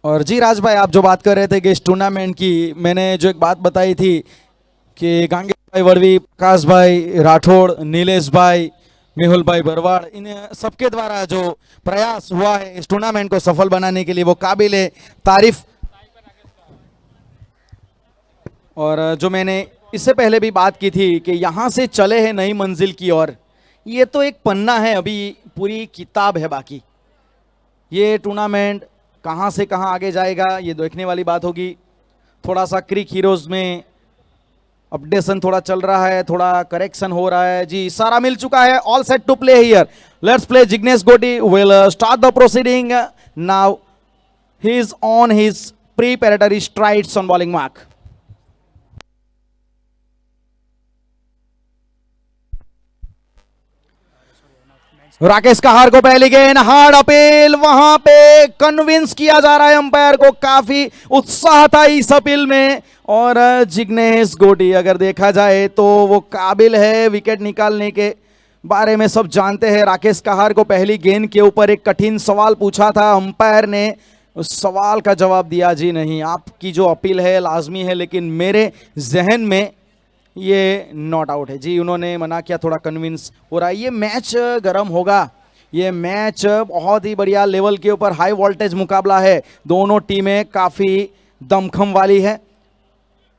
और जी राज भाई, आप जो बात कर रहे थे कि इस टूर्नामेंट की, मैंने जो एक बात बताई थी कि गांगे भाई वड़वी, प्रकाश भाई राठौड़, नीलेश भाई, मेहुल भाई बरवाड़, इन सबके द्वारा जो प्रयास हुआ है इस टूर्नामेंट को सफल बनाने के लिए, वो काबिल तारीफ। और जो मैंने इससे पहले भी बात की थी कि यहाँ से चले हैं नई मंजिल की ओर, ये तो एक पन्ना है, अभी पूरी किताब है बाकी। ये टूर्नामेंट कहाँ से कहाँ आगे जाएगा ये देखने वाली बात होगी। थोड़ा सा क्रिक हीरोज में अपडेशन थोड़ा चल रहा है, थोड़ा करेक्शन हो रहा है जी, सारा मिल चुका है। All set to play here, let's play. Jignesh Goti will start the proceeding now. He is on his preparatory strides on bowling mark. Rakesh Kahar को पहली गेंद, हार्ड अपील, वहां पे कन्विंस किया जा रहा है अंपायर को, काफी उत्साह था इस अपील में। और जिग्नेश गोटी अगर देखा जाए तो वो काबिल है विकेट निकालने के बारे में, सब जानते हैं। राकेश कहार को पहली गेंद के ऊपर एक कठिन सवाल पूछा था, अंपायर ने उस सवाल का जवाब दिया, जी नहीं, आपकी जो अपील है लाजमी है, लेकिन मेरे जहन में ये नॉट आउट है जी। उन्होंने मना किया, थोड़ा कन्विंस हो रहा है। ये मैच गर्म होगा, ये मैच बहुत ही बढ़िया लेवल के ऊपर हाई वोल्टेज मुकाबला है। दोनों टीमें काफ़ी दमखम वाली है,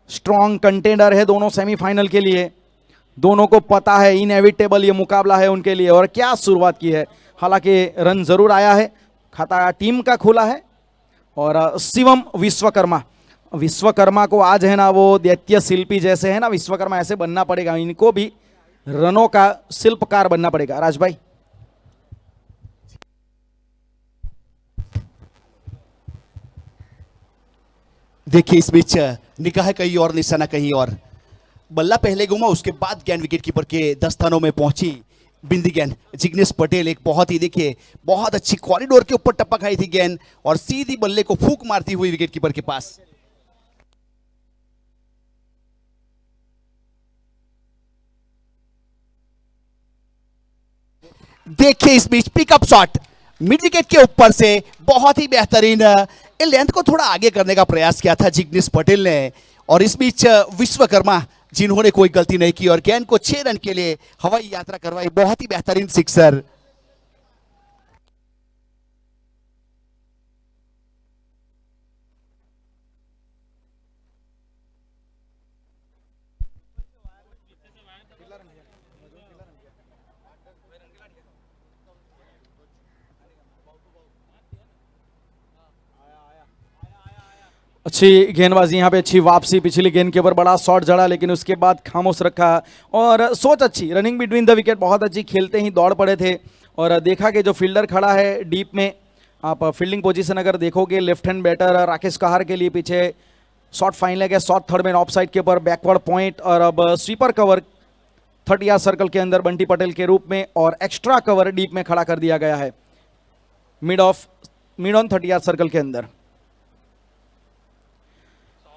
स्ट्रॉन्ग कंटेंडर है दोनों सेमीफाइनल के लिए। दोनों को पता है इनएविटेबल ये मुकाबला है उनके लिए। और क्या शुरुआत की है, हालांकि रन जरूर आया है, खाता टीम का खुला है। और शिवम विश्वकर्मा को आज है ना, वो दैत्य शिल्पी जैसे है ना, विश्वकर्मा ऐसे बनना पड़ेगा, इनको भी रनों का शिल्पकार बनना पड़ेगा। राज भाई देखिए इस बीच निगाह कहीं और निशाना कहीं और, बल्ला पहले घुमा, उसके बाद गेंद विकेट कीपर के दस्तानों में पहुंची बिंदी गेंद। जिग्नेश पटेल एक बहुत ही, देखिए बहुत अच्छी कॉरिडोर के ऊपर टपक आई थी गेंद और सीधी बल्ले को फूंक मारती हुई विकेट कीपर के पास। देखिए इस बीच पिकअप शॉट मिड विकेट के ऊपर से बहुत ही बेहतरीन, लेंथ को थोड़ा आगे करने का प्रयास किया था जिग्नेश पटेल ने। और इस बीच विश्वकर्मा जिन्होंने कोई गलती नहीं की और गेंद को 6 रन के लिए हवाई यात्रा करवाई, बहुत ही बेहतरीन सिक्सर। अच्छी गेंदबाजी यहाँ पे, अच्छी वापसी, पिछली गेंद के ऊपर बड़ा शॉट जड़ा लेकिन उसके बाद खामोश रखा। और सोच अच्छी, रनिंग बिटवीन द विकेट बहुत अच्छी, खेलते ही दौड़ पड़े थे। और देखा कि जो फील्डर खड़ा है डीप में, आप फील्डिंग पोजीशन अगर देखोगे, लेफ्ट हैंड बैटर राकेश कहार के लिए पीछे शॉट फाइन लेग है, शॉट थर्ड में ऑफ साइड के ऊपर बैकवर्ड पॉइंट। और अब स्वीपर कवर 30 यार्ड सर्कल के अंदर बंटी पटेल के रूप में, और एक्स्ट्रा कवर डीप में खड़ा कर दिया गया है मिड ऑन 30 यार्ड सर्कल के अंदर।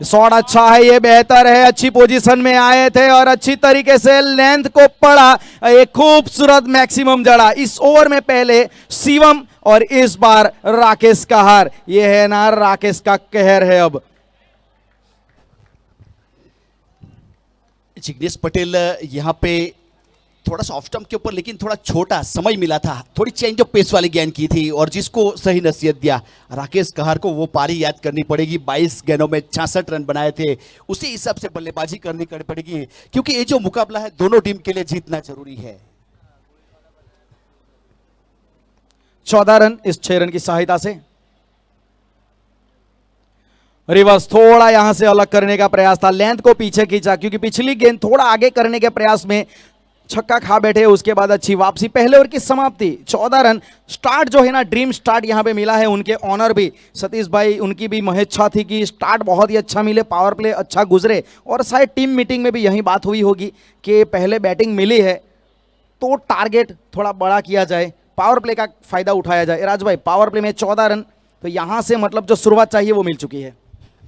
शॉट अच्छा है, ये बेहतर है, अच्छी पोजीशन में आए थे और अच्छी तरीके से लेंथ को पड़ा, एक खूबसूरत मैक्सिमम जड़ा इस ओवर में। पहले शिवम और इस बार राकेश कहार, ये है ना राकेश का कहर है। अब जिग्नेश पटेल यहां पे थोड़ा सा ऑफ स्टंप के ऊपर, लेकिन थोड़ा छोटा समय मिला था, थोड़ी चेंज ऑफ पेस वाली गेंद की थी और जिसको सही नसीहत दिया राकेश कहार को, वो पारी याद करनी पड़ेगी। 22 गेंदों में 66 रन बनाए थे, उसी हिसाब से बल्लेबाजी करनी पड़ेगी, क्योंकि ये जो मुकाबला है दोनों टीम के लिए जीतना जरूरी है। 14 रन इस 6 रन की सहायता से। रिवर्स थोड़ा यहां से अलग करने का प्रयास था, लेंथ को पीछे खींचा, क्योंकि पिछली गेंद थोड़ा आगे करने के प्रयास में छक्का खा बैठे, उसके बाद अच्छी वापसी, पहले ओवर की समाप्ति। 14 रन स्टार्ट जो है ना, ड्रीम स्टार्ट यहां पे मिला है उनके ऑनर भी सतीश भाई, उनकी भी महेच्छा थी कि स्टार्ट बहुत ही अच्छा मिले, पावर प्ले अच्छा गुजरे। और शायद टीम मीटिंग में भी यही बात हुई होगी कि पहले बैटिंग मिली है तो टारगेट थोड़ा बड़ा किया जाए, पावर प्ले का फायदा उठाया जाए। राज भाई पावर प्ले में 14 रन, तो यहां से मतलब जो शुरुआत चाहिए वो मिल चुकी है।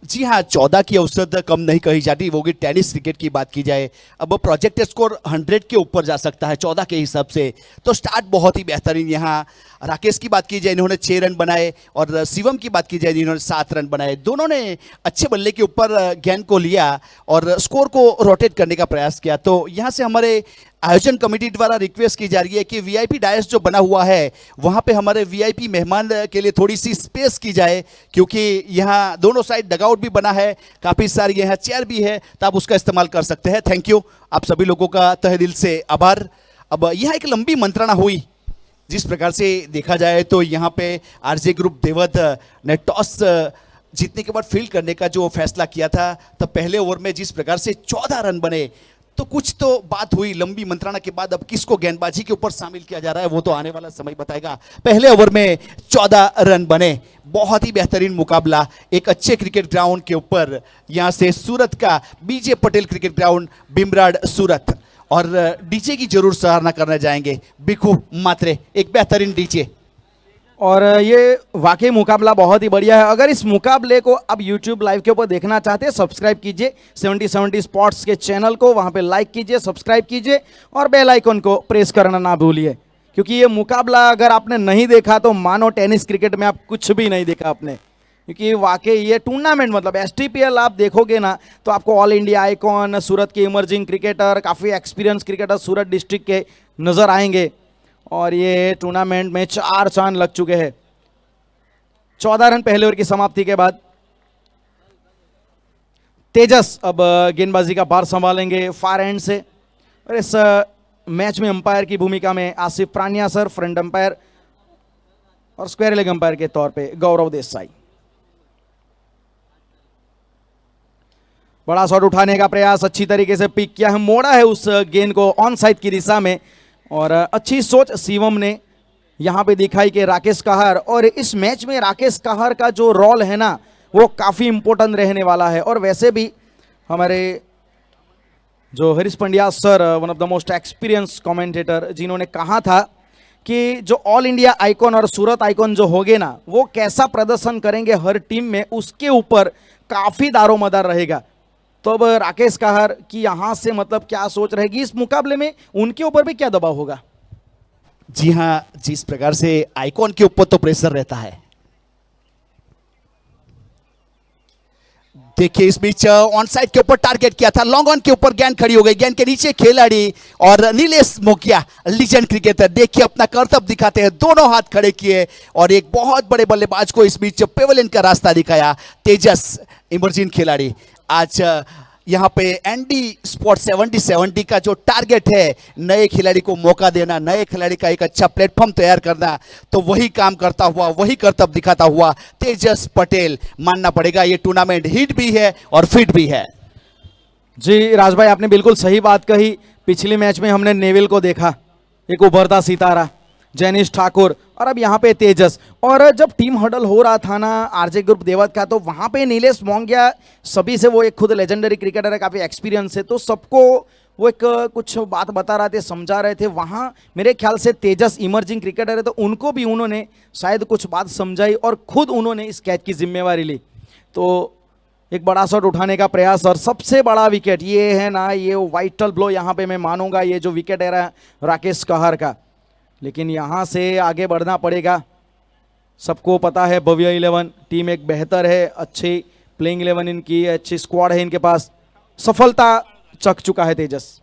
जी हाँ, 14 की औसत कम नहीं कही जाती, वो भी टेनिस क्रिकेट की बात की जाए। अब प्रोजेक्ट स्कोर 100 के ऊपर जा सकता है 14 के हिसाब से, तो स्टार्ट बहुत ही बेहतरीन। यहाँ राकेश की बात की जाए, इन्होंने 6 रन बनाए, और शिवम की बात की जाए, इन्होंने 7 रन बनाए। दोनों ने अच्छे बल्ले के ऊपर गेंद को लिया और स्कोर को रोटेट करने का प्रयास किया। तो यहाँ से हमारे आयोजन कमेटी द्वारा रिक्वेस्ट की जा रही है कि वीआईपी डायस जो बना हुआ है वहाँ पे हमारे वीआईपी मेहमान के लिए थोड़ी सी स्पेस की जाए, क्योंकि यहाँ दोनों साइड डगआउट भी बना है, काफ़ी सारी यहाँ चेयर भी है, तो आप उसका इस्तेमाल कर सकते हैं। थैंक यू, आप सभी लोगों का तहे दिल से आभार। अब यहाँ एक लंबी मंत्रणा हुई, जिस प्रकार से देखा जाए तो यहाँ पे आरजे ग्रुप देवत ने टॉस जीतने के बाद फील्ड करने का जो फैसला किया था, तो पहले ओवर में जिस प्रकार से 14 रन बने, तो कुछ तो बात हुई लंबी मंत्रणा के बाद। अब किसको गेंदबाजी के ऊपर शामिल किया जा रहा है वो तो आने वाला समय बताएगा। पहले ओवर में 14 रन बने, बहुत ही बेहतरीन मुकाबला एक अच्छे क्रिकेट ग्राउंड के ऊपर। यहाँ से सूरत का बीजे पटेल क्रिकेट ग्राउंड, बिमराड सूरत, और डीजे की जरूर सराहना करने जाएंगे बिकू मात्रे, एक बेहतरीन डीजे। और ये वाकई मुकाबला बहुत ही बढ़िया है। अगर इस मुकाबले को आप YouTube लाइव के ऊपर देखना चाहते हैं, सब्सक्राइब कीजिए 70 स्पॉट्स के चैनल को, वहाँ पे लाइक कीजिए, सब्सक्राइब कीजिए और बेल आइकन को प्रेस करना ना भूलिए, क्योंकि ये मुकाबला अगर आपने नहीं देखा तो मानो टेनिस क्रिकेट में आप कुछ भी नहीं देखा आपने। क्योंकि वाकई ये टूर्नामेंट मतलब STPL आप देखोगे ना तो आपको ऑल इंडिया आइकॉन, सूरत के इमर्जिंग क्रिकेटर, काफ़ी एक्सपीरियंस क्रिकेटर सूरत डिस्ट्रिक्ट के नज़र आएंगे। और ये टूर्नामेंट में 4 चांद लग चुके हैं। 14 रन पहले ओवर की समाप्ति के बाद तेजस अब गेंदबाजी का भार संभालेंगे फार एंड से। और इस मैच में अंपायर की भूमिका में आसिफ प्रानिया सर, फ्रंट अंपायर, और स्क्वायर लेग अंपायर के तौर पे गौरव देसाई। बड़ा शॉट उठाने का प्रयास अच्छी तरीके से पिक किया है, मोड़ा है उस गेंद को ऑन साइड की दिशा में, और अच्छी सोच शिवम ने यहाँ पे दिखाई कि राकेश कहार, और इस मैच में राकेश कहार का जो रोल है ना वो काफ़ी इंपॉर्टेंट रहने वाला है। और वैसे भी हमारे जो Harish Pandya sir, one of the most experience commentator, जिन्होंने कहा था कि जो ऑल इंडिया आइकॉन और सूरत आइकॉन जो होंगे ना वो कैसा प्रदर्शन करेंगे हर टीम में, उसके ऊपर काफ़ी दारोमदार रहेगा। तो अब राकेश कहार की यहाँ से मतलब क्या सोच रहेगी इस मुकाबले में, उनके ऊपर भी क्या दबाव होगा? जी हाँ, जिस प्रकार से आइकॉन के ऊपर तो प्रेशर रहता है। देखिए इस बीच ऑन साइड के ऊपर टारगेट किया था, लॉन्ग ऑन के ऊपर गेंद खड़ी हो गई, गेंद के नीचे खिलाड़ी और नीलेश मोकिया लीजेंड क्रिकेटर देखिए अपना करतब दिखाते हैं, दोनों हाथ खड़े किए और एक बहुत बड़े बल्लेबाज को इस बीच पेवेलियन का रास्ता दिखाया। तेजस इमर्जिंग खिलाड़ी, आज यहाँ पे एनडी स्पोर्ट 70-70 का जो टारगेट है, नए खिलाड़ी को मौका देना, नए खिलाड़ी का एक अच्छा प्लेटफॉर्म तैयार करना, तो वही काम करता हुआ, वही करतब दिखाता हुआ तेजस पटेल, मानना पड़ेगा ये टूर्नामेंट हिट भी है और फिट भी है। जी राज भाई, आपने बिल्कुल सही बात कही। पिछले मैच में हमने नेविल को देखा, एक उभरता सितारा, जैनिश ठाकुर, और अब यहाँ पे तेजस। और जब टीम हडल हो रहा था ना आरजे ग्रुप देवत का, तो वहाँ पे नीलेश मोंगिया सभी से, वो एक खुद लेजेंडरी क्रिकेटर है, काफ़ी एक्सपीरियंस है, तो सबको वो एक कुछ बात बता रहे थे, समझा रहे थे। वहाँ मेरे ख्याल से तेजस इमर्जिंग क्रिकेटर है, तो उनको भी उन्होंने शायद कुछ बात समझाई और खुद उन्होंने इस कैच की जिम्मेवारी ली। तो एक बड़ा शॉट उठाने का प्रयास, और सबसे बड़ा विकेट ये है ना, ये वाइटल ब्लो यहाँ पे मैं मानूंगा, ये जो विकेट है राकेश कहार का। लेकिन यहाँ से आगे बढ़ना पड़ेगा। सबको पता है भव्य 11 टीम एक बेहतर है, अच्छी प्लेइंग 11 इनकी, अच्छी स्क्वाड है इनके पास। सफलता चख चुका है तेजस।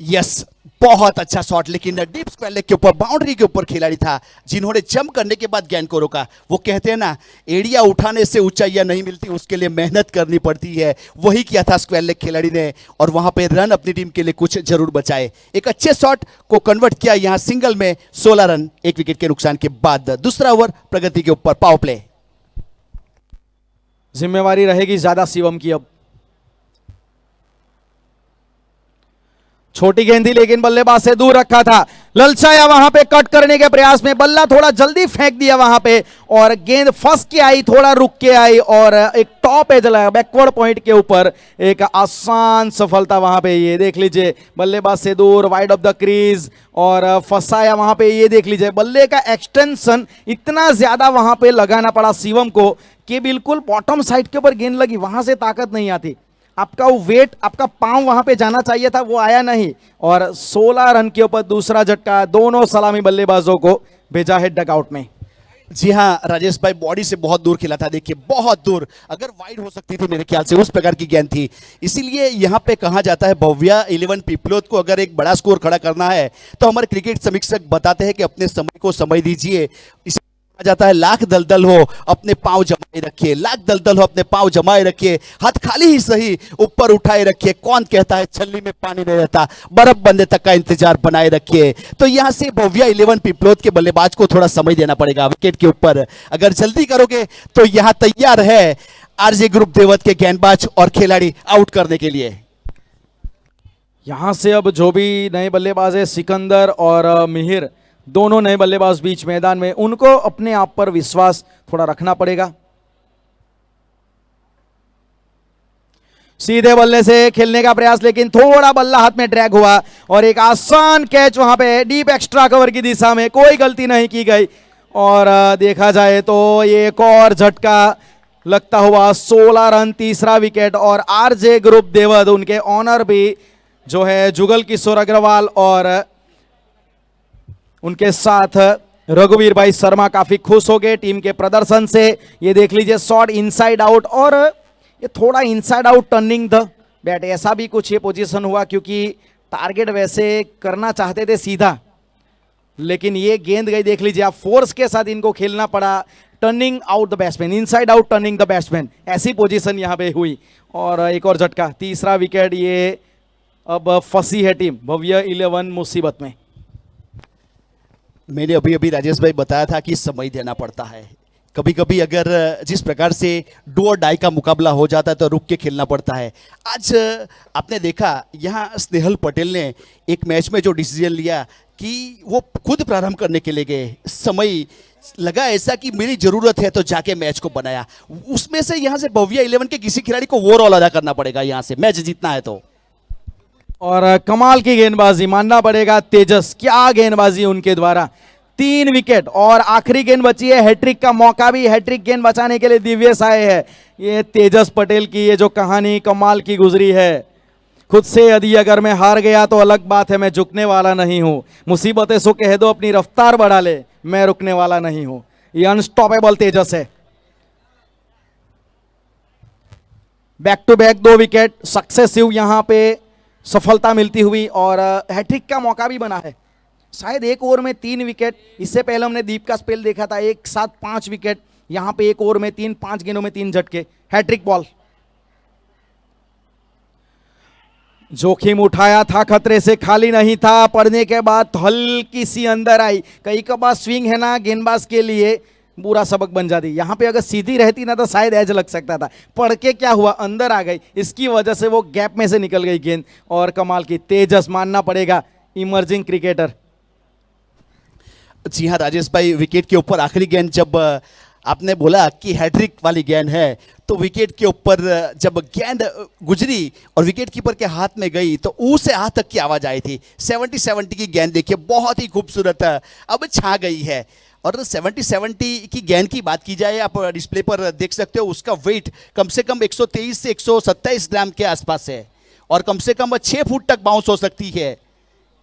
यस, बहुत अच्छा शॉट, लेकिन डीप स्क्वायर लेग के ऊपर, बाउंड्री के ऊपर खिलाड़ी था जिन्होंने जंप करने के बाद गेंद को रोका। वो कहते हैं ना, एड़िया उठाने से ऊंचाइयां नहीं मिलती, उसके लिए मेहनत करनी पड़ती है। वही किया था स्क्वायर लेग खिलाड़ी ने, और वहां पे रन अपनी टीम के लिए कुछ जरूर बचाए। एक अच्छे शॉट को कन्वर्ट किया यहां सिंगल में, 16 रन 1 विकेट के नुकसान के बाद। दूसरा ओवर प्रगति के ऊपर, पावर प्ले। जिम्मेवारी रहेगी ज्यादा शिवम की। अब छोटी गेंद थी लेकिन बल्लेबाज से दूर रखा था, ललचाया वहां पे कट करने के प्रयास में, बल्ला थोड़ा जल्दी फेंक दिया वहां पे और गेंद फंस के आई, थोड़ा रुक के आई और एक टॉप एज लगा बैकवर्ड पॉइंट के ऊपर, एक आसान सफलता वहां पे। ये देख लीजिए बल्लेबाज से दूर, वाइड ऑफ द क्रीज और फंसाया वहां पे। ये देख लीजिए बल्ले का एक्सटेंशन इतना ज्यादा वहां पे लगाना पड़ा शिवम को कि बिल्कुल बॉटम साइड के ऊपर गेंद लगी, वहां से ताकत नहीं आती। आपका वो वेट, आपका पांव वहां पे जाना चाहिए था, वो आया नहीं और 16 रन के ऊपर दूसरा झटका, दोनों सलामी बल्लेबाजों को भेजा है डगआउट में। जी हाँ राजेश भाई, बॉडी से बहुत दूर खेला था, देखिए बहुत दूर, अगर वाइड हो सकती थी मेरे ख्याल से, उस प्रकार की गेंद थी। इसीलिए यहाँ पे कहा जाता है भव्या 11 पिपलोद को अगर एक बड़ा स्कोर खड़ा करना है तो हमारे क्रिकेट समीक्षक बताते हैं कि अपने समय को समय दीजिए। इसे कहा जाता है लाख दलदल हो अपने पांव जमाए रखिए, लाख दलदल हो अपने पांव जमाए रखिए, हाथ खाली ही सही ऊपर उठाए रखिए। कौन कहता है छल्ली में पानी नहीं रहता, बर्फ बनने तक का इंतजार बनाए रखिए। तो यहां से भव्या 11 पिपलोद के बल्लेबाज को थोड़ा समय देना पड़ेगा विकेट के ऊपर। अगर जल्दी करोगे तो यहां तैयार है आरजे ग्रुप देवत के गेंदबाज और खिलाड़ी आउट करने के लिए। यहां से अब जो भी नए बल्लेबाज है, सिकंदर और मिहिर, दोनों नए बल्लेबाज बीच मैदान में, उनको अपने आप पर विश्वास थोड़ा रखना पड़ेगा। सीधे बल्ले से खेलने का प्रयास लेकिन थोड़ा बल्ला हाथ में ड्रैग हुआ और एक आसान कैच वहां पे डीप एक्स्ट्रा कवर की दिशा में, कोई गलती नहीं की गई। और देखा जाए तो ये एक और झटका लगता हुआ 16 रन, तीसरा विकेट। और आरजे ग्रुप देवद, उनके ऑनर भी जो है जुगल किशोर अग्रवाल और उनके साथ रघुवीर भाई शर्मा काफी खुश हो गए टीम के प्रदर्शन से। ये देख लीजिए शॉट इनसाइड आउट और ये थोड़ा inside out turning the bat, ऐसा भी कुछ ये पोजीशन हुआ क्योंकि टारगेट वैसे करना चाहते थे सीधा, लेकिन ये गेंद गई। देख लीजिए आप, फोर्स के साथ इनको खेलना पड़ा, turning out the batsman, inside out turning the batsman, ऐसी पोजीशन यहां पे हुई। और एक और झटका, तीसरा विकेट। ये अब फंसी है टीम भव्य 11 मुसीबत में। मैंने अभी अभी राजेश भाई बताया था कि समय देना पड़ता है। कभी कभी अगर जिस प्रकार से डू और डाई का मुकाबला हो जाता है तो रुक के खेलना पड़ता है। आज आपने देखा यहाँ स्नेहल पटेल ने एक मैच में जो डिसीजन लिया कि वो खुद प्रारंभ करने के लिए गए, समय लगा ऐसा कि मेरी जरूरत है तो जाके मैच को बनाया। उसमें से यहाँ से भव्या 11 के किसी खिलाड़ी को वो रोल अदा करना पड़ेगा यहाँ से मैच जीतना है तो। और कमाल की गेंदबाजी मानना पड़ेगा तेजस, क्या गेंदबाजी उनके द्वारा, 3 विकेट। और आखिरी गेंद बची है, हैट्रिक का मौका भी, हैट्रिक गेंद बचाने के लिए दिव्यस आए हैं। ये तेजस पटेल की ये जो कहानी कमाल की गुजरी है, खुद से यदि अगर मैं हार गया तो अलग बात है, मैं झुकने वाला नहीं हूं, मुसीबतें सो कह दो अपनी रफ्तार बढ़ा ले, मैं रुकने वाला नहीं हूं। ये अनस्टॉपेबल तेजस है। Back to back 2 wicket, successive यहां पे सफलता मिलती हुई और हैट्रिक का मौका भी बना है। शायद एक ओवर में 3 विकेट, इससे पहले हमने दीप का स्पेल देखा था एक साथ 5 विकेट, यहां पे एक ओवर में 3, 5 गेंदों में 3 झटके, हैट्रिक बॉल। जोखिम उठाया था, खतरे से खाली नहीं था, पड़ने के बाद हल्की सी अंदर आई। कई कबार स्विंग है ना गेंदबाज के लिए बुरा सबक बन जाती, यहां पे अगर सीधी रहती ना तो शायद एज लग सकता था, पढ़ के क्या हुआ अंदर आ गई, इसकी वजह से वो गैप में से निकल गई गेंद। और कमाल की तेजस मानना पड़ेगा, इमर्जिंग क्रिकेटर। जी हाँ राजेश भाई, विकेट के ऊपर आखिरी गेंद जब आपने बोला कि हैट्रिक वाली गेंद है तो विकेट के ऊपर जब गेंद गुजरी और विकेट कीपर के हाथ में गई तो ऊ से हाथ तक की आवाज आई थी। 70-70 की गेंद देखिए, बहुत ही खूबसूरत अब छा गई है। और 70-70 की गेंद की बात की जाए, आप डिस्प्ले पर देख सकते हो, उसका वेट कम से कम 123 से 127 ग्राम के आसपास है और कम से कम 6 फुट तक बाउंस हो सकती है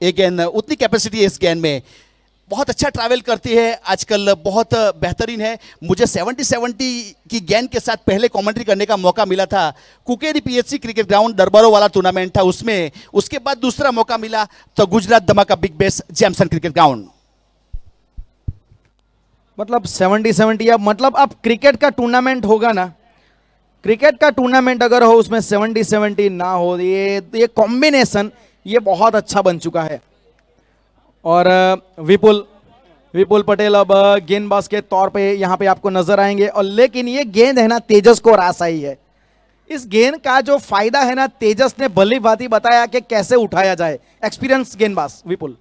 ये गेंद, उतनी कैपेसिटी है इस गेंद में। बहुत अच्छा ट्रैवल करती है आजकल, बहुत बेहतरीन है। मुझे 70-70 की गेंद के साथ पहले कमेंट्री करने का मौका मिला था, कुकेरी पीएचसी क्रिकेट ग्राउंड दरबारों वाला टूर्नामेंट था उसमें। उसके बाद दूसरा मौका मिला तो गुजरात धमाका big base Jamieson cricket ground. मतलब 70-70 अब क्रिकेट का टूर्नामेंट होगा ना, क्रिकेट का टूर्नामेंट अगर हो उसमें 70-70 ना हो, ये कॉम्बिनेशन ये बहुत अच्छा बन चुका है। और विपुल पटेल अब गेंदबाज के तौर पे यहाँ पे आपको नजर आएंगे। और लेकिन ये गेंद है ना तेजस को रास आई है, इस गेंद का जो फायदा है ना, तेजस ने भली भांति बताया कि कैसे उठाया जाए। एक्सपीरियंस गेंदबाज विपुल।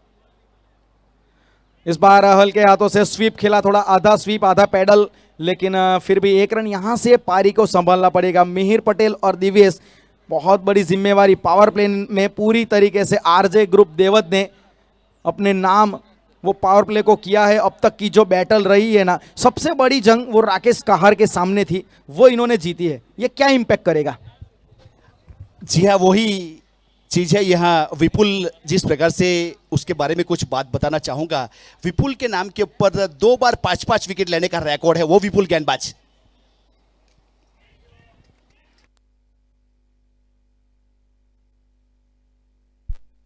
इस बार हल्के हाथों से स्वीप खेला, थोड़ा आधा स्वीप आधा पैडल, लेकिन फिर भी एक रन यहां से पारी को संभालना पड़ेगा। मिहिर पटेल और दिवेश, बहुत बड़ी जिम्मेवारी पावर प्ले में पूरी तरीके से आरजे ग्रुप देवत ने अपने नाम वो पावर प्ले को किया है। अब तक की जो बैटल रही है ना, सबसे बड़ी जंग वो राकेश कहार के सामने थी, वो इन्होंने जीती है। ये क्या इंपैक्ट करेगा? जी हाँ, वही चीज है। यहाँ विपुल जिस प्रकार से उसके बारे में कुछ बात बताना चाहूंगा। विपुल के नाम के ऊपर 2 बार 5-5 विकेट लेने का रिकॉर्ड है, वो विपुल गेंदबाज।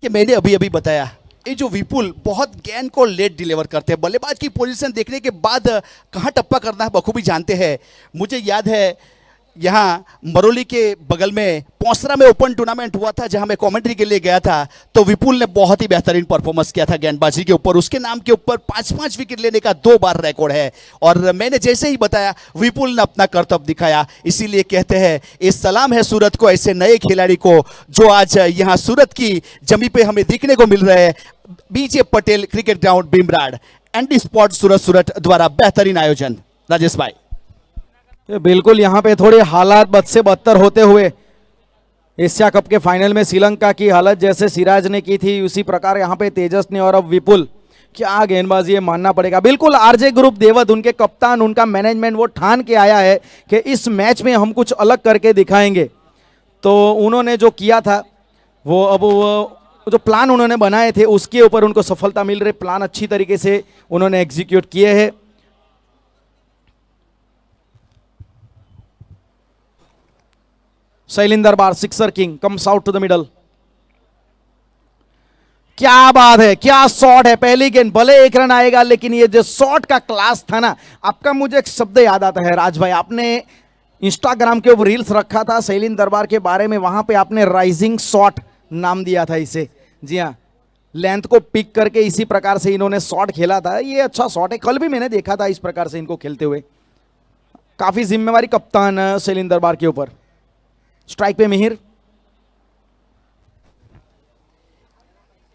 कि मैंने अभी अभी बताया, ये जो विपुल बहुत गेंद को लेट डिलीवर करते हैं, बल्लेबाज की पोजीशन देखने के बाद कहां टप्पा करना है बखूबी जानते हैं। मुझे याद है यहाँ मरोली के बगल में पौसरा में ओपन टूर्नामेंट हुआ था, जहां मैं कमेंट्री के लिए गया था, तो विपुल ने बहुत ही बेहतरीन परफॉर्मेंस किया था गेंदबाजी के ऊपर। उसके नाम के ऊपर 5-5 विकेट लेने का 2 बार रिकॉर्ड है। और मैंने जैसे ही बताया, विपुल ने अपना कर्तव्य दिखाया। इसीलिए कहते हैं ये सलाम है सूरत को, ऐसे नए खिलाड़ी को जो आज यहाँ सूरत की जमी पे हमें दिखने को मिल रहे हैं। BJ Patel cricket ground Bhimrad, ND spot Surat द्वारा बेहतरीन आयोजन। राजेश भाई, बिल्कुल, यहाँ पे थोड़े हालात बद से बदतर होते हुए एशिया कप के फाइनल में श्रीलंका की हालत जैसे सिराज ने की थी, उसी प्रकार यहाँ पे तेजस ने और अब विपुल, क्या गेंदबाजी है मानना पड़ेगा। बिल्कुल, आरजे ग्रुप देवत, उनके कप्तान, उनका मैनेजमेंट वो ठान के आया है कि इस मैच में हम कुछ अलग करके दिखाएंगे। तो उन्होंने जो किया था वो अब वो जो प्लान उन्होंने बनाए थे उसके ऊपर उनको सफलता मिल रही। प्लान अच्छी तरीके से उन्होंने एग्जीक्यूट किए हैं। शैलेंद्र बार, sixer king, comes out to the middle. क्या बात है, क्या शॉट है। पहली गेंद भले 1 रन आएगा, लेकिन ये जो शॉट का क्लास था ना, आपका मुझे एक शब्द याद आता है राज भाई, आपने इंस्टाग्राम के ऊपर रील्स रखा था शैलेंद्र दरबार के बारे में, वहां पे आपने राइजिंग शॉट नाम दिया था इसे। जी हाँ, लेंथ को पिक करके इसी प्रकार से इन्होंने शॉट खेला था। ये अच्छा शॉट है, कल भी मैंने देखा था इस प्रकार से इनको खेलते हुए। काफी जिम्मेवारी कप्तान शैलेंद्र दरबार के ऊपर। स्ट्राइक पे मिहिर।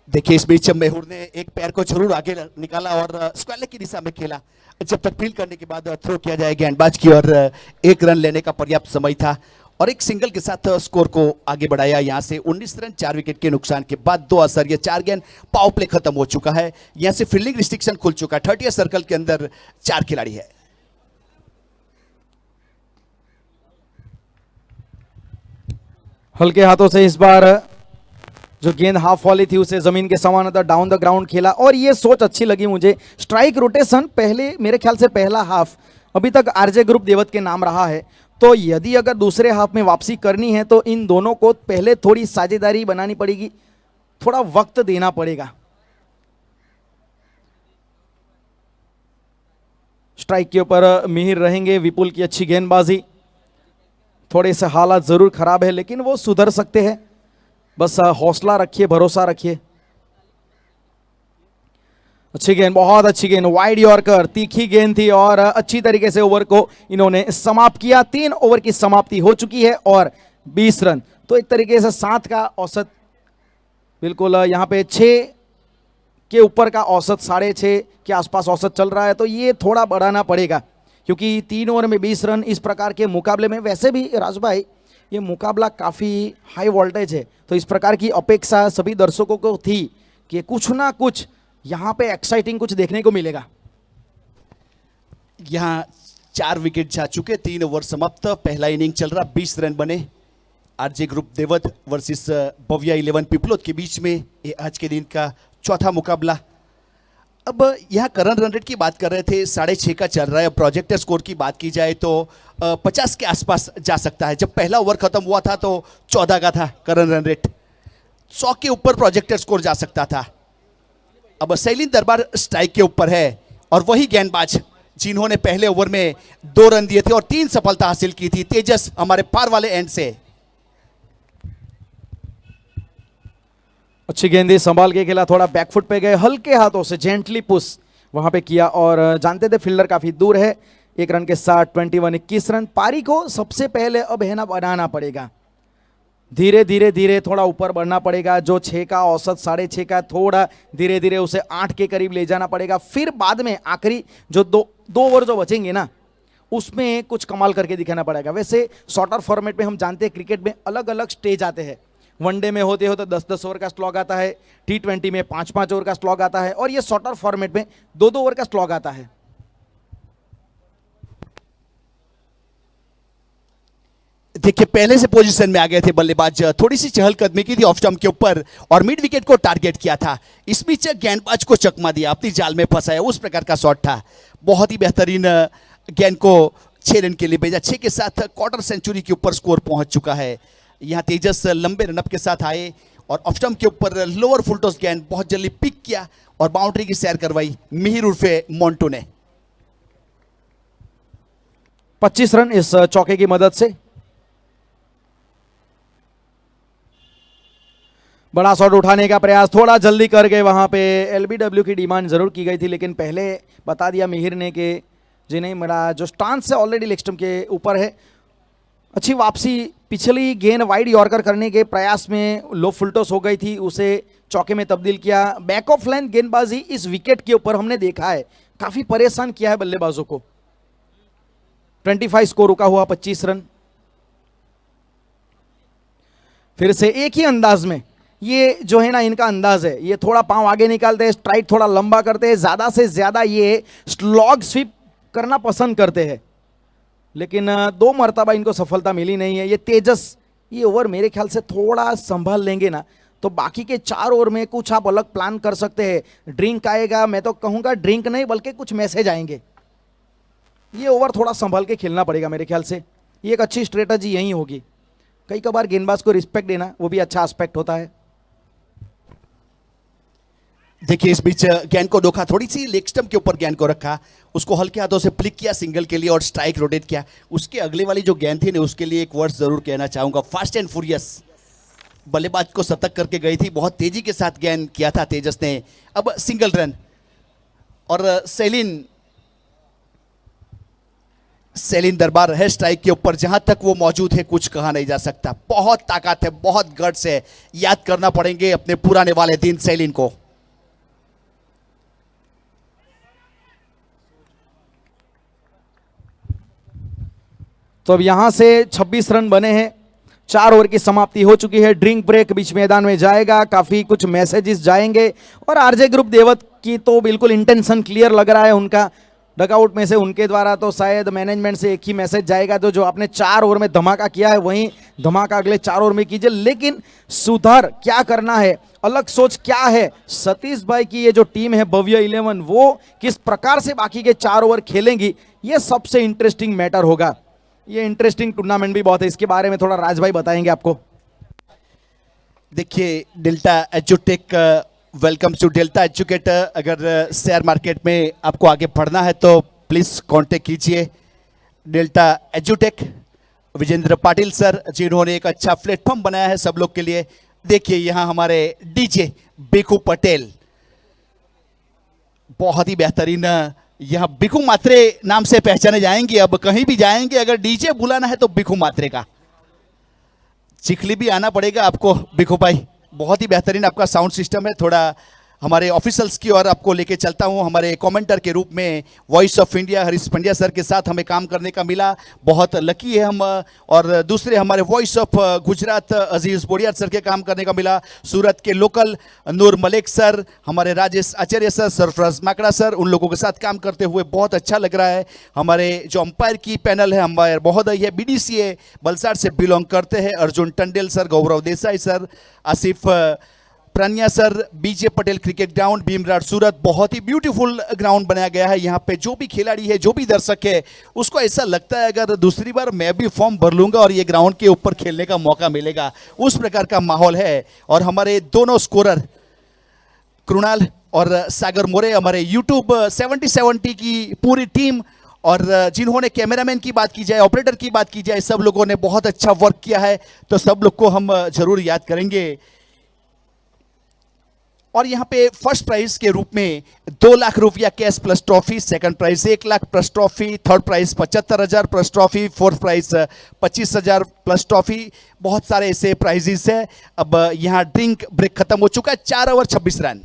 देखिए, इस बीच मेहुर ने एक पैर को जरूर आगे निकाला और स्क्वायर लेग की दिशा में खेला। जब तक फील्ड करने के बाद थ्रो किया जाए गेंदबाज की, और 1 रन लेने का पर्याप्त समय था और एक सिंगल के साथ स्कोर को आगे बढ़ाया। यहां से 19 रन 4 विकेट के नुकसान के बाद 2 असर, ये 4 गेंद पावर प्ले खत्म हो चुका है। यहां से फील्डिंग रिस्ट्रिक्शन खुल चुका है। 30 सर्कल के अंदर 4 खिलाड़ी है। हल्के हाथों से इस बार जो गेंद हाफ वाली थी उसे जमीन के समानांतर डाउन द ग्राउंड खेला, और ये सोच अच्छी लगी मुझे। स्ट्राइक रोटेशन पहले, मेरे ख्याल से पहला हाफ अभी तक आरजे ग्रुप देवत के नाम रहा है, तो यदि अगर दूसरे हाफ में वापसी करनी है तो इन दोनों को पहले थोड़ी साझेदारी बनानी पड़ेगी, थोड़ा वक्त देना पड़ेगा। स्ट्राइक के ऊपर मिहिर रहेंगे। विपुल की अच्छी गेंदबाजी, थोड़े से हालात जरूर खराब है लेकिन वो सुधर सकते हैं, बस हौसला रखिए, भरोसा रखिए। अच्छी गेंद, बहुत अच्छी गेंद, वाइड यॉर्कर, तीखी गेंद थी और अच्छी तरीके से ओवर को इन्होंने समाप्त किया। 3 ओवर की समाप्ति हो चुकी है और 20 रन, तो एक तरीके से 7 का औसत, बिल्कुल यहाँ पे 6 के ऊपर का औसत, 6.5 के आसपास औसत चल रहा है, तो ये थोड़ा बढ़ाना पड़ेगा क्योंकि 3 ओवर में 20 रन इस प्रकार के मुकाबले में, वैसे भी राज भाई ये मुकाबला काफ़ी हाई वोल्टेज है, तो इस प्रकार की अपेक्षा सभी दर्शकों को थी कि कुछ ना कुछ यहाँ पे एक्साइटिंग कुछ देखने को मिलेगा। यहाँ 4 विकेट जा चुके, 3 ओवर समाप्त, पहला इनिंग चल रहा, 20 रन बने। आरजे ग्रुप देवत वर्सेस भव्या 11 पिपलोद के बीच में ये आज के दिन का चौथा मुकाबला। अब यहाँ करंट रन रेट की बात कर रहे थे, 6.5 का चल रहा है। प्रोजेक्टर स्कोर की बात की जाए तो 50 के आसपास जा सकता है। जब पहला ओवर खत्म हुआ था तो 14 का था करंट रन रेट, 100 के ऊपर प्रोजेक्टर स्कोर जा सकता था। अब शैलेंद्र दरबार स्ट्राइक के ऊपर है और वही गेंदबाज जिन्होंने पहले ओवर में 2 रन दिए थे और 3 सफलता हासिल की थी। तेजस हमारे पार वाले एंड से। अच्छी गेंदी, संभाल के खेला, थोड़ा बैकफुट पे गए, हल्के हाथों से जेंटली पुश वहां पे किया और जानते थे फील्डर काफी दूर है, 1 रन के साथ 21 21 रन। पारी को सबसे पहले अब है ना बनाना पड़ेगा, धीरे धीरे धीरे थोड़ा ऊपर बढ़ना पड़ेगा। जो 6 का औसत 6.5 का, थोड़ा धीरे धीरे उसे 8 के करीब ले जाना पड़ेगा। फिर बाद में आखिरी जो दो ओवर जो बचेंगे ना, उसमें कुछ कमाल करके दिखाना पड़ेगा। वैसे शॉर्टर फॉर्मेट में हम जानते हैं क्रिकेट में अलग अलग स्टेज आते हैं। वनडे में होते हो तो 10-10 ओवर का स्लॉग आता है, T20 में 5-5 ओवर का स्लॉग आता है, और ये शॉर्टर फॉर्मेट में 2-2 ओवर का स्लॉग आता है। देखिए पहले से पोजीशन में आ गए थे बल्लेबाज, थोड़ी सी चहलकदमी की थी ऑफ स्टंप के ऊपर और मिड विकेट को टारगेट किया था। इस बीच गेंदबाज को चकमा दिया, अपनी जाल में फंसाया, उस प्रकार का शॉट था। बहुत ही बेहतरीन गेंद को 6 रन के लिए भेजा। 6 के साथ क्वार्टर सेंचुरी के ऊपर स्कोर पहुंच चुका है। यहाँ तेजस लंबे रनअप के साथ आए और ऑफ स्टंप के ऊपर लोअर फुल टॉस गेंद बहुत जल्दी पिक किया और बाउंड्री की सैर करवाई मिहिर उर्फे मोंटू ने। 25 रन इस चौके की मदद से। बड़ा शॉट उठाने का प्रयास थोड़ा जल्दी कर गए, वहां पे एलबीडब्ल्यू की डिमांड जरूर की गई थी, लेकिन पहले बता दिया मिहिर ने कि जी नहीं, मेरा जो स्टांस है ऑलरेडी लेग स्टंप के ऊपर है। अच्छी वापसी, पिछली गेंद वाइड यॉर्कर करने के प्रयास में लो फुलटॉस हो गई थी, उसे चौके में तब्दील किया। बैक ऑफ लाइन गेंदबाजी इस विकेट के ऊपर हमने देखा है काफी परेशान किया है बल्लेबाजों को। 25 स्कोर रुका हुआ, 25 रन। फिर से एक ही अंदाज में, ये जो है ना इनका अंदाज है, ये थोड़ा पांव आगे निकालते हैं, स्ट्राइक थोड़ा लंबा करते हैं, ज्यादा से ज्यादा ये स्लॉग स्वीप करना पसंद करते हैं, लेकिन 2 मरतबा इनको सफलता मिली नहीं है। ये तेजस ये ओवर मेरे ख्याल से थोड़ा संभाल लेंगे ना, तो बाकी के 4 ओवर में कुछ आप अलग प्लान कर सकते हैं। ड्रिंक आएगा, मैं तो कहूंगा ड्रिंक नहीं बल्कि कुछ मैसेज आएंगे। ये ओवर थोड़ा संभाल के खेलना पड़ेगा मेरे ख्याल से, ये एक अच्छी स्ट्रेटजी यही होगी। कई कबार गेंदबाज को रिस्पेक्ट देना वो भी अच्छा एस्पेक्ट होता है। देखिए इस बीच गेंद को धोखा, थोड़ी सी लेग स्टंप के ऊपर गेंद को रखा, उसको हल्के हाथों से फ्लिक किया सिंगल के लिए और स्ट्राइक रोटेट किया। उसके अगले वाली जो गेंद थी ना, उसके लिए एक वर्ड जरूर कहना चाहूंगा, फास्ट एंड फ्यूरियस। बल्लेबाज को सतर्क करके गई थी, बहुत तेजी के साथ गेंद किया था तेजस ने। अब सिंगल रन और सेलिन दरबार है स्ट्राइक के ऊपर, जहां तक वो मौजूद है कुछ कहा नहीं जा सकता। बहुत ताकत है, बहुत गट्स है, याद करना पड़ेंगे अपने पुराने वाले दिन सेलिन को। तो अब यहां से 26 रन बने हैं, 4 ओवर की समाप्ति हो चुकी है। ड्रिंक ब्रेक बीच मैदान में जाएगा, काफी कुछ मैसेजेस जाएंगे और आरजे ग्रुप देवत की तो बिल्कुल इंटेंशन क्लियर लग रहा है उनका। डगआउट में से उनके द्वारा तो शायद मैनेजमेंट से एक ही मैसेज जाएगा, तो जो आपने 4 ओवर में धमाका किया है वहीं धमाका अगले 4 ओवर में कीजिए। लेकिन सुधार क्या करना है, अलग सोच क्या है, सतीश भाई की ये जो टीम है भव्य 11, वो किस प्रकार से बाकी के 4 ओवर खेलेंगी, ये सबसे इंटरेस्टिंग मैटर होगा। ये इंटरेस्टिंग टूर्नामेंट भी बहुत है, इसके बारे में थोड़ा राज भाई बताएंगे आपको। देखिए डेल्टा एजुटेक, वेलकम टू डेल्टा एजुकेटर। अगर शेयर मार्केट में आपको आगे बढ़ना है तो प्लीज कांटेक्ट कीजिए डेल्टा एजुटेक। विजेंद्र पाटिल सर जिन्होंने एक अच्छा प्लेटफॉर्म बनाया है सब लोग के लिए। देखिए यहाँ हमारे डीजे बिकू पटेल, बहुत ही बेहतरीन, यहाँ बिकू मात्रे नाम से पहचाने जाएंगे। अब कहीं भी जाएंगे अगर डीजे बुलाना है तो बिकू मात्रे का। चिखली भी आना पड़ेगा आपको बिकू भाई, बहुत ही बेहतरीन आपका साउंड सिस्टम है। थोड़ा हमारे ऑफिशियल्स की ओर आपको लेके चलता हूं। हमारे कमेंटर के रूप में voice of India Harish Pandya sir के साथ हमें काम करने का मिला, बहुत लकी है हम। और दूसरे हमारे voice of Gujarat Aziz Bodiyar sir के काम करने का मिला। सूरत के लोकल नूर मलिक सर, हमारे राजेश आचार्य सर, सरफराज माकड़ा सर, उन लोगों के साथ काम करते हुए बहुत अच्छा लग रहा है। हमारे जो अंपायर की पैनल है, अंपायर महोदय है BDCA बलसाड़ से बिलोंग करते हैं, अर्जुन टंडेल सर, गौरव देसाई सर, आसिफ प्रन्या सर, बीजे पटेल क्रिकेट ग्राउंड भीमराड सूरत। बहुत ही ब्यूटीफुल ग्राउंड बनाया गया है। यहाँ पे जो भी खिलाड़ी है, जो भी दर्शक है, उसको ऐसा लगता है अगर दूसरी बार मैं भी फॉर्म भर लूंगा और ये ग्राउंड के ऊपर खेलने का मौका मिलेगा, उस प्रकार का माहौल है। और हमारे दोनों स्कोरर कृणाल और सागर मोरे, हमारे यूट्यूब 7070 की पूरी टीम, और जिन्होंने कैमरामैन की बात की जाए, ऑपरेटर की बात की जाए, सब लोगों ने बहुत अच्छा वर्क किया है, तो सब लोग को हम जरूर याद करेंगे। और यहाँ पे फर्स्ट प्राइज के रूप में 2 लाख रुपया cash plus trophy, second prize 1 lakh plus trophy, third prize 75,000 plus trophy, fourth prize 25,000 plus trophy. बहुत सारे ऐसे प्राइजेस है। अब यहाँ ड्रिंक ब्रेक खत्म हो चुका है, 4 ओवर 26 रन।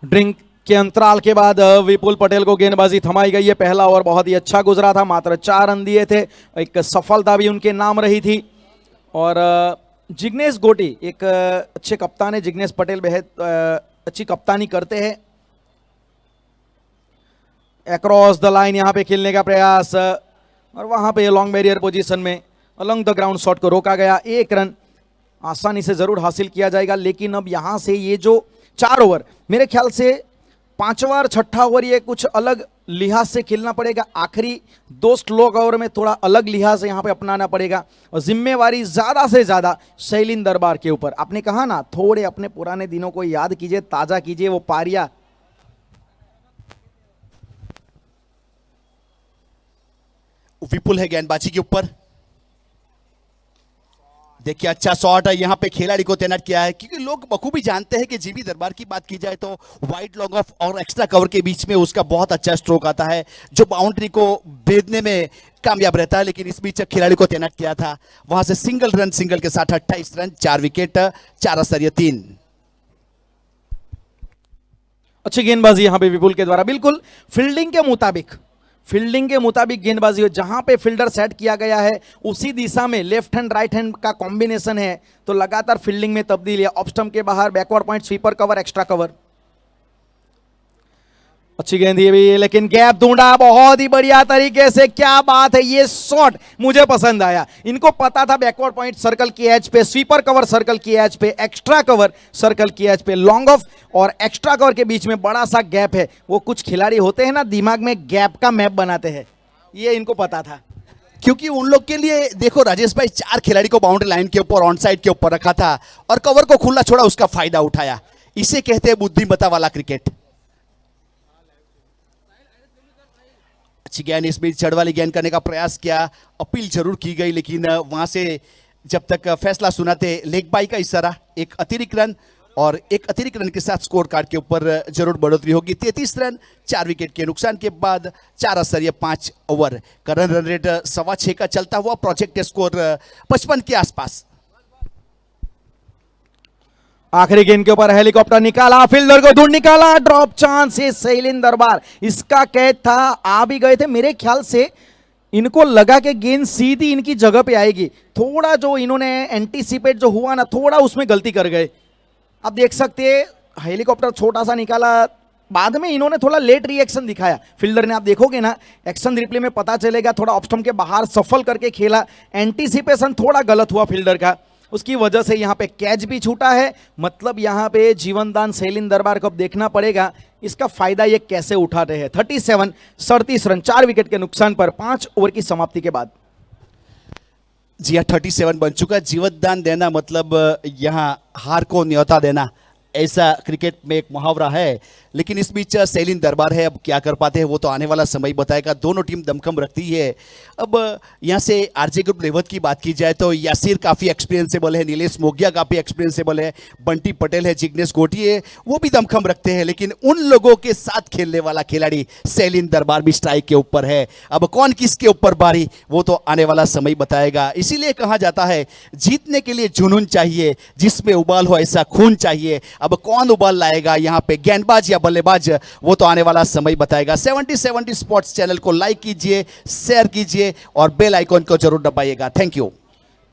ड्रिंक के अंतराल के बाद विपुल पटेल को गेंदबाजी थमाई गई है। पहला ओवर बहुत ही अच्छा गुजरा था, मात्र 4 रन दिए थे, एक सफलता भी उनके नाम रही थी। और जिग्नेश गोटी एक अच्छे कप्तान है। जिग्नेश पटेल बेहद अच्छी कप्तानी करते हैं। अक्रॉस द लाइन यहाँ पे खेलने का प्रयास और वहाँ पे लॉन्ग बैरियर पोजीशन में अलॉन्ग द ग्राउंड शॉट को रोका गया। 1 रन आसानी से जरूर हासिल किया जाएगा, लेकिन अब यहाँ से ये जो 4 ओवर, मेरे ख्याल से 5वां और 6ठा ओवर ये कुछ अलग लिहाज से खेलना पड़ेगा। आखिरी 2 स्लोग ओवर में थोड़ा अलग लिहाज यहाँ पे अपनाना पड़ेगा और जिम्मेवारी ज़्यादा से ज़्यादा शैलीन दरबार के ऊपर। आपने कहा ना, थोड़े अपने पुराने दिनों को याद कीजिए, ताज़ा कीजिए वो पारियां। विपुल है गेंदबाजी के ऊपर। देखिए अच्छा शॉट है, यहाँ पे खिलाड़ी को तैनात किया है, क्योंकि लोग बखूबी जानते हैं कि जीवी दरबार की बात की जाए तो वाइड लॉन्ग ऑफ और एक्स्ट्रा कवर के बीच में उसका बहुत अच्छा स्ट्रोक आता है जो बाउंड्री को भेदने में कामयाब रहता है। लेकिन इस बीच खिलाड़ी को तैनात किया था, वहां से सिंगल के साथ 28 रन, 4 विकेट, 4 स्तरीय 3। अच्छी गेंदबाजी यहाँ पे विपुल के द्वारा, बिल्कुल फील्डिंग के मुताबिक गेंदबाजी हो। जहां पे फील्डर सेट किया गया है उसी दिशा में लेफ्ट हैंड राइट हैंड का कॉम्बिनेशन है, तो लगातार फील्डिंग में तब्दीली है। ऑफ स्टंप के बाहर backward point, sweeper cover, extra cover. अच्छी गेंद ये भी, लेकिन गैप ढूंढा बहुत ही बढ़िया तरीके से। क्या बात है, ये शॉट मुझे पसंद आया। इनको पता था बैकवर्ड पॉइंट सर्कल की एज पे, स्वीपर कवर सर्कल की एज पे, एक्स्ट्रा कवर सर्कल की एज पे, लॉन्ग ऑफ और एक्स्ट्रा कवर के बीच में बड़ा सा गैप है। वो कुछ खिलाड़ी होते हैं ना, दिमाग में गैप का मैप बनाते हैं, ये इनको पता था। क्योंकि उन लोग के लिए देखो राजेश भाई, 4 खिलाड़ी को बाउंड्री लाइन के ऊपर ऑन साइड के ऊपर रखा था और कवर को खुला छोड़ा, उसका फायदा उठाया। इसे कहते हैं बुद्धिमत्ता वाला क्रिकेट। अच्छी गेंद, इस बीच चढ़ वाली गेंद करने का प्रयास किया, अपील जरूर की गई, लेकिन वहां से जब तक फैसला सुनाते लेग बाई का इशारा, एक अतिरिक्त रन और एक अतिरिक्त रन के साथ स्कोर कार्ड के ऊपर जरूर बढ़ोतरी होगी। 33 रन, 4 विकेट के नुकसान के बाद 4 स्तरीय 5 ओवर। करंट रन रेट 6.25 का चलता हुआ, प्रोजेक्ट स्कोर 55 के आसपास। आखिरी गेंद के ऊपर हेलीकॉप्टर निकाला, फील्डर को ढूंढ निकाला, ड्रॉप चांस है शैलेंद्र दरबार, इसका कैच था। आ भी गए थे, मेरे ख्याल से इनको लगा कि गेंद सीधी इनकी जगह पे आएगी। थोड़ा जो इन्होंने एंटीसिपेट जो हुआ ना, थोड़ा उसमें गलती कर गए। आप देख सकते हैं हेलीकॉप्टर छोटा सा निकाला, बाद में इन्होंने थोड़ा लेट रिएक्शन दिखाया फील्डर ने। आप देखोगे ना एक्शन रिप्ले में पता चलेगा, थोड़ा ऑफ स्टंप के बाहर सफल करके खेला, एंटीसिपेशन थोड़ा गलत हुआ फील्डर का, उसकी वजह से यहाँ पे कैच भी छूटा है। मतलब यहाँ पे जीवनदान शैलेंद्र दरबार को अब देखना पड़ेगा इसका फायदा ये कैसे उठाते हैं। 37 रन 4 विकेट के नुकसान पर 5 ओवर की समाप्ति के बाद। जी हाँ, 37 बन चुका। जीवनदान देना मतलब यहाँ हार को न्योता देना, ऐसा क्रिकेट में एक मुहावरा है। लेकिन इस बीच शैलेंद्र दरबार है, अब क्या कर पाते हैं वो तो आने वाला समय बताएगा। दोनों टीम दमखम रखती है। अब यहाँ से आरजे ग्रुप रेवत की बात की जाए तो यासिर काफ़ी एक्सपीरियंसेबल है, नीलेश मोगिया काफ़ी एक्सपीरियंसेबल है, बंटी पटेल है, जिग्नेश गोटी है, वो भी दमखम रखते हैं। लेकिन उन लोगों के साथ खेलने वाला खिलाड़ी शैलेंद्र दरबार भी स्ट्राइक के ऊपर है। अब कौन किसके ऊपर बारी वो तो आने वाला समय बताएगा। इसीलिए कहा जाता है जीतने के लिए जुनून चाहिए, जिसमें उबाल हो ऐसा खून चाहिए। अब कौन उबाल लाएगा यहाँ पे, गेंदबाज या बल्लेबाज, वो तो आने वाला समय बताएगा। 70 स्पोर्ट्स चैनल को लाइक कीजिए, शेयर कीजिए और बेल आइकॉन को जरूर दबाइएगा। Thank you.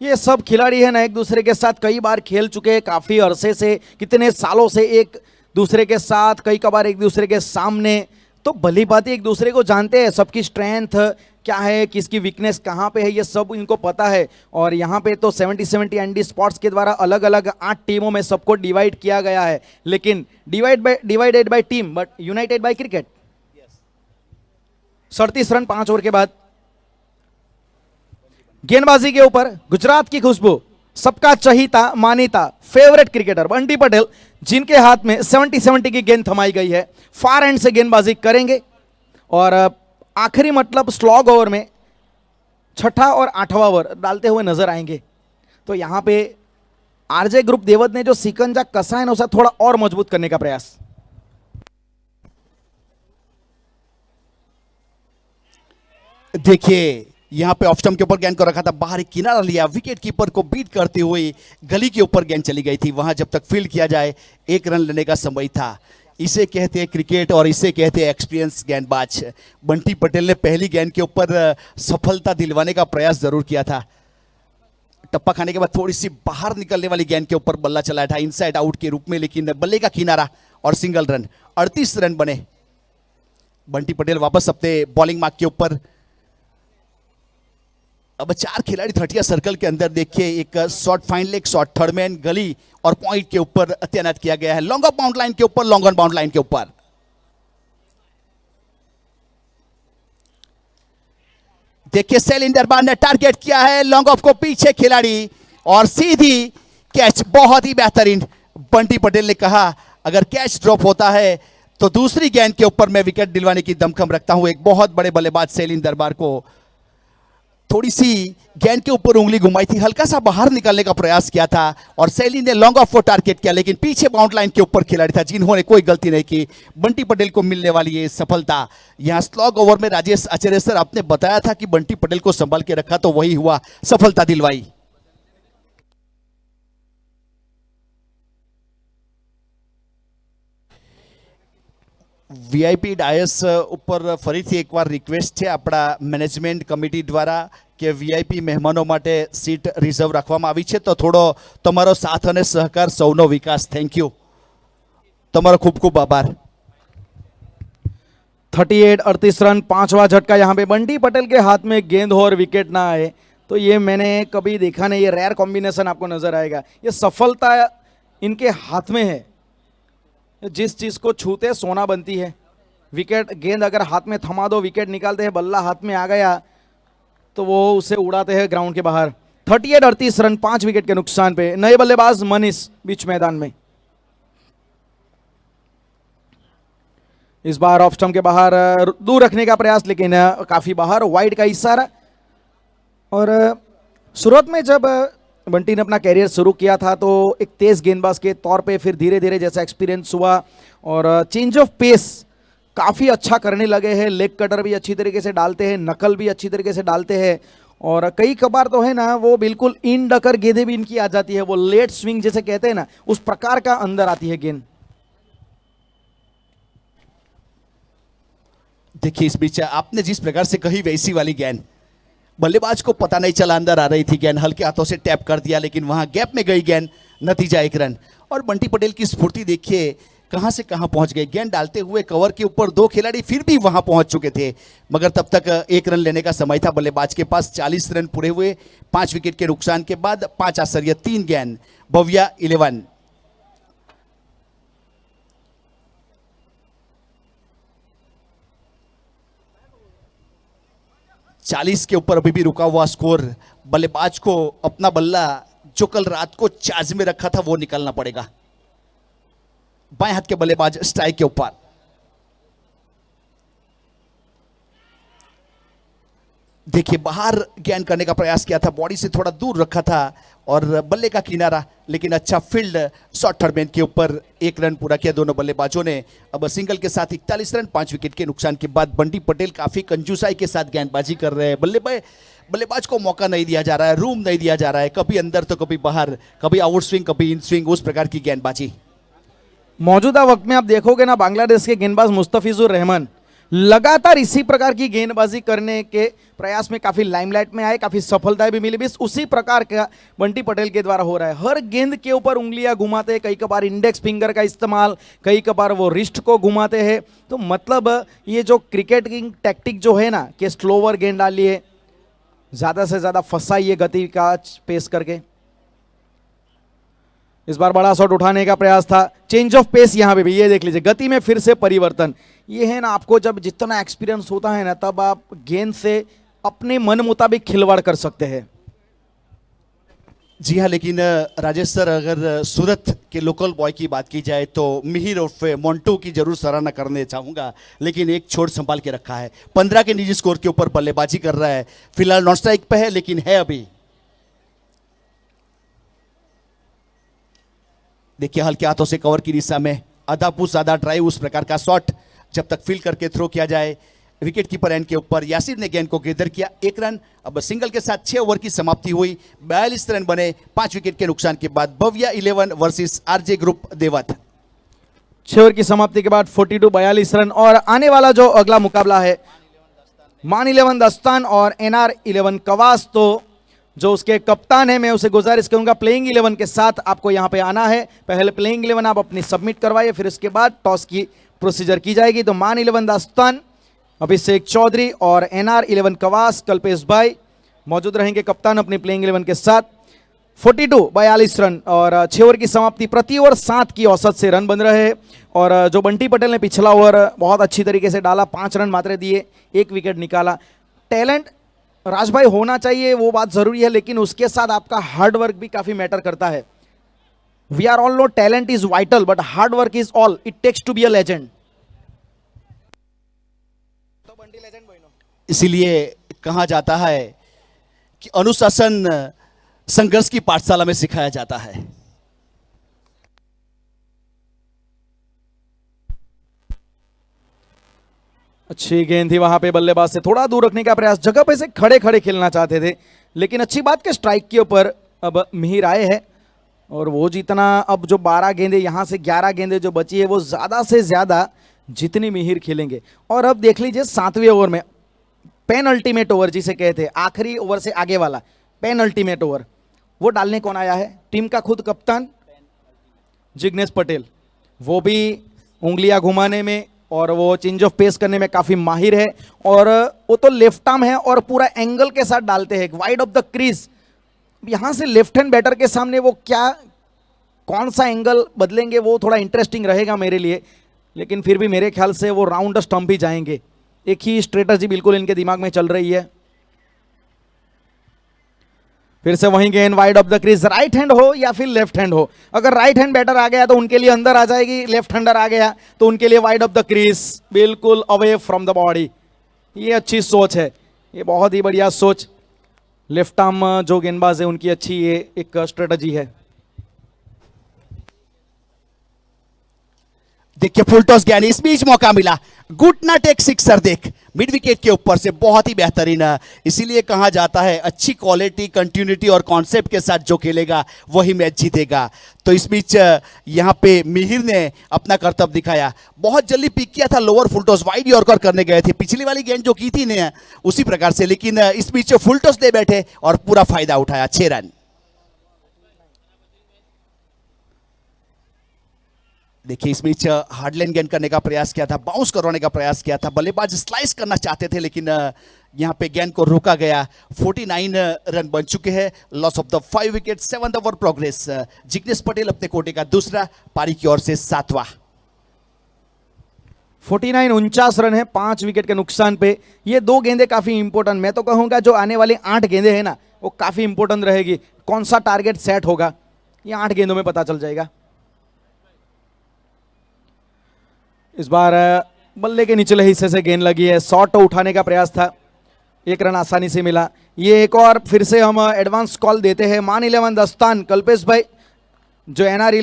ये सब खिलाड़ी है ना, एक दूसरे के साथ कई बार खेल चुके हैं, काफी अरसे से, कितने सालों से एक दूसरे के साथ, कई कबार एक दूसरे के सामने, तो भली भांति एक दूसरे को जानते हैं। सबकी स्ट्रेंथ क्या है, किसकी वीकनेस कहाँ पे है, ये सब इनको पता है। और यहाँ पे तो 70 एनडी स्पोर्ट्स के द्वारा अलग अलग 8 टीमों में सबको डिवाइड किया गया है, लेकिन divided by team but united by cricket. 37 run 5 over के बाद। गेंदबाजी के ऊपर गुजरात की खुशबू, सबका चहीता मानीता फेवरेट क्रिकेटर बंटी पटेल, जिनके हाथ में 70 की गेंद थमाई गई है, फार एंड से गेंदबाजी करेंगे और आखिरी मतलब स्लॉग ओवर में 6ठा और 8वां ओवर डालते हुए नजर आएंगे। तो यहाँ पे आरजे ग्रुप देवत ने जो सिकंजा कसा है ना उसे थोड़ा और मजबूत करने का प्रयास। देखिए यहां पे ऑफ स्टंप के ऊपर गेंद को रखा था, बाहर एक किनारा लिया, विकेट कीपर को बीट करते हुए गली के ऊपर गेंद चली गई थी। वहां जब तक फील्ड किया जाए 1 रन लेने का समय था। इसे कहते हैं क्रिकेट और इसे कहते हैं एक्सपीरियंस गेंदबाज। बंटी पटेल ने पहली गेंद के ऊपर सफलता दिलवाने का प्रयास जरूर किया था। टप्पा खाने के बाद थोड़ी सी बाहर निकलने वाली गेंद के ऊपर बल्ला चलाया था इनसाइड आउट के रूप में, लेकिन बल्ले का किनारा और सिंगल रन। 38 रन बने। बंटी पटेल वापस अपने बॉलिंग मार्क के ऊपर। अब 4 खिलाड़ी 30 सर्कल के अंदर देखिए, एक shot fine leg shot, third man, गली और पॉइंट के ऊपर तैनात किया गया है। लॉन्ग ऑफ बाउंड लाइन के ऊपर, लॉन्ग ऑन बाउंड लाइन के ऊपर। देखिए सेलिन दरबार ने टारगेट किया है लॉन्ग ऑफ को, पीछे खिलाड़ी और सीधी कैच, बहुत ही बेहतरीन। बंटी पटेल ने कहा अगर कैच ड्रॉप होता है तो दूसरी गेंद के ऊपर मैं विकेट दिलवाने की दमखम रखता हूं। एक बहुत बड़े बल्लेबाज सेलिन दरबार को थोड़ी सी गेंद के ऊपर उंगली घुमाई थी, हल्का सा बाहर निकलने का प्रयास किया था और सेलिन ने लॉन्ग ऑफ को टारगेट किया, लेकिन पीछे बाउंड लाइन के ऊपर खिलाड़ी था जिन्होंने कोई गलती नहीं की। बंटी पटेल को मिलने वाली ये सफलता। यहां स्लॉग ओवर में राजेश आचार्य सर आपने बताया था कि बंटी पटेल को संभाल के रखा, तो वही हुआ, सफलता दिलवाई। વીઆઈપી ડાયસ ઉપર ફરીથી એકવાર રિક્વેસ્ટ છે આપણા મેનેજમેન્ટ કમિટી દ્વારા કે વીઆઈપી મહેમાનો માટે સીટ રિઝર્વ રાખવામાં આવી છે, તો થોડો તમારો સાથ અને સહકાર, સૌનો વિકાસ। થેન્ક યુ, તમારો ખૂબ ખૂબ આભાર। 38-38 रन, 5वां झटका। यहाँ पे बंटी पटेल के हाथ में गेंद हो और विकेट ना आए तो ये मैंने कभी देखा नहीं। ये रेयर कॉम्बिनेशन आपको नजर आएगा। ये सफलता इनके हाथ में है। जिस चीज को छूते सोना बनती है। विकेट, गेंद अगर हाथ में थमा दो, विकेट निकालते हैं, बल्ला हाथ में आ गया तो वो उसे उड़ाते हैं ग्राउंड के बाहर। 38-38 रन, 5 विकेट के नुकसान पे। नए बल्लेबाज मनीष बीच मैदान में। इस बार ऑफ स्टंप के बाहर दूर रखने का प्रयास, लेकिन काफी बाहर, वाइड का इशारा। और शुरुआत में जब बंटी ने अपना कैरियर शुरू किया था तो एक तेज गेंदबाज के तौर पे, फिर धीरे धीरे जैसा एक्सपीरियंस हुआ और चेंज ऑफ पेस काफ़ी अच्छा करने लगे हैं। लेग कटर भी अच्छी तरीके से डालते हैं, नकल भी अच्छी तरीके से डालते हैं और कई कबार तो है ना वो बिल्कुल इन डकर गेंदें भी इनकी आ जाती है। वो लेट स्विंग जैसे कहते हैं ना, उस प्रकार का अंदर आती है गेंद। देखिए इस बीच आपने जिस प्रकार से कही वैसी वाली गेंद, बल्लेबाज को पता नहीं चला अंदर आ रही थी गेंद, हल्के हाथों से टैप कर दिया, लेकिन वहां गैप में गई गेंद, नतीजा 1 रन। और बंटी पटेल की स्फूर्ति देखिए कहां से कहां पहुंच गए। गेंद डालते हुए कवर के ऊपर 2 खिलाड़ी फिर भी वहां पहुंच चुके थे, मगर तब तक 1 रन लेने का समय था बल्लेबाज के पास। 40 रन पूरे हुए 5 विकेट के नुकसान के बाद। 5 आश्चर्य 3 गेंद, भव्या 11। 40 के ऊपर अभी भी रुका हुआ स्कोर। बल्लेबाज को अपना बल्ला जो कल रात को चार्ज में रखा था वो निकालना पड़ेगा। बाएं हाथ के बल्लेबाज स्ट्राइक के ऊपर। देखिए बाहर गेंद करने का प्रयास किया था, बॉडी से थोड़ा दूर रखा था और बल्ले का किनारा, लेकिन अच्छा फील्ड शॉट, थर्ड मैन के ऊपर 1 रन पूरा किया दोनों बल्लेबाजों ने। अब सिंगल के साथ 41 रन, 5 विकेट के नुकसान के बाद बंटी पटेल काफी कंजूसाई के साथ गेंदबाजी कर रहे हैं। बल्लेबाज को मौका नहीं दिया जा रहा है, रूम नहीं दिया जा रहा है, कभी अंदर तो कभी बाहर, कभी आउट स्विंग कभी इन स्विंग, उस प्रकार की गेंदबाजी। मौजूदा वक्त में आप देखोगे ना, बांग्लादेश के गेंदबाज मुस्तफिजुर रहमान लगातार इसी प्रकार की गेंदबाजी करने के प्रयास में काफी लाइमलाइट में आए, काफी सफलताएं भी मिली। बस उसी प्रकार का बंटी पटेल के द्वारा हो रहा है। हर गेंद के ऊपर उंगलियां घुमाते हैं, कई कबार इंडेक्स फिंगर का इस्तेमाल, कई कबार वो रिस्ट को घुमाते हैं। तो मतलब ये जो क्रिकेटिंग टैक्टिक जो है ना कि स्लोवर गेंद डालिए, ज्यादा से ज्यादा फंसाइए गति का पेस करके। इस बार बड़ा शॉट उठाने का प्रयास था। चेंज ऑफ पेस यहां पे भी, ये देख लीजिए, गति में फिर से परिवर्तन। ये है ना, आपको जब जितना एक्सपीरियंस होता है ना, तब आप गेंद से अपने मन मुताबिक खिलवाड़ कर सकते हैं। जी हाँ, लेकिन राजेश सर, अगर सूरत के लोकल बॉय की बात की जाए तो मिहिर उर्फ मोंटू की जरूर सराहना करने चाहूंगा, लेकिन एक छोर संभाल के रखा है। 15 के निजी स्कोर के ऊपर बल्लेबाजी कर रहा है, फिलहाल नॉन स्ट्राइक पे है, लेकिन है अभी। देखिए हल्के हाथों से कवर की दिशा में आधा पुश आधा ड्राइव, उस प्रकार का शॉट जब तक फील करके थ्रो किया जाए। विकेट कीपर एंड के ऊपर यासिर ने गेंद को गैदर किया, 1 रन। अब सिंगल के साथ 6 ओवर की समाप्ति हुई, 42 रन बने 5 विकेट के नुकसान के बाद। भव्या 11 वर्सेस आरजे ग्रुप देवत। 6 ओवर की समाप्ति के बाद 42 रन। और आने वाला जो अगला मुकाबला है मान 11 दस्तान और एनआर 11 कवास, तो जो उसके कप्तान है मैं उसे गुजारिश करूंगा प्लेइंग 11 के साथ आपको यहां पे आना है। पहले प्लेइंग 11 आप अपनी सबमिट करवाइए, फिर उसके बाद टॉस की प्रोसीजर की जाएगी। तो मान 11 दस्तान अभिषेक चौधरी और एनआर 11 कवास कल्पेश भाई मौजूद रहेंगे कप्तान अपनी प्लेइंग 11 के साथ। 42 रन और 6 ओवर की समाप्ति, प्रति ओवर 7 की औसत से रन बन रहे हैं। और जो बंटी पटेल ने पिछला ओवर बहुत अच्छी तरीके से डाला, 5 रन मात्र दिए, 1 विकेट निकाला। टैलेंट राज भाई होना चाहिए, वो बात जरूरी है, लेकिन उसके साथ आपका हार्ड वर्क भी काफी मैटर करता है। We are all know talent is vital but hard work is all it takes to be a legend. इसीलिए कहा जाता है कि अनुशासन संघर्ष की पाठशाला में सिखाया जाता है। अच्छी गेंद थी वहां पे, बल्लेबाज से थोड़ा दूर रखने का प्रयास, जगह पे से खड़े खड़े खेलना चाहते थे, लेकिन अच्छी बात के स्ट्राइक के ऊपर अब मिहिर आए हैं और वो जितना अब जो 12 गेंदें यहां से 11 गेंदें जो बची है वो ज्यादा से ज्यादा जितनी मिहिर खेलेंगे। और अब देख लीजिए 7वें ओवर में पेन अल्टीमेट ओवर जिसे कहते हैं, आखिरी ओवर से आगे वाला पेन अल्टीमेट ओवर, वो डालने कौन आया है? टीम का खुद कप्तान जिग्नेश पटेल। वो भी उंगलियां घुमाने में और वो चेंज ऑफ पेस करने में काफी माहिर है। और वो तो लेफ्ट आर्म है और पूरा एंगल के साथ डालते हैं, वाइड ऑफ द क्रीज। यहां से लेफ्ट हैंड बैटर के सामने वो क्या कौन सा एंगल बदलेंगे वो थोड़ा इंटरेस्टिंग रहेगा मेरे लिए, लेकिन फिर भी मेरे ख्याल से वो राउंड स्टंप ही जाएंगे। एक ही स्ट्रेटजी बिल्कुल इनके दिमाग में चल रही है। फिर से वहीं गेंद wide of the crease, right hand हो या फिर लेफ्ट हैंड हो, अगर राइट हैंड बैटर आ गया तो उनके लिए अंदर आ जाएगी, लेफ्ट हैंडर आ गया तो उनके लिए वाइड ऑफ द क्रीज, बिल्कुल अवे फ्रॉम द बॉडी। ये अच्छी सोच है, ये बहुत ही बढ़िया सोच। लेफ्ट आर्म जो गेंदबाज है उनकी अच्छी ये एक स्ट्रेटजी है। देखिए फुल टॉस ज्ञानी, इस बीच मौका मिला, घुटना टेक सिक्सर देख मिड विकेट के ऊपर से, बहुत ही बेहतरीन। इसीलिए कहा जाता है अच्छी क्वालिटी, कंटिन्यूटी और कॉन्सेप्ट के साथ जो खेलेगा वही मैच जीतेगा। तो इस बीच यहां पे मिहिर ने अपना कर्तव्य दिखाया, बहुत जल्दी पिक किया था lower full toss, wide yorker करने गए थे पिछली वाली गेंद जो की थी ने उसी प्रकार से, लेकिन इस बीच फुल टॉस दे बैठे और पूरा फायदा उठाया, 6 रन। देखिए इस बीच हार्डलाइन गेंद करने का प्रयास किया था, बाउंस करवाने का प्रयास किया था, बल्लेबाज स्लाइस करना चाहते थे लेकिन यहां पे गेंद को रोका गया। 49 रन बन चुके हैं, loss of the 5 wicket, 7th over progress. Jignesh Patel अपने कोटे का दूसरा, पारी की ओर से 7वां। 49 रन है 5 विकेट के नुकसान पे। ये 2 गेंदें काफी इंपॉर्टेंट, मैं तो कहूंगा जो आने वाली 8 गेंदें हैं ना वो काफी इंपॉर्टेंट रहेगी। कौन सा टारगेट सेट होगा ये 8 गेंदों में पता चल जाएगा। इस बार बल्ले के निचले हिस्से से गेंद लगी है, शॉट उठाने का प्रयास था, 1 रन आसानी से मिला। ये एक और फिर से हम एडवांस कॉल देते हैं। मान 11 दस्तान कल्पेश भाई जो एनआर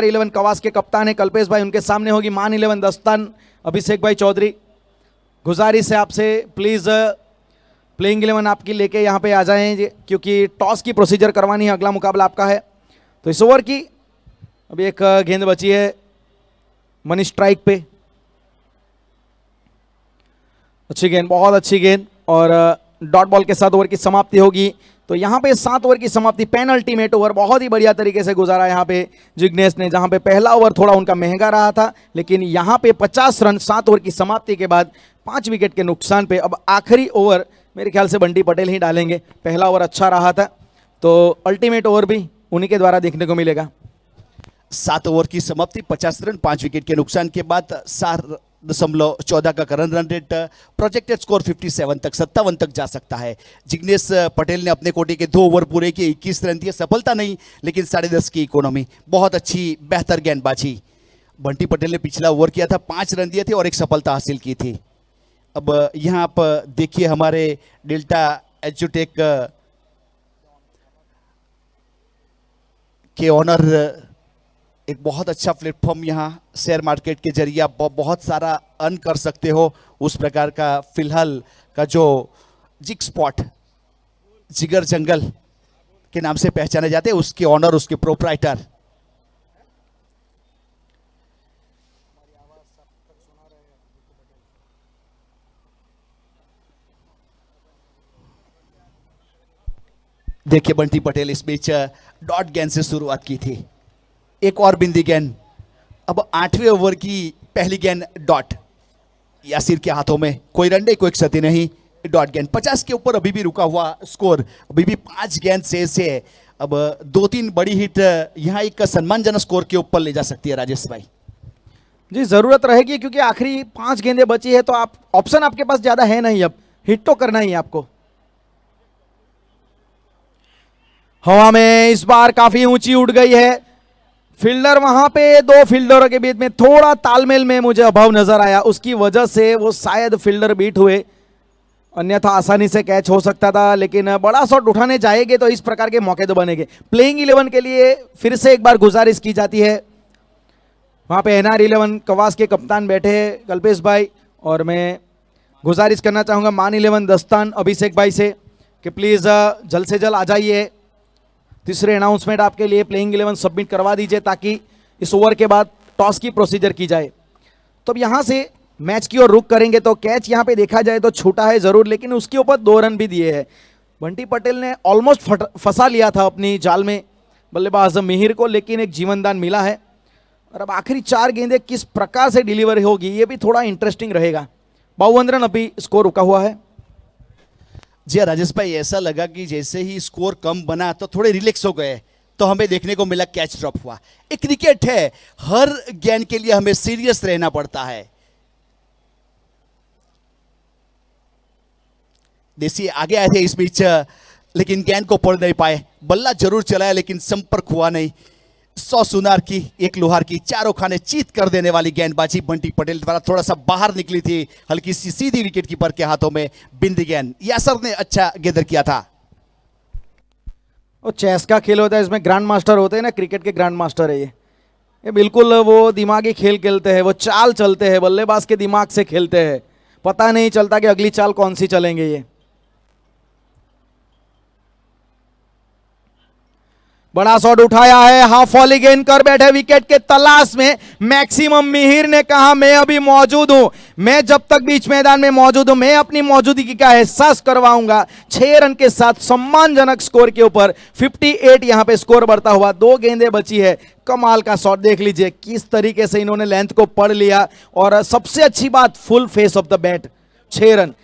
11 कवास के कप्तान है, कल्पेश भाई उनके सामने होगी मान 11 दस्तान अभिषेक भाई चौधरी। गुजारिश है आपसे प्लीज प्लेइंग 11 आपकी लेके यहाँ पे आ जाएं क्योंकि टॉस की प्रोसीजर करवानी है, अगला मुकाबला आपका है। तो इस ओवर की अभी एक गेंद बची है मनी स्ट्राइक पे, अच्छी गेंद, बहुत अच्छी गेंद और डॉट बॉल के साथ ओवर की समाप्ति होगी। तो यहाँ पे 7 ओवर की समाप्ति, पेन अल्टीमेट ओवर बहुत ही बढ़िया तरीके से गुजारा यहाँ पे जिग्नेश ने, जहाँ पे पहला ओवर थोड़ा उनका महंगा रहा था लेकिन यहाँ पे 50 रन 7 ओवर की समाप्ति के बाद 5 विकेट के नुकसान पे। अब आखिरी ओवर मेरे ख्याल से बंटी पटेल ही डालेंगे, पहला ओवर अच्छा रहा था तो अल्टीमेट ओवर भी उन्हीं के द्वारा देखने को मिलेगा। 7 ओवर की समाप्ति, 50 रन 5 विकेट के नुकसान के बाद 4.14 का current run rate, projected score 57 तक 57 तक जा सकता है। जिग्नेश पटेल ने अपने कोटे के 2 ओवर पूरे किए, 21 रन दिए, सफलता नहीं लेकिन 10.5 की इकोनॉमी, बहुत अच्छी बेहतर गेंदबाजी। बंटी पटेल ने पिछला ओवर किया था, 5 रन दिए थे और 1 सफलता हासिल की थी। अब यहाँ आप देखिए हमारे डेल्टा एजुटेक के ऑनर एक बहुत अच्छा प्लेटफॉर्म यहाँ शेयर मार्केट के जरिए आप बहुत सारा अर्न कर सकते हो। उस प्रकार का फिलहाल का जो जिग स्पॉट जिगर जंगल के नाम से पहचाने जाते हैं, उसके ऑनर, उसके प्रोप्राइटर। देखिए बंटी पटेल इस बीच डॉट गेंद से शुरुआत की थी, एक और बिंदी गेंद। अब 8वें ओवर की पहली गेंद डॉट, यासिर के हाथों में कोई रन कोई क्षति नहीं, डॉट गेंद। 50 के ऊपर अभी भी रुका हुआ स्कोर, अभी भी 5 गेंद शेष है। अब 2-3 बड़ी हिट यहाँ एक सम्मानजनक स्कोर के ऊपर ले जा सकती है राजेश भाई। जी जरूरत रहेगी, क्योंकि आखिरी 5 गेंदें बची है, तो आप ऑप्शन आपके पास ज्यादा है नहीं, अब हिट तो करना ही है आपको। हवा में इस बार काफी ऊंची उड़ गई है, फील्डर वहां पे 2 फील्डरों के बीच में थोड़ा तालमेल में मुझे अभाव नजर आया, उसकी वजह से वो शायद फील्डर बीट हुए, अन्यथा आसानी से कैच हो सकता था। लेकिन बड़ा शॉट उठाने जाएंगे तो इस प्रकार के मौके तो बनेंगे। प्लेइंग 11 के लिए फिर से एक बार गुजारिश की जाती है, वहां पे एनआर 11 कवास के कप्तान बैठे हैं कल्पेश भाई, और मैं गुजारिश करना चाहूंगा मान 11 दस्तान अभिषेक भाई से कि प्लीज जल्द से जल्द आ जाइए। तीसरे अनाउंसमेंट आपके लिए, प्लेइंग 11 सबमिट करवा दीजिए ताकि इस ओवर के बाद टॉस की प्रोसीजर की जाए। तो अब यहां से मैच की ओर रुख करेंगे तो कैच यहां पे देखा जाए तो छूटा है जरूर, लेकिन उसके ऊपर 2 रन भी दिए हैं। बंटी पटेल ने ऑलमोस्ट फंसा लिया था अपनी जाल में बल्लेबाज मिहिर को, लेकिन एक जीवनदान मिला है। और अब आखिरी 4 गेंदें किस प्रकार से डिलीवर होगी ये भी थोड़ा इंटरेस्टिंग रहेगा। 52 रन अभी स्कोर रुका हुआ है। जी राजेश भाई, ऐसा लगा कि जैसे ही स्कोर कम बना तो थोड़े रिलैक्स हो गए, तो हमें देखने को मिला कैच ड्रॉप हुआ। एक क्रिकेट है, हर गेंद के लिए हमें सीरियस रहना पड़ता है। देसी आगे आए थे इस बीच, लेकिन गेंद को पढ़ नहीं पाए। बल्ला जरूर चलाया लेकिन संपर्क हुआ नहीं। 100 सुनार की, 1 लोहार की, चारों खाने चीत कर देने वाली गेंदबाजी बंटी पटेल द्वारा थोड़ा सा बाहर निकली थी, हल्की सी सीधी विकेट कीपर के हाथों में बिंदी गेंद। यासर ने अच्छा गेंदर किया था। वो चेस का खेल होता है, इसमें ग्रैंड मास्टर होते हैं ना, क्रिकेट के ग्रैंड मास्टर है ये बिल्कुल वो दिमागी खेल खेलते हैं, वो चाल चलते हैं, बल्लेबाज के दिमाग से खेलते हैं, पता नहीं चलता कि अगली चाल कौन सी चलेंगे ये। बड़ा शॉट उठाया है, हाफ वॉली गेंद कर बैठे विकेट के तलाश में। मैक्सिमम मिहिर ने कहा मैं अभी मौजूद हूं, मैं जब तक बीच मैदान में मौजूद हूं मैं अपनी मौजूदगी का एहसास करवाऊंगा। 6 रन के साथ सम्मानजनक स्कोर के ऊपर 58 यहां पे स्कोर बढ़ता हुआ। 2 गेंदें बची है। कमाल का शॉट देख लीजिए किस तरीके से इन्होंने लेंथ को पढ़ लिया, और सबसे अच्छी बात full face of the bat. 6 run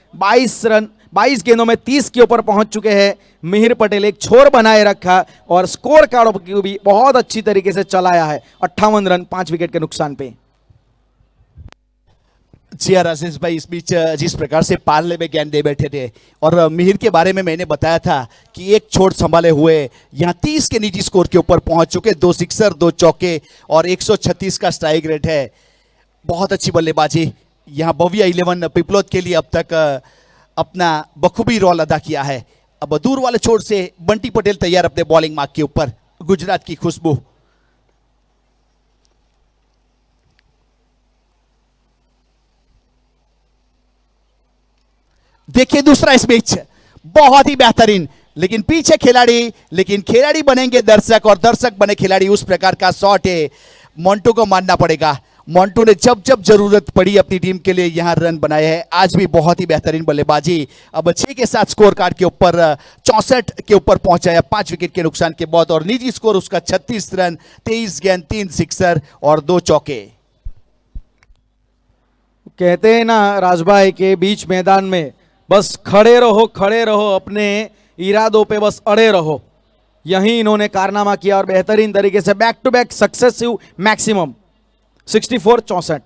22 गेंदों में 30 के ऊपर पहुंच चुके हैं मिहिर पटेल। एक छोर बनाए रखा और स्कोर कार्ड को भी बहुत अच्छी तरीके से चलाया है। 58 रन 5 विकेट के नुकसान पे। जी राजेश भाई, इस बीच जिस प्रकार से पालने में गेंद दे बैठे थे, और मिहिर के बारे में मैंने बताया था कि एक छोड़ संभाले हुए यहाँ 30 के निजी स्कोर के ऊपर पहुंच चुके। 2 सिक्सर 2 चौके और 136 का स्ट्राइक रेट है। बहुत अच्छी बल्लेबाजी यहाँ बविया 11 पिपलोद के लिए अब तक अपना बखूबी रोल अदा किया है। अब दूर वाले छोर से बंटी पटेल तैयार अपने बॉलिंग मार्क के ऊपर। गुजरात की खुशबू, देखिए दूसरा इस बीच बहुत ही बेहतरीन, लेकिन पीछे खिलाड़ी, लेकिन खिलाड़ी बनेंगे दर्शक और दर्शक बने खिलाड़ी। उस प्रकार का शॉट है, मोंटू को मानना पड़ेगा। मोंटू ने जब जब जरूरत पड़ी अपनी टीम के लिए यहां रन बनाए हैं। आज भी बहुत ही बेहतरीन बल्लेबाजी। अब 6 के साथ स्कोर कार्ड के ऊपर 64 के ऊपर पहुंचा है 5 विकेट के नुकसान के बाद, और निजी स्कोर उसका 36 रन 23 गेंद 3 सिक्सर और 2 चौके। कहते हैं ना राजभाई के बीच मैदान में बस खड़े रहो, अपने इरादों पे बस अड़े रहो। यही इन्होंने कारनामा किया और बेहतरीन तरीके से back to back successive maximum 64 64।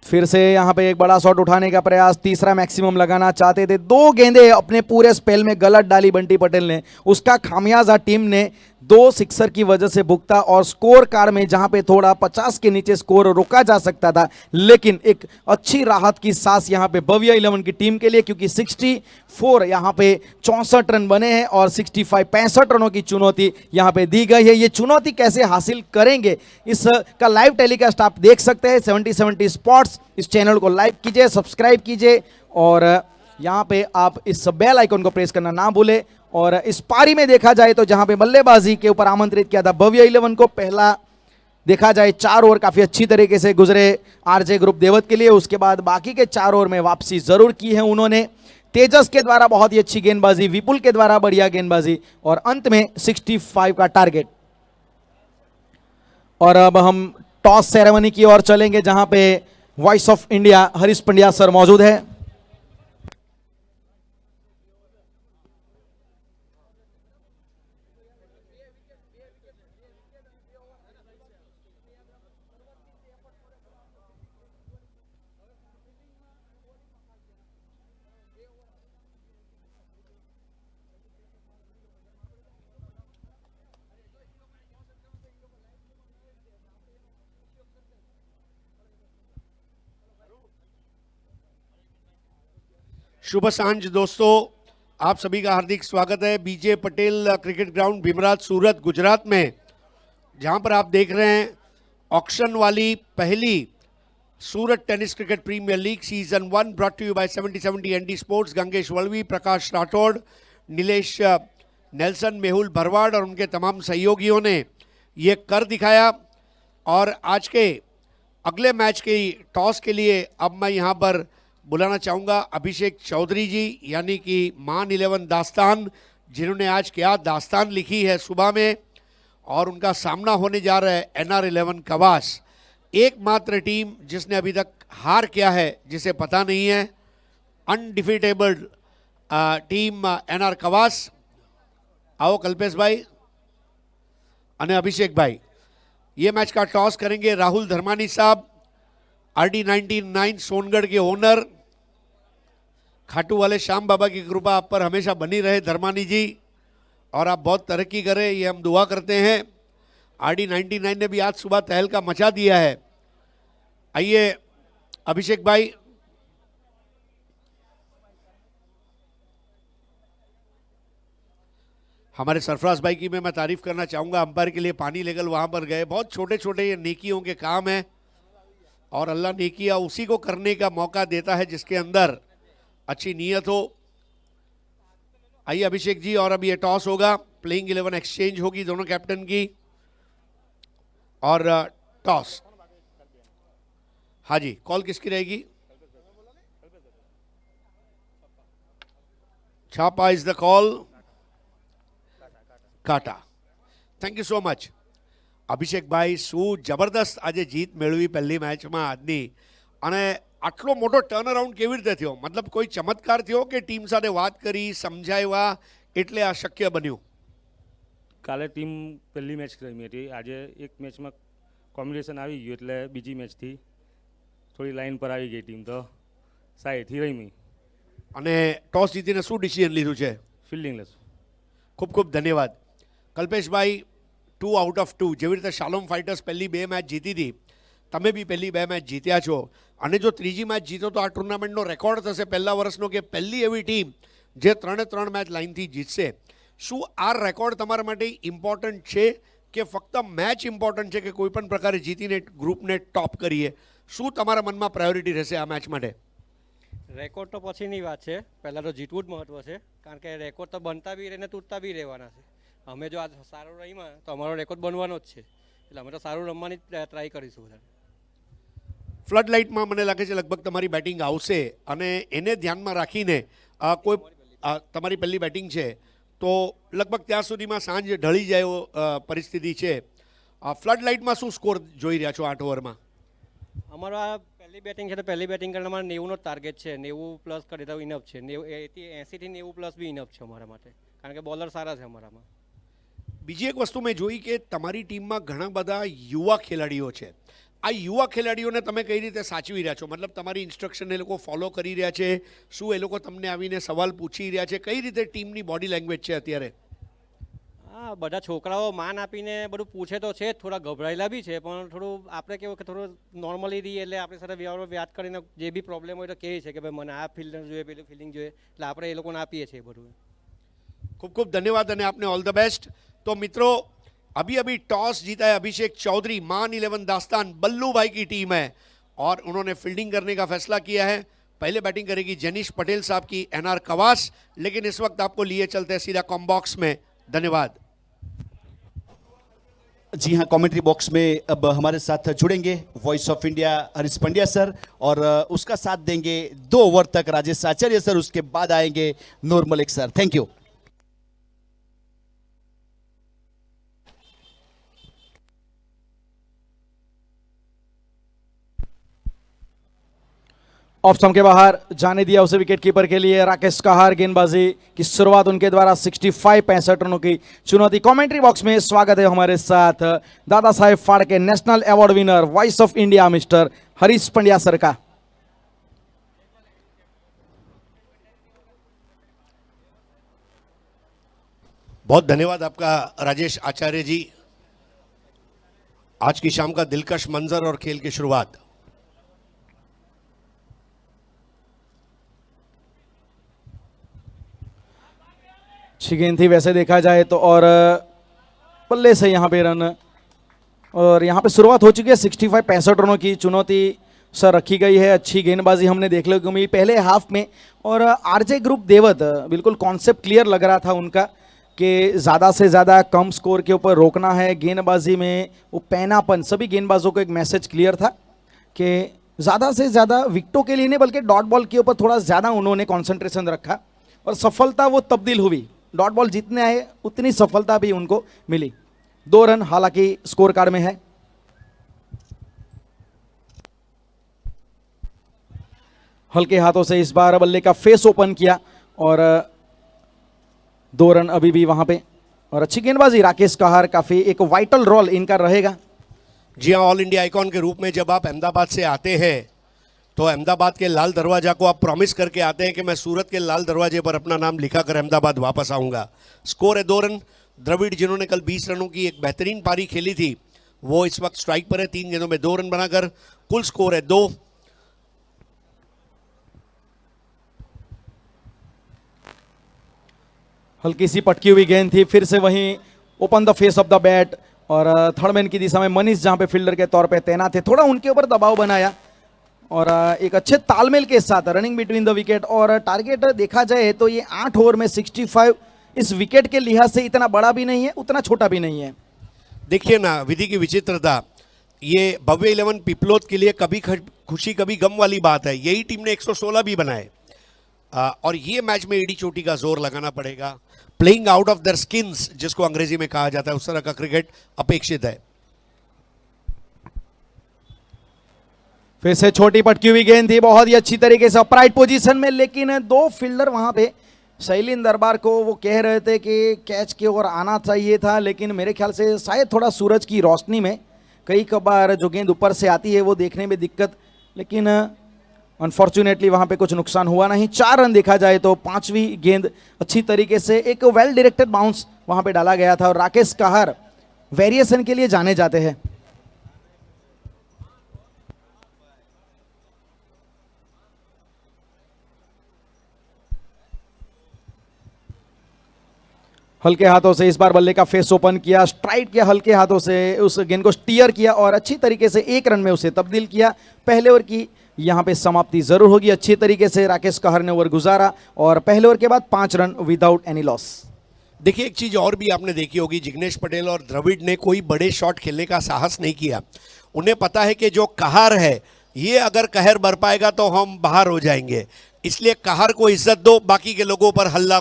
फिर से यहाँ पे एक बड़ा शॉट उठाने का प्रयास, तीसरा मैक्सिमम लगाना चाहते थे, 2 गेंदें अपने पूरे स्पेल में गलत डाली बंटी पटेल ने, उसका खामियाजा टीम ने 2 सिक्सर की वजह से भुगता। और स्कोर कार्ड में जहां पे थोड़ा 50 के नीचे स्कोर रोका जा सकता था, लेकिन एक अच्छी राहत की सांस यहां पे बविया 11 की टीम के लिए, क्योंकि 64 यहां पे 64 रन बने हैं और 65 रनों की चुनौती यहां पे दी गई है। ये चुनौती कैसे हासिल करेंगे, इसका लाइव टेलीकास्ट आप देख सकते हैं 70 स्पॉट्स। इस चैनल को लाइक कीजिए, सब्सक्राइब कीजिए और यहाँ पे आप इस बेल आइकन को प्रेस करना ना भूले। और इस पारी में देखा जाए तो जहां पे बल्लेबाजी के ऊपर आमंत्रित किया था बविया 11 को, पहला देखा जाए 4 ओवर काफी अच्छी तरीके से गुजरे आरजे ग्रुप देवत के लिए, उसके बाद बाकी के 4 ओवर में वापसी जरूर की है उन्होंने। तेजस के द्वारा बहुत ही अच्छी गेंदबाजी, विपुल के द्वारा बढ़िया गेंदबाजी और अंत में 65 का टारगेट। और अब हम टॉस सेरेमनी की ओर चलेंगे जहां पे voice of India Harish Pandya sir मौजूद है। शुभ सांझ दोस्तों, आप सभी का हार्दिक स्वागत है बीजे पटेल क्रिकेट ग्राउंड भीमराज सूरत गुजरात में, जहां पर आप देख रहे हैं ऑक्शन वाली पहली Surat tennis cricket premier league season 1 brought to you by 70 ND sports. Gangesh Valvi, Prakash Rathod, Nilesh Nelson, Mehul Bharwad और उनके तमाम सहयोगियों ने ये कर दिखाया। और आज के अगले मैच के टॉस के लिए अब मैं यहाँ पर बुलाना चाहूँगा अभिषेक चौधरी जी, यानी कि मान 11 दास्तान, जिन्होंने आज क्या दास्तान लिखी है सुबह में। और उनका सामना होने जा रहा है NR11 कवास, एकमात्र टीम जिसने अभी तक हार किया है जिसे पता नहीं है, अनडिफीटेबल टीम NR कवास। आओ कल्पेश भाई अने अभिषेक भाई, ये मैच का टॉस करेंगे राहुल धर्मानी साहब, RD99 सोनगढ़ के ओनर। खाटू वाले श्याम बाबा की कृपा आप पर हमेशा बनी रहे धर्मानी जी, और आप बहुत तरक्की करें, ये हम दुआ करते हैं। RD99 ने भी आज सुबह तहलका मचा दिया है। आइए अभिषेक भाई, हमारे सरफराज भाई की मैं तारीफ करना चाहूँगा, अंपायर के लिए पानी लेकर वहाँ पर गए। बहुत छोटे छोटे ये नेकियों के काम हैं और अल्लाह नेकिया उसी को करने का मौका देता है जिसके अंदर अच्छी नीयत हो। आइए अभिषेक जी, और अब ये टॉस होगा, प्लेइंग 11 एक्सचेंज होगी दोनों कैप्टन की। और टॉस, हाँ जी, कॉल किसकी रहेगी? छापा इज द कॉल, काटा। थैंक यू सो मच अभिषेक भाई, શું જબરદસ્ત આજે જીત મેળવી પહેલી મેચમાં આજની, અને આટલો મોટો ટર્ન અરાઉન્ડ કેવી રીતે થયો? મતલબ કોઈ ચમત્કાર થયો કે ટીમ સાથે વાત કરી, સમજાવ્યા એટલે આ શક્ય બન્યું? કાલે ટીમ પહેલી મેચ રમી હતી, આજે એક મેચમાં કોમ્બિનેશન આવી ગયું એટલે બીજી મેચથી થોડી લાઈન પર આવી ગઈ ટીમ, તો સાઈથી રમી અને ટોસ જીતીને શું ડિસિઝન લીધું છે? ફિલ્ડિંગ લેશું. ખૂબ ખૂબ ધન્યવાદ કલ્પેશભાઈ। 2 આઉટ ઓફ 2, જેવી રીતે શાલોમ ફાઇટર્સ પહેલી 2 મેચ જીતી હતી, તમે બી પહેલી 2 મેચ જીત્યા છો, અને જો ત્રીજી મેચ જીતો તો આ ટુર્નામેન્ટનો રેકોર્ડ થશે પહેલા વર્ષનો કે પહેલી એવી ટીમ જે 3 મેચ લાઇનથી જીતશે। શું આ રેકોર્ડ તમારા માટે ઇમ્પોર્ટન્ટ છે કે ફક્ત મેચ ઇમ્પોર્ટન્ટ છે કે કોઈ પણ પ્રકારે જીતીને ગ્રુપને ટોપ કરીએ? શું તમારા મનમાં પ્રાયોરિટી રહેશે આ મેચ માટે? રેકોર્ડ તો પછીની વાત છે, પહેલાં તો જીતવું જ મહત્વ છે, કારણ કે રેકોર્ડ તો બનતા બી રહે ને તૂટતા બી રહેવાના છે। અમે જો આજ સારું રહીમાં તો અમારો રેકોર્ડ બનવાનો જ છે, એટલે અમે તો સારું રમવાની ટ્રાય કરીશું બધા। ફ્લડ લાઇટમાં મને લાગે છે લગભગ તમારી બેટિંગ આવશે, અને એને ધ્યાનમાં રાખીને કોઈ તમારી પહેલી બેટિંગ છે તો લગભગ ત્યાં સુધીમાં સાંજ ઢળી જાય એવો પરિસ્થિતિ છે। ફ્લડ લાઇટમાં શું સ્કોર જોઈ રહ્યા છો 8 ઓવરમાં? અમારો આ પહેલી બેટિંગ છે તો પહેલી બેટિંગ કરીને અમારે 90નો ટાર્ગેટ છે, 90 પ્લસ કરી તો ઇનફ છે, 80થી 90 પ્લસ બી ઇનફ છે અમારા માટે, કારણ કે બોલર સારા છે અમારામાં। બીજી એક વસ્તુ મેં જોઈ કે તમારી ટીમમાં ઘણા બધા યુવા ખેલાડીઓ છે, આ યુવા ખેલાડીઓને તમે કઈ રીતે સાચવી રહ્યા છો? મતલબ તમારી ઇન્સ્ટ્રક્શન એ લોકો ફોલો કરી રહ્યા છે? શું એ લોકો તમને આવીને સવાલ પૂછી રહ્યા છે? કઈ રીતે ટીમની બોડી લેંગ્વેજ છે અત્યારે? હા, બધા છોકરાઓ માન આપીને બધું પૂછે તો છે જ, થોડા ગભરાયેલા બી છે, પણ થોડું આપણે કેવું કે થોડું નોર્મલી રહીએ એટલે આપણી સાથે વાત કરીને જે બી પ્રોબ્લેમ હોય તો કહે છે કે ભાઈ મને આ ફિલ્ડ જોઈએ, પેલું ફિલિંગ જોઈએ, એટલે આપણે એ લોકોને આપીએ છીએ બધું. खूब खूब धन्यवाद અને आपने ऑल द बेस्ट. तो मित्रों, अभी अभी टॉस जीता है अभिषेक चौधरी, मान 11 दास्तान बल्लू भाई की टीम है और उन्होंने फील्डिंग करने का फैसला किया है. पहले बैटिंग करेगी जेनिश पटेल साहब की एनआर कवास, लेकिन इस वक्त आपको लिए चलते हैं सीधा कॉम्बॉक्स में. धन्यवाद. जी हाँ, कमेंट्री बॉक्स में अब हमारे साथ जुड़ेंगे voice of India Harish Pandya sir, और उसका साथ देंगे 2 ओवर तक राजेश आचार्य सर, उसके बाद आएंगे Noor Malik sir. Thank you. Off stump के बाहर जाने दिया उसे विकेट कीपर के लिए. राकेश कहार गेंदबाजी की शुरुआत उनके द्वारा 65 रनों की चुनौती. कमेंट्री बॉक्स में स्वागत है हमारे साथ Dada Saheb Phalke national award winner voice of India mister Harish Pandya sir का. बहुत धन्यवाद आपका राजेश आचार्य जी. आज की शाम का दिलकश मंजर और खेल की शुरुआत. अच्छी गेंद थी वैसे देखा जाए तो, और बल्ले से यहाँ पे रन, और यहाँ पे शुरुआत हो चुकी है. 65 रनों की चुनौती सर रखी गई है. अच्छी गेंदबाजी हमने देखने को मिली पहले हाफ में, और आरजे ग्रुप देवत बिल्कुल कॉन्सेप्ट क्लियर लग रहा था उनका कि ज़्यादा से ज़्यादा कम स्कोर के ऊपर रोकना है. गेंदबाजी में वो पैनापन, सभी गेंदबाजों को एक मैसेज क्लियर था कि ज़्यादा से ज़्यादा विकेटों के लिए नहीं बल्कि डॉट बॉल के ऊपर थोड़ा ज़्यादा उन्होंने कॉन्सेंट्रेशन रखा, और सफलता वो तब्दील हुई. डॉट बॉल जितने आए उतनी सफलता भी उनको मिली. 2 रन हालांकि स्कोर कार्ड में है. हल्के हाथों से इस बार बल्ले का फेस ओपन किया, और 2 रन अभी भी वहां पे. और अच्छी गेंदबाजी राकेश कहार, काफी एक वाइटल रोल इनका रहेगा. जी हाँ, ऑल इंडिया आइकॉन के रूप में जब आप अहमदाबाद से आते हैं तो अहमदाबाद के लाल दरवाजा को आप प्रॉमिस करके आते हैं कि मैं सूरत के लाल दरवाजे पर अपना नाम लिखा कर अहमदाबाद वापस आऊंगा. स्कोर है 2 रन. द्रविड़ जिन्होंने कल 20 रनों की एक बेहतरीन पारी खेली थी, वो इस वक्त स्ट्राइक पर है. 3 गेंदों में 2 रन बनाकर कुल स्कोर है 2. हल्की सी पटकी हुई गेंद थी, फिर से वहीं open the face of the bat, और थर्ड मैन की दिशा में मनीष जहां पे फील्डर के तौर पे तैनात थे, थोड़ा उनके ऊपर दबाव बनाया, और एक अच्छे तालमेल के साथ रनिंग बिटवीन द विकेट. और टारगेट देखा जाए तो ये 8 ओवर में 65 इस विकेट के लिहाज से इतना बड़ा भी नहीं है, उतना छोटा भी नहीं है. देखिए ना विधि की विचित्रता, ये भव्य 11 पिपलोद के लिए कभी खुशी कभी गम वाली बात है. यही टीम ने 116 भी बनाए, और ये मैच में एडी चोटी का जोर लगाना पड़ेगा. Playing out of their skins जिसको अंग्रेजी में कहा जाता है, उस तरह का क्रिकेट अपेक्षित है. फिर से छोटी पटकी हुई गेंद थी, बहुत ही अच्छी तरीके से अपराइट पोजीशन में, लेकिन 2 फील्डर वहां पे शैलीन दरबार को वो कह रहे थे कि कैच की ओर आना चाहिए था, लेकिन मेरे ख्याल से शायद थोड़ा सूरज की रोशनी में कई कबार जो गेंद ऊपर से आती है वो देखने में दिक्कत, लेकिन अनफॉर्चुनेटली वहां पे कुछ नुकसान हुआ नहीं. 4 रन देखा जाए तो 5वीं गेंद अच्छी तरीके से एक वेल डायरेक्टेड बाउंस वहां पे डाला गया था, और राकेश कहार वेरिएशन के लिए जाने जाते हैं. हल्के हाथों से इस बार बल्ले का फेस ओपन किया, स्ट्राइक किया हल्के हाथों से, उस गेंद को स्टीयर किया और अच्छी तरीके से 1 रन में उसे तब्दील किया. पहले ओवर की यहां पे समाप्ति जरूर होगी. अच्छी तरीके से राकेश कहार ने ओवर गुजारा, और पहले ओवर के बाद 5 रन विदाउट एनी लॉस. देखिए एक चीज और भी आपने देखी होगी, जिग्नेश पटेल और द्रविड़ ने कोई बड़े शॉट खेलने का साहस नहीं किया. उन्हें पता है कि जो कहार है ये अगर कहर बर पाएगा तो हम बाहर हो जाएंगे, इसलिए कहार को इज्जत दो, बाकी के लोगों पर हल्ला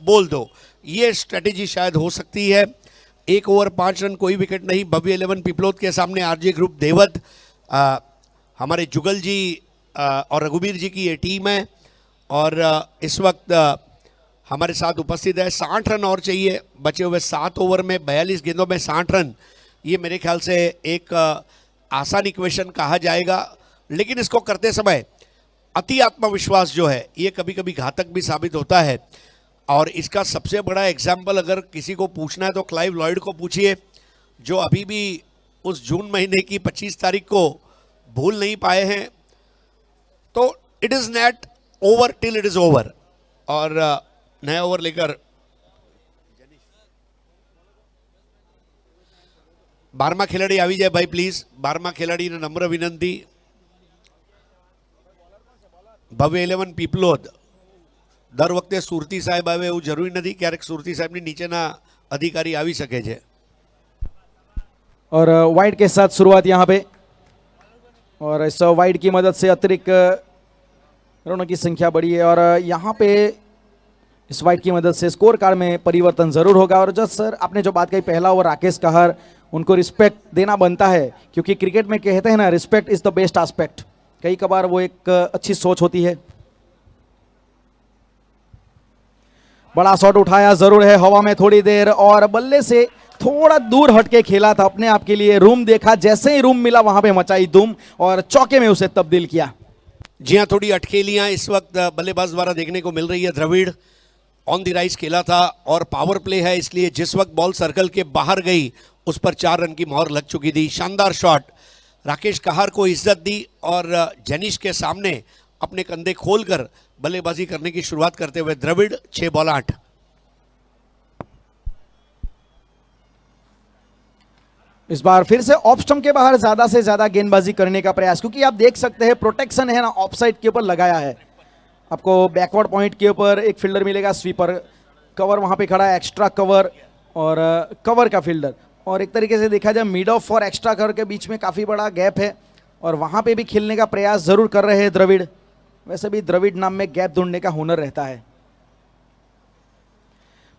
बोल दो. ये स्ट्रेटेजी शायद हो सकती है. 1 ओवर 5 रन, कोई विकेट नहीं. भव्य 11 पिपलोद के सामने आरजे ग्रुप देवत, हमारे जुगल जी और रघुवीर जी की ये टीम है, और इस वक्त हमारे साथ उपस्थित है. 60 रन और चाहिए बचे हुए 7 ओवर में, 42 गेंदों में 60 रन. ये मेरे ख्याल से एक आसान इक्वेशन कहा जाएगा, लेकिन इसको करते समय अति आत्मविश्वास जो है ये कभी कभी घातक भी साबित होता है। और इसका सबसे बड़ा एग्जाम्पल अगर किसी को पूछना है तो क्लाइव लॉयड को पूछिए, जो अभी भी उस जून महीने की 25 तारीख को भूल नहीं पाए हैं। तो it is not over till it is over. और नया ओवर लेकर 12मा ખેલાડી આવી જાય ભાઈ પ્લીઝ। 12मा ખેલાડીને નમ્ર વિનંતી। ભવ્ય 11 પીપલોદ। દર વખતે સુરતી સાહેબ આવે એવું જરૂરી નથી, ક્યારેક સુરતી સાહેબની નીચેના अधिकारी આવી શકે છે। और वाइड के साथ शुरुआत यहाँ पे, और इस वाइड की मदद से अतिरिक्त रनों की संख्या बढ़ी है। और यहाँ पे इस वाइड की मदद से स्कोर कार्ड में परिवर्तन जरूर होगा। और जज सर, आपने जो बात कही पहला ओवर राकेश कहार, उनको रिस्पेक्ट देना बनता है, क्योंकि क्रिकेट में कहते हैं ना, respect is the best aspect. कई कबार वो एक अच्छी सोच होती है। बड़ा शॉट उठाया जरूर है हवा में थोड़ी देर, और बल्ले से थोड़ा दूर हटके खेला था, अपने आप के लिए रूम देखा, जैसे ही रूम मिला वहां पे मचाई धूम और चौके में उसे तब्दील किया। जी हाँ, थोड़ी अटखेलियाँ इस वक्त बल्लेबाज द्वारा देखने को मिल रही है। द्रविड़ ऑन द राइज खेला था और पावर प्ले है, इसलिए जिस वक्त बॉल सर्कल के बाहर गई उस पर 4 रन की मोहर लग चुकी थी। शानदार शॉट, राकेश कहार को इज्जत दी और जेनिश के सामने अपने कंधे खोलकर बल्लेबाजी करने की शुरुआत करते हुए द्रविड़ 6 बॉल 8। इस बार फिर से ऑफ स्टंप के बाहर ज्यादा से ज्यादा गेंदबाजी करने का प्रयास, क्योंकि आप देख सकते हैं प्रोटेक्शन है ना, ऑफ साइड के ऊपर लगाया है। आपको बैकवर्ड पॉइंट के ऊपर एक फील्डर मिलेगा, स्वीपर कवर वहां पे खड़ा है, एक्स्ट्रा कवर और कवर का फील्डर। और एक तरीके से देखा जाए मिड ऑफ और एक्स्ट्रा कवर के बीच में काफी बड़ा गैप है, और वहां पे भी खेलने का प्रयास जरूर कर रहे हैं द्रविड़। वैसे भी द्रविड़ नाम में गैप ढूंढने का हुनर रहता है।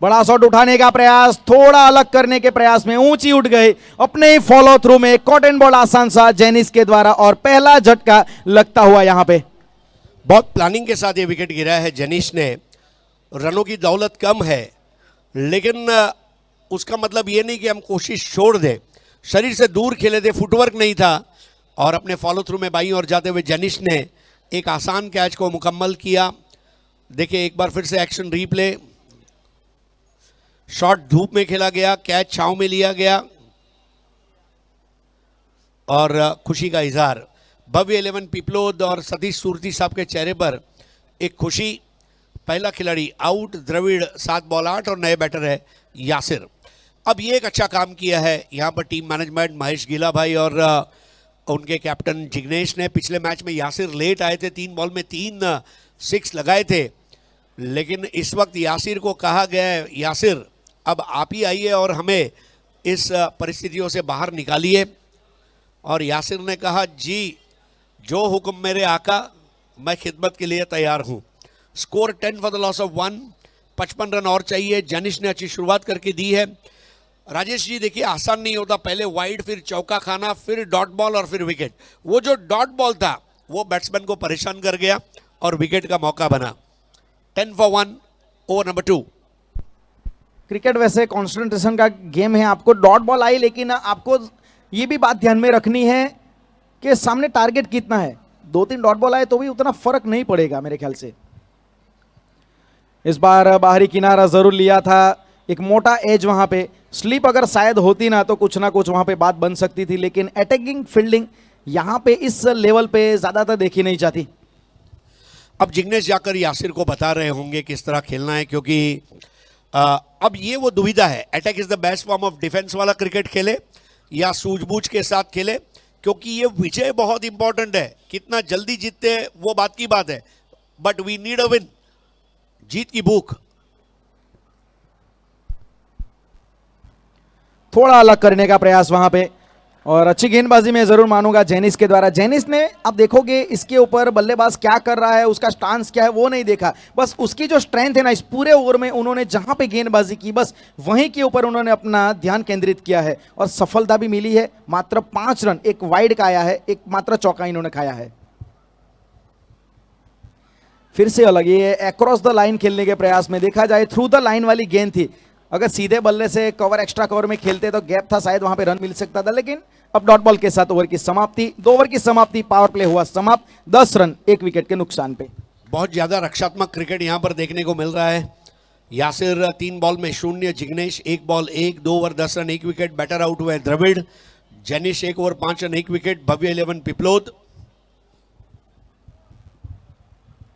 बड़ा शॉट उठाने का प्रयास, थोड़ा अलग करने के प्रयास में ऊंची उठ गए, अपने ही फॉलो थ्रू में कॉटन बॉल आसान सा जेनिस के द्वारा, और पहला झटका लगता हुआ यहां पे। बहुत प्लानिंग के साथ ये विकेट गिरा है जेनिश ने। रनों की दौलत कम है, लेकिन उसका मतलब ये नहीं कि हम कोशिश छोड़ दें। शरीर से दूर खेले थे, फुटवर्क नहीं था, और अपने फॉलो थ्रू में बाईं ओर जाते हुए जेनिश ने एक आसान कैच को मुकम्मल किया। देखिए एक बार फिर से एक्शन रीप्ले। शॉट धूप में खेला गया, कैच छांव में लिया गया, और खुशी का इजहार भव्य 11 पीपलोद और सतीश सूरती साहब के चेहरे पर एक खुशी। पहला खिलाड़ी आउट, द्रविड़ 7 बॉल 8, और नए बैटर है यासिर। अब ये एक अच्छा काम किया है यहाँ पर टीम मैनेजमेंट, महेश गीला भाई और उनके कैप्टन जिग्नेश ने। पिछले मैच में यासिर लेट आए थे, 3 बॉल में 3 6 लगाए थे, लेकिन इस वक्त यासिर को कहा गया है, यासिर अब आप ही आइए और हमें इस परिस्थितियों से बाहर निकालिए। और यासिर ने कहा, जी जो हुक्म मेरे आका, मैं खिदमत के लिए तैयार हूँ। Score 10 for the loss of 1, 55 run और चाहिए। जेनिश ने अच्छी शुरुआत करके दी है। राजेश जी देखिए, आसान नहीं होता, पहले वाइड, फिर चौका खाना, फिर डॉट बॉल और फिर विकेट। वो जो डॉट बॉल था वो बैट्समैन को परेशान कर गया और विकेट का मौका बना। 10 फॉर 1, ओवर नंबर 2। क्रिकेट वैसे कॉन्सेंट्रेशन का गेम है। आपको डॉट बॉल आई, लेकिन आपको ये भी बात ध्यान में रखनी है कि सामने टारगेट कितना है। 2-3 डॉट बॉल आए तो भी उतना फर्क नहीं पड़ेगा मेरे ख्याल से। इस बार बाहरी किनारा जरूर लिया था, एक मोटा एज वहां पे, स्लिप अगर शायद होती ना तो कुछ ना कुछ वहां पे बात बन सकती थी, लेकिन अटैकिंग फील्डिंग यहां पे इस लेवल पे ज्यादातर देखी नहीं जाती। अब जिग्नेश जाकर यासिर को बता रहे होंगे किस तरह खेलना है, क्योंकि अब ये वो दुविधा है, attack is the best form of defence वाला क्रिकेट खेले या सूझबूझ के साथ खेले, क्योंकि ये विजय बहुत इंपॉर्टेंट है। कितना जल्दी जीतते हैं वो बात की बात है, but we need a win, जीत की भूख। थोड़ा अलग करने का प्रयास वहां पे, और अच्छी गेंदबाजी में जरूर मानूंगा जेनिस के द्वारा। जेनिस ने, आप देखोगे इसके ऊपर बल्लेबाज क्या कर रहा है, उसका स्टांस क्या है वो नहीं देखा, बस उसकी जो स्ट्रेंथ है ना, इस पूरे ओवर में उन्होंने जहां पे गेंदबाजी की बस वहीं के ऊपर उन्होंने अपना ध्यान केंद्रित किया है, और सफलता भी मिली है। मात्र 5 रन, एक वाइड का आया है, एक मात्र चौका इन्होंने खाया है। फिर से अलग, ये अक्रॉस द लाइन खेलने के प्रयास में देखा जाए, थ्रू द लाइन वाली गेंद थी। अगर सीधे बल्ले से कवर, एक्स्ट्रा कवर में खेलते तो गैप था, शायद वहां पे रन मिल सकता था, लेकिन अब डॉट बॉल के साथ ओवर की समाप्ति, 2 ओवर की समाप्ति, पावर प्ले हुआ समाप्त, 10 रन 1 विकेट के नुकसान पे। बहुत ज्यादा रक्षात्मक क्रिकेट यहां पर देखने को मिल रहा है। यासिर 3 बॉल में 0, Jignesh 1 ball 1, 2 over 10 run 1 wicket, batter out हुए Dravid, Jenish 1 over 5 run 1 wicket, Bhavya 11 Piplod.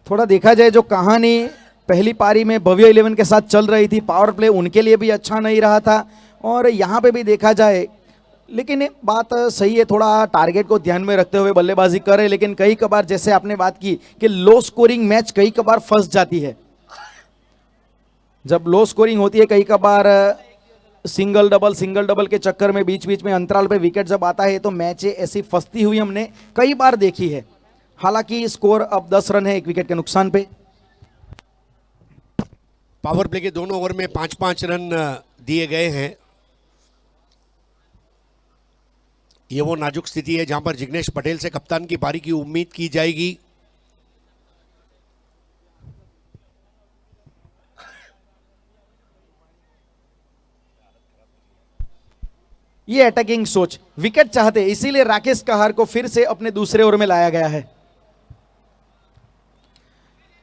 थोड़ा देखा जाए जो कहानी पहली पारी में भव्य 11 के साथ चल रही थी, पावर प्ले उनके लिए भी अच्छा नहीं रहा था और यहाँ पे भी देखा जाए, लेकिन ये बात सही है, थोड़ा टारगेट को ध्यान में रखते हुए बल्लेबाजी करे, लेकिन कई कबार जैसे आपने बात की कि लो स्कोरिंग मैच कई कबार फंस जाती है। जब लो स्कोरिंग होती है कई कबार सिंगल डबल के चक्कर में बीच बीच में अंतराल पे विकेट जब आता है तो मैच ऐसी फंसती हुई हमने कई बार देखी है। हालांकि स्कोर अब 10 रन है 1 विकेट के नुकसान पे। पावर प्ले के दोनों ओवर में 5-5 रन दिए गए हैं। ये वो नाजुक स्थिति है जहां पर जिग्नेश पटेल से कप्तान की पारी की उम्मीद की जाएगी। ये अटैकिंग सोच, विकेट चाहते इसीलिए राकेश कहार को फिर से अपने दूसरे ओवर में लाया गया है।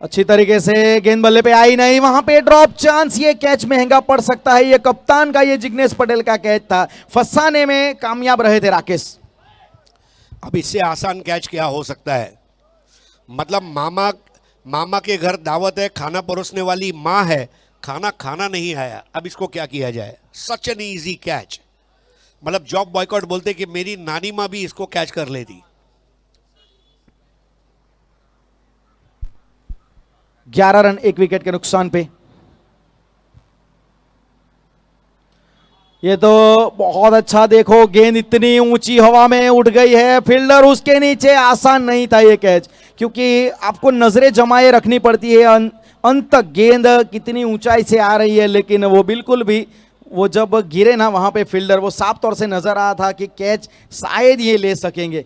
अच्छी तरीके से गेंद बल्ले पे आई नहीं, वहां पे ड्रॉप चांस, ये कैच महंगा पड़ सकता है। ये कप्तान का, ये जिग्नेश पटेल का कैच था, फंसाने में कामयाब रहे थे राकेश। अब इससे आसान कैच क्या हो सकता है? मतलब मामा के घर दावत है, खाना परोसने वाली माँ है, खाना नहीं आया, अब इसको क्या किया जाए? Such an easy catch. मतलब जॉब बॉयकॉट बोलते कि मेरी नानी माँ भी इसको कैच कर लेती। 11 रन 1 विकेट के नुकसान पे। ये तो बहुत अच्छा, देखो गेंद इतनी ऊंची हवा में उठ गई है, फील्डर उसके नीचे, आसान नहीं था ये कैच, क्योंकि आपको नजरें जमाए रखनी पड़ती है अंत तक गेंद कितनी ऊंचाई से आ रही है, लेकिन वो बिल्कुल भी, वो जब गिरे ना वहां पे फील्डर, वो साफ तौर से नजर आ रहा था कि कैच शायद ये ले सकेंगे।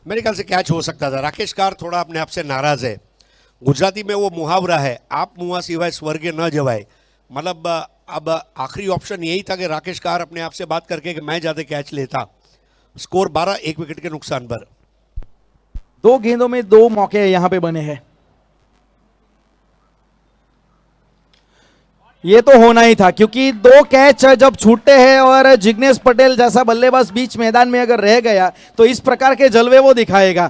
मेरे ख्याल से कैच हो सकता था। राकेश कार थोड़ा अपने आप से नाराज है। गुजराती में वो मुहावरा है, आप मुआ सिवाय स्वर्गे न जवाए। मतलब अब आखिरी ऑप्शन यही था कि राकेश कार अपने आप से बात करके कि मैं ज्यादा कैच लेता। स्कोर 12 1 विकेट के नुकसान पर। 2 गेंदों में 2 मौके यहां पे बने हैं। ये तो होना ही था, क्योंकि 2 कैच जब छूटते हैं और जिग्नेश पटेल जैसा बल्लेबाज बीच मैदान में अगर रह गया तो इस प्रकार के जलवे वो दिखाएगा।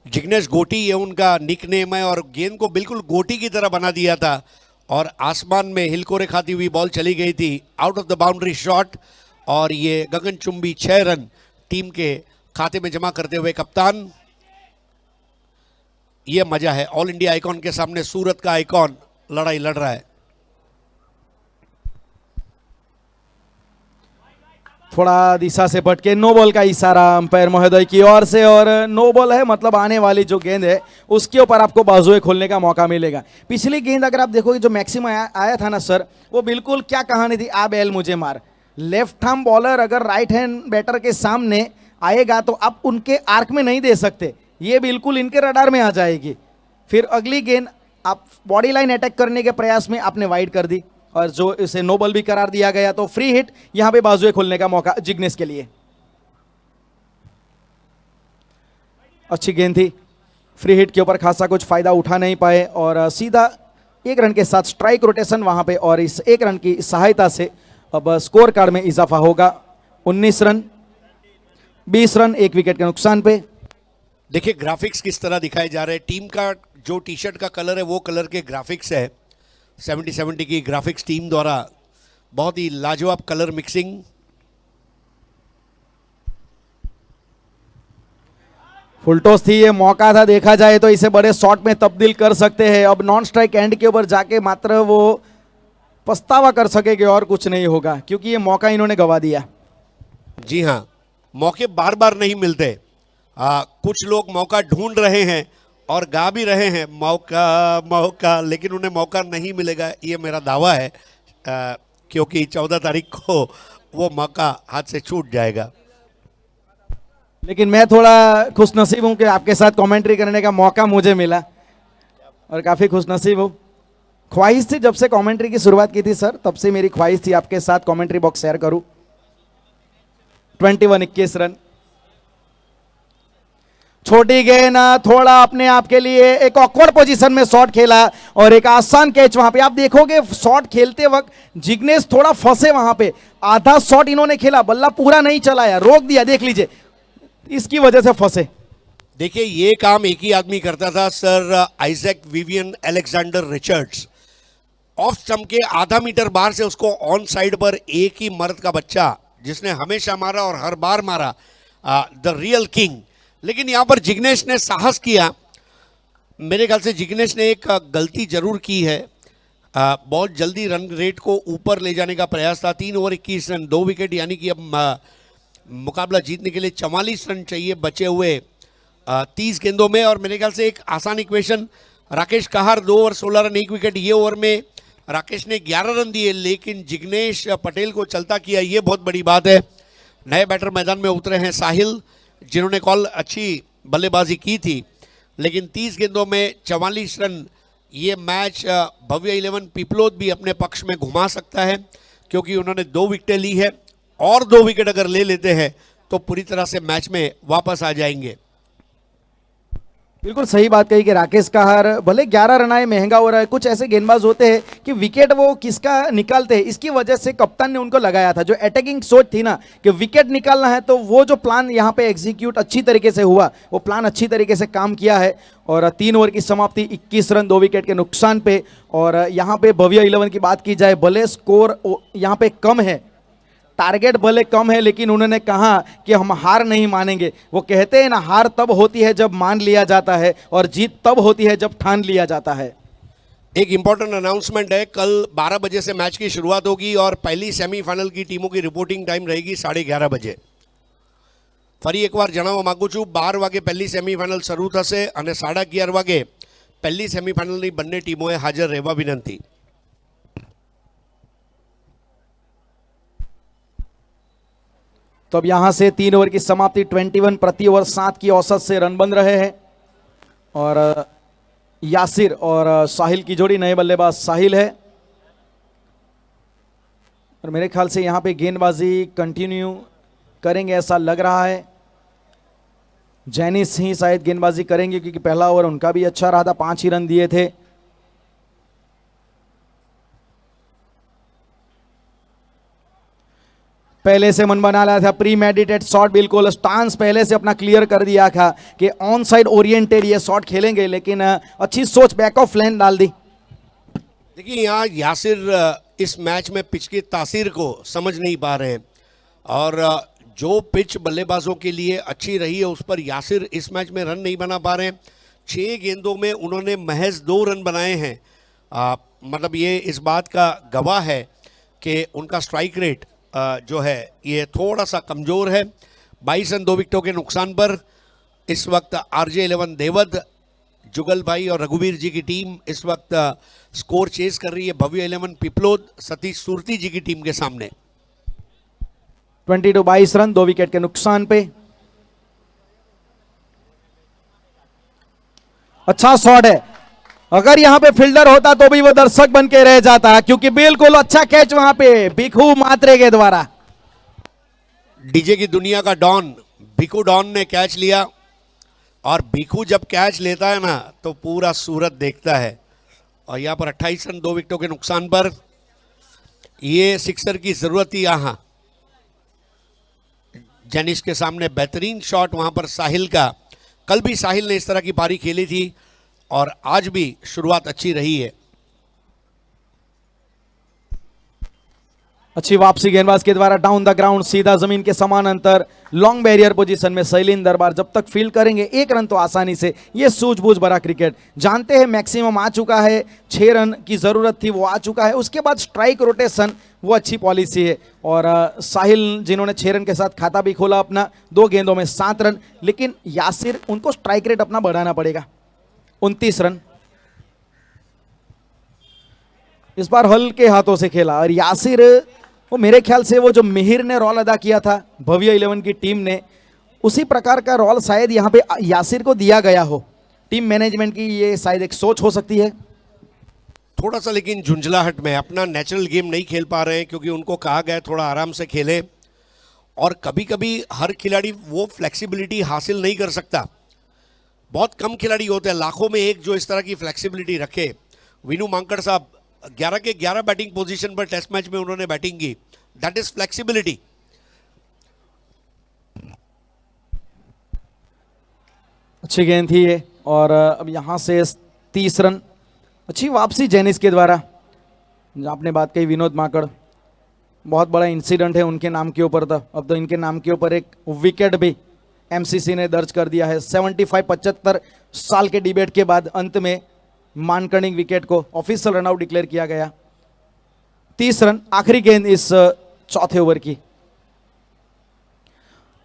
जिग्नेश गोटी ये उनका निकनेम है और गेंद को बिल्कुल गोटी की तरह बना दिया था और आसमान में हिलकोरे खाती हुई बॉल चली गई थी, out of the boundary shot, और ये गगनचुंबी 6 रन टीम के खाते में जमा करते हुए कप्तान। ये मजा है, ऑल इंडिया आइकॉन के सामने सूरत का आइकॉन लड़ाई लड़ रहा है। थोड़ा दिशा से भटके, नो बॉल का इशारा अंपायर महोदय की ओर से, और नो बॉल है मतलब आने वाली जो गेंद है उसके ऊपर आपको बाजुए खोलने का मौका मिलेगा। पिछली गेंद अगर आप देखोगे जो मैक्सिम आया था ना सर, वो बिल्कुल क्या कहानी थी, आ बैल मुझे मार। लेफ्ट आर्म बॉलर अगर राइट हैंड बैटर के सामने आएगा तो आप उनके आर्क में नहीं दे सकते, ये बिल्कुल इनके रडार में आ जाएगी। फिर अगली गेंद आप बॉडी लाइन अटैक करने के प्रयास में आपने वाइड कर दी और जो इसे नो बॉल भी करार दिया गया, तो फ्री हिट यहां पे बाजुए खोलने का मौका जिग्नेश के लिए। अच्छी गेंद थी, फ्री हिट के ऊपर खासा कुछ फायदा उठा नहीं पाए और सीधा 1 रन के साथ स्ट्राइक रोटेशन वहां पे, और इस 1 रन की सहायता से अब स्कोर कार्ड में इजाफा होगा। 19 रन 20 रन 1 विकेट के नुकसान पे। देखिए ग्राफिक्स किस तरह दिखाए जा रहे हैं। टीम का जो टी शर्ट का कलर है वो कलर के ग्राफिक्स है। 70 की ग्राफिक्स टीम द्वारा बहुत ही लाजवाब कलर मिक्सिंग। फुलटॉस थी, ये मौका था, देखा जाए तो इसे बड़े शॉट में तब्दील कर सकते हैं। अब नॉन स्ट्राइक एंड के ऊपर जाके मात्र वो पछतावा कर सकेंगे और कुछ नहीं होगा, क्योंकि ये मौका इन्होंने गवा दिया। जी हाँ, मौके बार बार नहीं मिलते। कुछ लोग मौका ढूंढ रहे हैं और गा भी रहे हैं मौका मौका, लेकिन उन्हें मौका नहीं मिलेगा, ये मेरा दावा है, क्योंकि 14 तारीख को वो मौका हाथ से छूट जाएगा। लेकिन मैं थोड़ा खुशनसीब हूं कि आपके साथ कमेंट्री करने का मौका मुझे मिला और काफ़ी खुशनसीब हूँ। ख्वाहिश थी जब से कमेंट्री की शुरुआत की थी सर, तब से मेरी ख्वाहिश थी आपके साथ कमेंट्री बॉक्स शेयर करूं। 21 रन। छोटी गेंद, थोड़ा अपने आप के लिए एक ऑकवर्ड पोजीशन में शॉट खेला और एक आसान कैच। वहां पे आप देखोगे शॉट खेलते वक्त जिग्नेश थोड़ा फंसे वहां पे, आधा शॉट इन्होंने खेला, बल्ला पूरा नहीं चलाया, रोक दिया, देख लीजिए, इसकी वजह से फंसे। देखिए ये काम एक ही आदमी करता था sir, Isaac Vivian Alexander Richards. Of stump के आधा मीटर बाहर से उसको ऑन साइड पर एक ही मर्द का बच्चा जिसने हमेशा मारा और हर बार मारा, द रियल किंग। लेकिन यहां पर जिग्नेश ने साहस किया। मेरे ख्याल से जिग्नेश ने एक गलती जरूर की है, बहुत जल्दी रन रेट को ऊपर ले जाने का प्रयास था। 3 ओवर 21 रन, 2 विकेट, यानी कि अब मुकाबला जीतने के लिए 44 रन चाहिए बचे हुए 30 गेंदों में। और मेरे ख्याल से एक आसान इक्वेशन, राकेश कहार 2 ओवर 16 रन 1 विकेट। ये ओवर में राकेश ने 11 रन दिए, लेकिन जिग्नेश पटेल को चलता किया, ये बहुत बड़ी बात है। नए बैटर मैदान में उतरे हैं साहिल, जिन्होंने कॉल अच्छी बल्लेबाजी की थी, लेकिन 30 गेंदों में 44 रन, ये मैच भव्य 11 पिपलोद भी अपने पक्ष में घुमा सकता है, क्योंकि उन्होंने 2 विकेटें ली है और 2 विकेट अगर ले लेते हैं तो पूरी तरह से मैच में वापस आ जाएंगे। बिल्कुल सही बात कही कि राकेश कहार भले 11 रन आए, महंगा हो रहा है। कुछ ऐसे गेंदबाज होते हैं कि विकेट वो किसका निकालते हैं, इसकी वजह से कप्तान ने उनको लगाया था। जो अटैकिंग सोच थी ना कि विकेट निकालना है, तो वो जो प्लान यहाँ पे एग्जीक्यूट अच्छी तरीके से हुआ, वो प्लान अच्छी तरीके से काम किया है। और 3 ओवर की समाप्ति 21 रन 2 विकेट के नुकसान पे। और यहाँ पे भव्य 11 की बात की जाए, भले स्कोर यहाँ पे कम है, टारगेट भले कम है, लेकिन उन्होंने कहा कि हम हार नहीं मानेंगे। वो कहते हैं ना, हार तब होती है जब मान लिया जाता है और जीत तब होती है जब ठान लिया जाता है। एक इंपॉर्टेंट अनाउंसमेंट है, कल 12 बजे से मैच की शुरुआत होगी और पहली सेमीफाइनल की टीमों की रिपोर्टिंग टाइम रहेगी 11:30 बजे। ફરી એકવાર જણાવવા માગું છું, 12 વાગે પહેલી સેમીફાઇનલ શરૂ થશે અને 11:30 વાગે પહેલી સેમીફાઇનલની બંને ટીમોએ હાજર રહેવા વિનંતી। तो अब यहां से 3 ओवर की समाप्ति 21 प्रति ओवर 7 की औसत से रन बन रहे हैं। और यासिर और साहिल की जोड़ी, नए बल्लेबाज साहिल है। और मेरे ख्याल से यहां पे गेंदबाजी कंटिन्यू करेंगे ऐसा लग रहा है। जैनिस ही शायद गेंदबाजी करेंगे, क्योंकि पहला ओवर उनका भी अच्छा रहा था, 5 ही रन दिए थे। पहले से मन बना लिया था, प्री मेडिटेड शॉट, बिल्कुल स्टांस पहले से अपना क्लियर कर दिया था कि ऑन साइड ओरिएंटेड ये शॉट खेलेंगे, लेकिन अच्छी सोच, बैक ऑफ लाइन डाल दी। देखिए यहाँ यासिर इस मैच में पिच की तासीर को समझ नहीं पा रहे हैं, और जो पिच बल्लेबाजों के लिए अच्छी रही है उस पर यासिर इस मैच में रन नहीं बना पा रहे हैं। 6 गेंदों में उन्होंने महज 2 रन बनाए हैं। मतलब ये इस बात का गवाह है कि उनका स्ट्राइक रेट जो है ये थोड़ा सा कमज़ोर है। 22 रन 2 विकेटों के नुकसान पर इस वक्त RJ11 देवद, जुगल भाई और रघुवीर जी की टीम इस वक्त स्कोर चेस कर रही है भव्य 11 पिपलोद सतीश सुरती जी की टीम के सामने। 22 रन 2 विकेट के नुकसान पे। अच्छा शॉट है, अगर यहां पे फील्डर होता तो भी वो दर्शक बन के रह जाता, क्योंकि बिल्कुल अच्छा कैच वहां पे भिखू मात्रे के द्वारा। डीजे की दुनिया का डॉन भिखू डॉन ने कैच लिया, और भिखू जब कैच लेता है ना तो पूरा सूरत देखता है। और यहाँ पर 28 रन 2 विकेटों के नुकसान पर ये सिक्सर की जरूरत थी। यहाँ जेनिस के सामने बेहतरीन शॉट वहां पर साहिल का। कल भी साहिल ने इस तरह की पारी खेली थी और आज भी शुरुआत अच्छी रही है। अच्छी वापसी गेंदबाज के द्वारा डाउन द ग्राउंड, सीधा जमीन के समान अंतर, लॉन्ग बैरियर पोजीशन में शैलीन दरबार जब तक फील्ड करेंगे 1 रन तो आसानी से। ये सूझबूझ भरा क्रिकेट, जानते हैं मैक्सिमम आ चुका है, 6 रन की जरूरत थी वो आ चुका है। उसके बाद स्ट्राइक रोटेशन वो अच्छी पॉलिसी है। और साहिल जिन्होंने 6 रन के साथ खाता भी खोला अपना, 2 गेंदों में 7 रन। लेकिन यासिर, उनको स्ट्राइक रेट अपना बढ़ाना पड़ेगा। 29 रन इस बार हल्के हाथों से खेला। और यासिर, वो मेरे ख्याल से वो जो मिहिर ने रोल अदा किया था भव्य 11 की टीम ने, उसी प्रकार का रोल शायद यहाँ पे यासिर को दिया गया हो। टीम मैनेजमेंट की ये शायद एक सोच हो सकती है। थोड़ा सा लेकिन झुंझलाहट में अपना नेचुरल गेम नहीं खेल पा रहे हैं, क्योंकि उनको कहा गया थोड़ा आराम से खेलें। और कभी कभी हर खिलाड़ी वो फ्लेक्सिबिलिटी हासिल नहीं कर सकता। बहुत कम खिलाड़ी होते हैं, लाखों में एक जो इस तरह की फ्लेक्सिबिलिटी रखे। विनू मांकड़ साहब 11 के 11 बैटिंग पोजीशन पर टेस्ट मैच में उन्होंने बैटिंग की। That is flexibility. अच्छी गेंद थी ये, और अब यहाँ से 30 रन। अच्छी वापसी जेनिस के द्वारा। आपने बात कही विनोद माकड़, बहुत बड़ा इंसिडेंट है उनके नाम के ऊपर। था अब तो इनके नाम के ऊपर एक विकेट भी एमसीसी ने दर्ज कर दिया है। 75 साल के डिबेट के बाद अंत में मानकड़िंग विकेट को ऑफिशियल रनआउट डिक्लेयर किया गया। 30 रन, आखिरी गेंद इस चौथे ओवर की।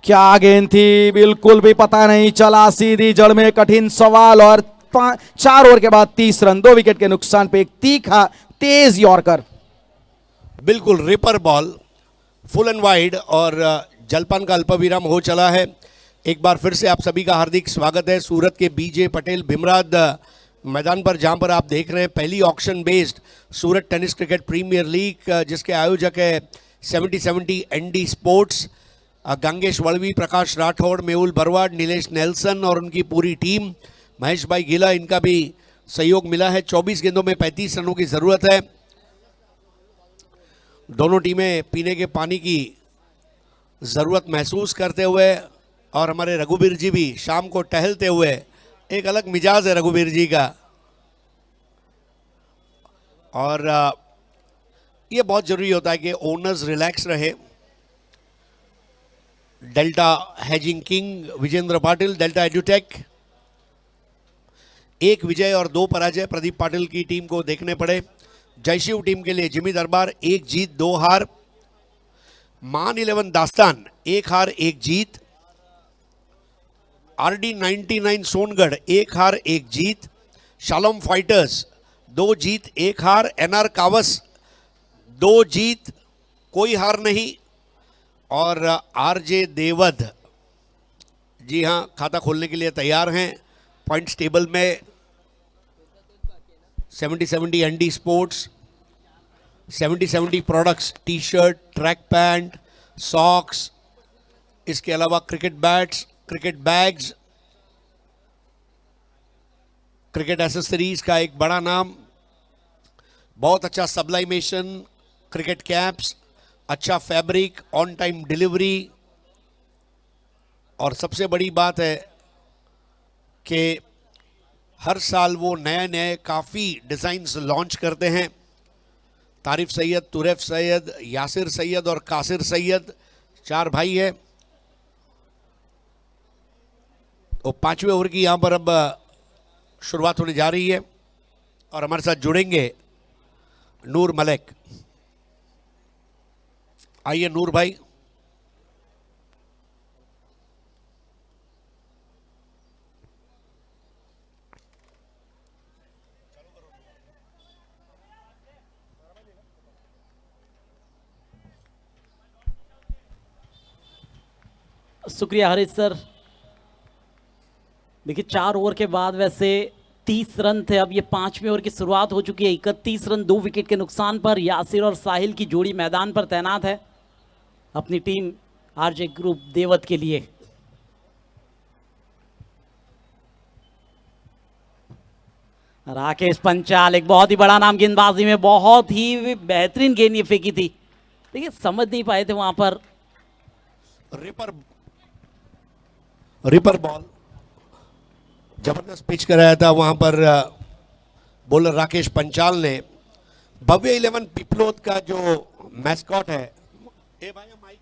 क्या गेंद थी, बिल्कुल भी पता नहीं चला, सीधी जड़ में कठिन सवाल। और 4 ओवर के बाद 30 रन, 2 विकेट के नुकसान पे एक तीखा तेज यॉर्कर। बिल्कुल ripper ball, full and wide, और जलपान का अल्पविराम हो चला है। एक बार फिर से आप सभी का हार्दिक स्वागत है सूरत के बीजे पटेल भीमराद मैदान पर, जहां पर आप देख रहे हैं पहली ऑक्शन बेस्ड सूरत टेनिस क्रिकेट प्रीमियर लीग, जिसके आयोजक है 70-70 एनडी स्पोर्ट्स। गंगेश वड़वी, प्रकाश राठौड़, मेहुल बरवाड, नीलेश नेल्सन और उनकी पूरी टीम, महेश भाई गिला, इनका भी सहयोग मिला है। 24 गेंदों में 35 रनों की ज़रूरत है। दोनों टीमें पीने के पानी की ज़रूरत महसूस करते हुए, और हमारे रघुवीर जी भी शाम को टहलते हुए, एक अलग मिजाज है रघुवीर जी का। और ये बहुत ज़रूरी होता है कि ओनर्स रिलैक्स रहे। Delta hedging king Vijendra Patil, Delta Edutech, 1 विजय और 2 पराजय प्रदीप पाटिल की टीम को देखने पड़े। जयशिव टीम के लिए जिमी दरबार 1 जीत 2 हार। मान 11 दास्तान 1 हार 1 जीत। आरडी 99 सोनगढ़ 1 हार 1 जीत। शालोम फाइटर्स 2 जीत 1 हार। एनआर कावस 2 जीत कोई हार नहीं। और आरजे देवध, जी हाँ, खाता खोलने के लिए तैयार हैं। पॉइंट्स टेबल में 70-70 ND sports, 70-70 products, T shirt, track pant, socks, इसके अलावा cricket bats, cricket bags, cricket accessories का एक बड़ा नाम, बहुत अच्छा सब्लाइमेशन, क्रिकेट कैप्स, अच्छा फैब्रिक, ऑन टाइम डिलीवरी। और सबसे बड़ी बात है कि हर साल वो नए नए काफ़ी डिज़ाइंस लॉन्च करते हैं। तारिफ सैयद, तुरैफ सैयद, यासिर सैयद और कासिर सैयद 4 भाई हैं। तो 5वें ओवर की यहाँ पर अब शुरुआत होने जा रही है, और हमारे साथ जुड़ेंगे नूर मलिक। आइए नूर भाई। शुक्रिया हरीश सर। देखिए 4 ओवर के बाद वैसे 30 रन थे। अब ये 5वें ओवर की शुरुआत हो चुकी है। 31 रन 2 विकेट के नुकसान पर यासिर और साहिल की जोड़ी मैदान पर तैनात है अपनी टीम आरजे ग्रुप देवत के लिए। राकेश पंचाल, एक बहुत ही बड़ा नाम गेंदबाजी में, बहुत ही बेहतरीन गेंद ये फेंकी थी। देखिए समझ नहीं पाए थे वहां पर। रिपर बॉल जबरदस्त पिच कराया था वहां पर बॉलर राकेश पंचाल ने। भव्य 11 पिपलोद का जो मैस्कॉट है, ए भाई माइक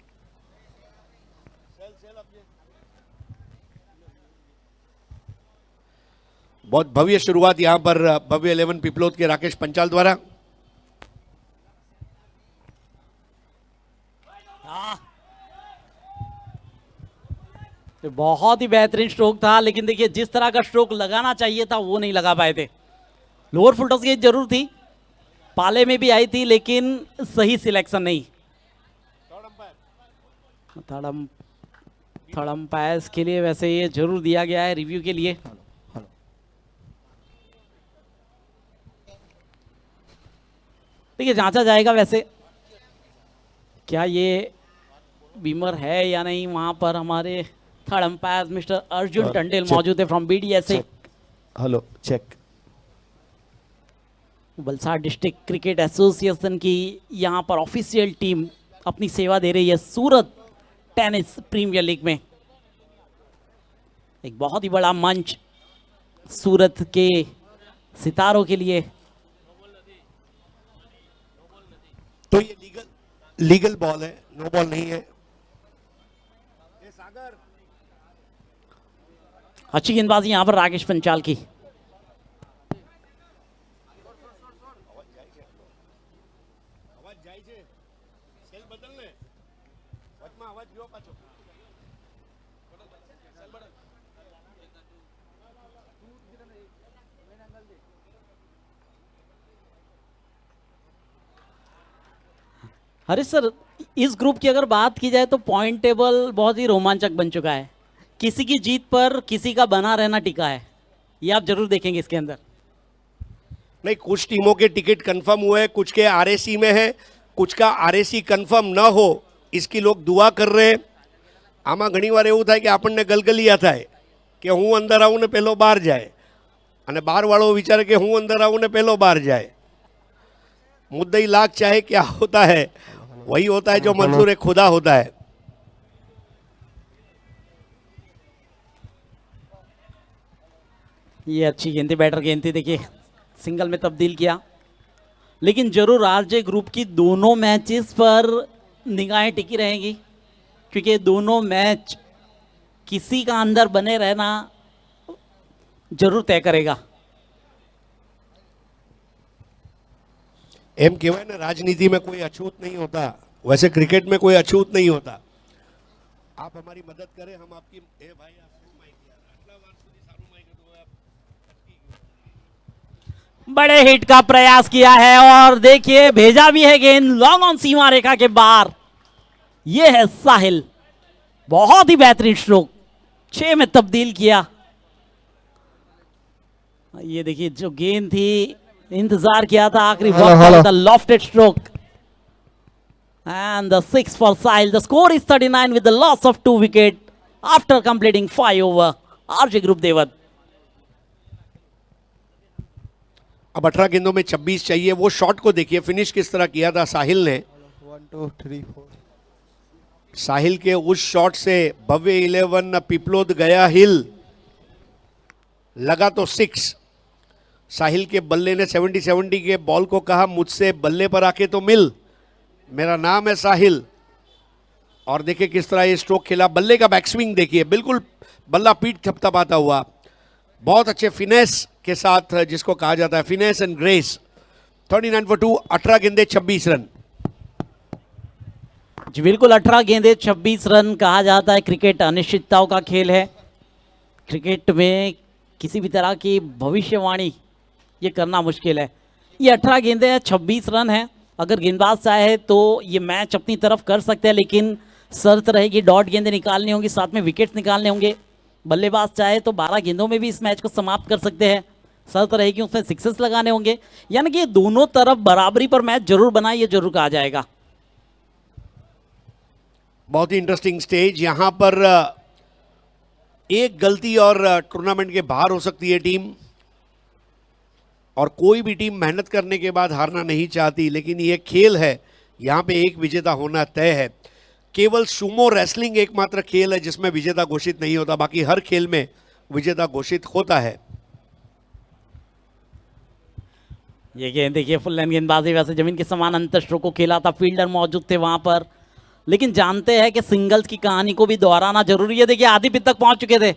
बहुत भव्य शुरुआत यहां पर भव्य 11 पिपलोद के राकेश पंचाल द्वारा। तो बहुत ही बेहतरीन स्ट्रोक था, लेकिन देखिए जिस तरह का स्ट्रोक लगाना चाहिए था वो नहीं लगा पाए थे। लोअर फुल टॉस की जरूर थी, पाले में भी आई थी, लेकिन सही सिलेक्शन नहीं। थर्ड अंपायर्स के लिए वैसे ये जरूर दिया गया है रिव्यू के लिए। देखिए जांचा जाएगा वैसे क्या ये बीमर है या नहीं वहां पर हमारे third umpire mister Arjun Tandel check. मौजूद है from BDSA hello check. Valsad district cricket association की यहाँ पर ऑफिशियल टीम अपनी सेवा दे रही है सूरत टेनिस प्रीमियर लीग में। एक बहुत ही बड़ा मंच सूरत के सितारों के लिए। तो ये लीगल बॉल है, नो बॉल नहीं है। अच्छी गेंदबाजी यहाँ पर राकेश पंचाल की। अरे सर, इस ग्रुप की अगर बात की जाए तो पॉइंट टेबल बहुत ही रोमांचक बन चुका है। किसी की जीत पर किसी का बना रहना टिका है, ये आप जरूर देखेंगे इसके अंदर। नहीं, कुछ टीमों के टिकट कंफर्म हुए, कुछ के आरएसी में है, कुछ का आरएसी कंफर्म न हो इसकी लोग दुआ कर रहे हैं। આમાં ઘણીવાર એવું થાય કે આપણને ગલગલિયા થાય કે હું અંદર આવું ને પહેલો બહાર જાય, અને બહારવાળો વિચારે કે હું અંદર આવું ને પહેલો બહાર જાય। मुद्दई लाख चाहे क्या होता है, वही होता है जो मंजूर खुदा होता है। ये अच्छी गेंद थी, बैटर गेंद थी, देखिए सिंगल में तब्दील किया। लेकिन जरूर आरजे ग्रुप की दोनों मैचेस पर निगाहें टिकी रहेंगी, क्योंकि दोनों मैच किसी का अंदर बने रहना जरूर तय करेगा। एम कहेवाय ने राजनीति में कोई अछूत नहीं होता, वैसे क्रिकेट में कोई अछूत नहीं होता। आप हमारी मदद करें, हम आपकी ए भाई आप शुरू माइक यार, आटला વાર સુધી સારું માइक હતું, હવે आप बड़े हिट का प्रयास किया है और देखिए भेजा भी है गेंद लॉन्ग ऑन सीमा रेखा के बाहर। ये है साहिल, बहुत ही बेहतरीन स्ट्रोक, 6 में तब्दील किया। ये देखिए जो गेंद थी, इंतजार किया था आखिरी वक्त, the lofted stroke and the 6 for Sahil. The score is 39 with the loss of 2 wicket after completing 5 over. RJ group देवत। अब 18 गेंदों में 26 चाहिए। वो शॉट को देखिए, फिनिश किस तरह किया था साहिल ने। 1 2 3 4 साहिल के उस शॉट से भव्य 11 पिपलोद गया हिल, लगा तो 6। साहिल के बल्ले ने 70 के बॉल को कहा, मुझसे बल्ले पर आके तो मिल, मेरा नाम है साहिल। और देखिए किस तरह ये स्ट्रोक खेला। बल्ले का बैक स्विंग देखिए, बिल्कुल बल्ला पीठ थपथपाता हुआ, बहुत अच्छे फिनेस के साथ, जिसको कहा जाता है फिनेस एंड ग्रेस। 39 for 2, 18 गेंदे 26 रन। जी बिल्कुल, 18 गेंदे 26 रन। कहा जाता है क्रिकेट अनिश्चितताओं का खेल है। क्रिकेट में किसी भी तरह की भविष्यवाणी ये करना मुश्किल है। ये 18 गेंदे 26 रन है। अगर गेंदबाज चाहे तो ये मैच अपनी तरफ कर सकते हैं, लेकिन शर्त रहेगी डॉट गेंदें निकालनी होंगी, साथ में विकेट्स निकालने होंगे। बल्लेबाज चाहे तो 12 गेंदों में भी इस मैच को समाप्त कर सकते हैं, शर्त रहेगी उसमें सिक्सेस लगाने होंगे। यानी कि दोनों तरफ बराबरी पर मैच जरूर बनाए, ये जरूर कहा जाएगा। बहुत ही इंटरेस्टिंग स्टेज। यहाँ पर एक गलती और टूर्नामेंट के बाहर हो सकती है टीम, और कोई भी टीम मेहनत करने के बाद हारना नहीं चाहती, लेकिन ये खेल है, यहाँ पे एक विजेता होना तय है। केवल सुमो रेसलिंग एकमात्र खेल है जिसमें विजेता घोषित नहीं होता, बाकी हर खेल में विजेता घोषित होता है। ये गेंद देखिए, फुल लाइन गेंदबाजी, वैसे जमीन के समान अंतर स्ट्रोक को खेला था, फील्डर मौजूद थे वहां पर, लेकिन जानते हैं कि सिंगल्स की कहानी को भी दोहराना जरूरी है। देखिए आधी पिच तक पहुंच चुके थे।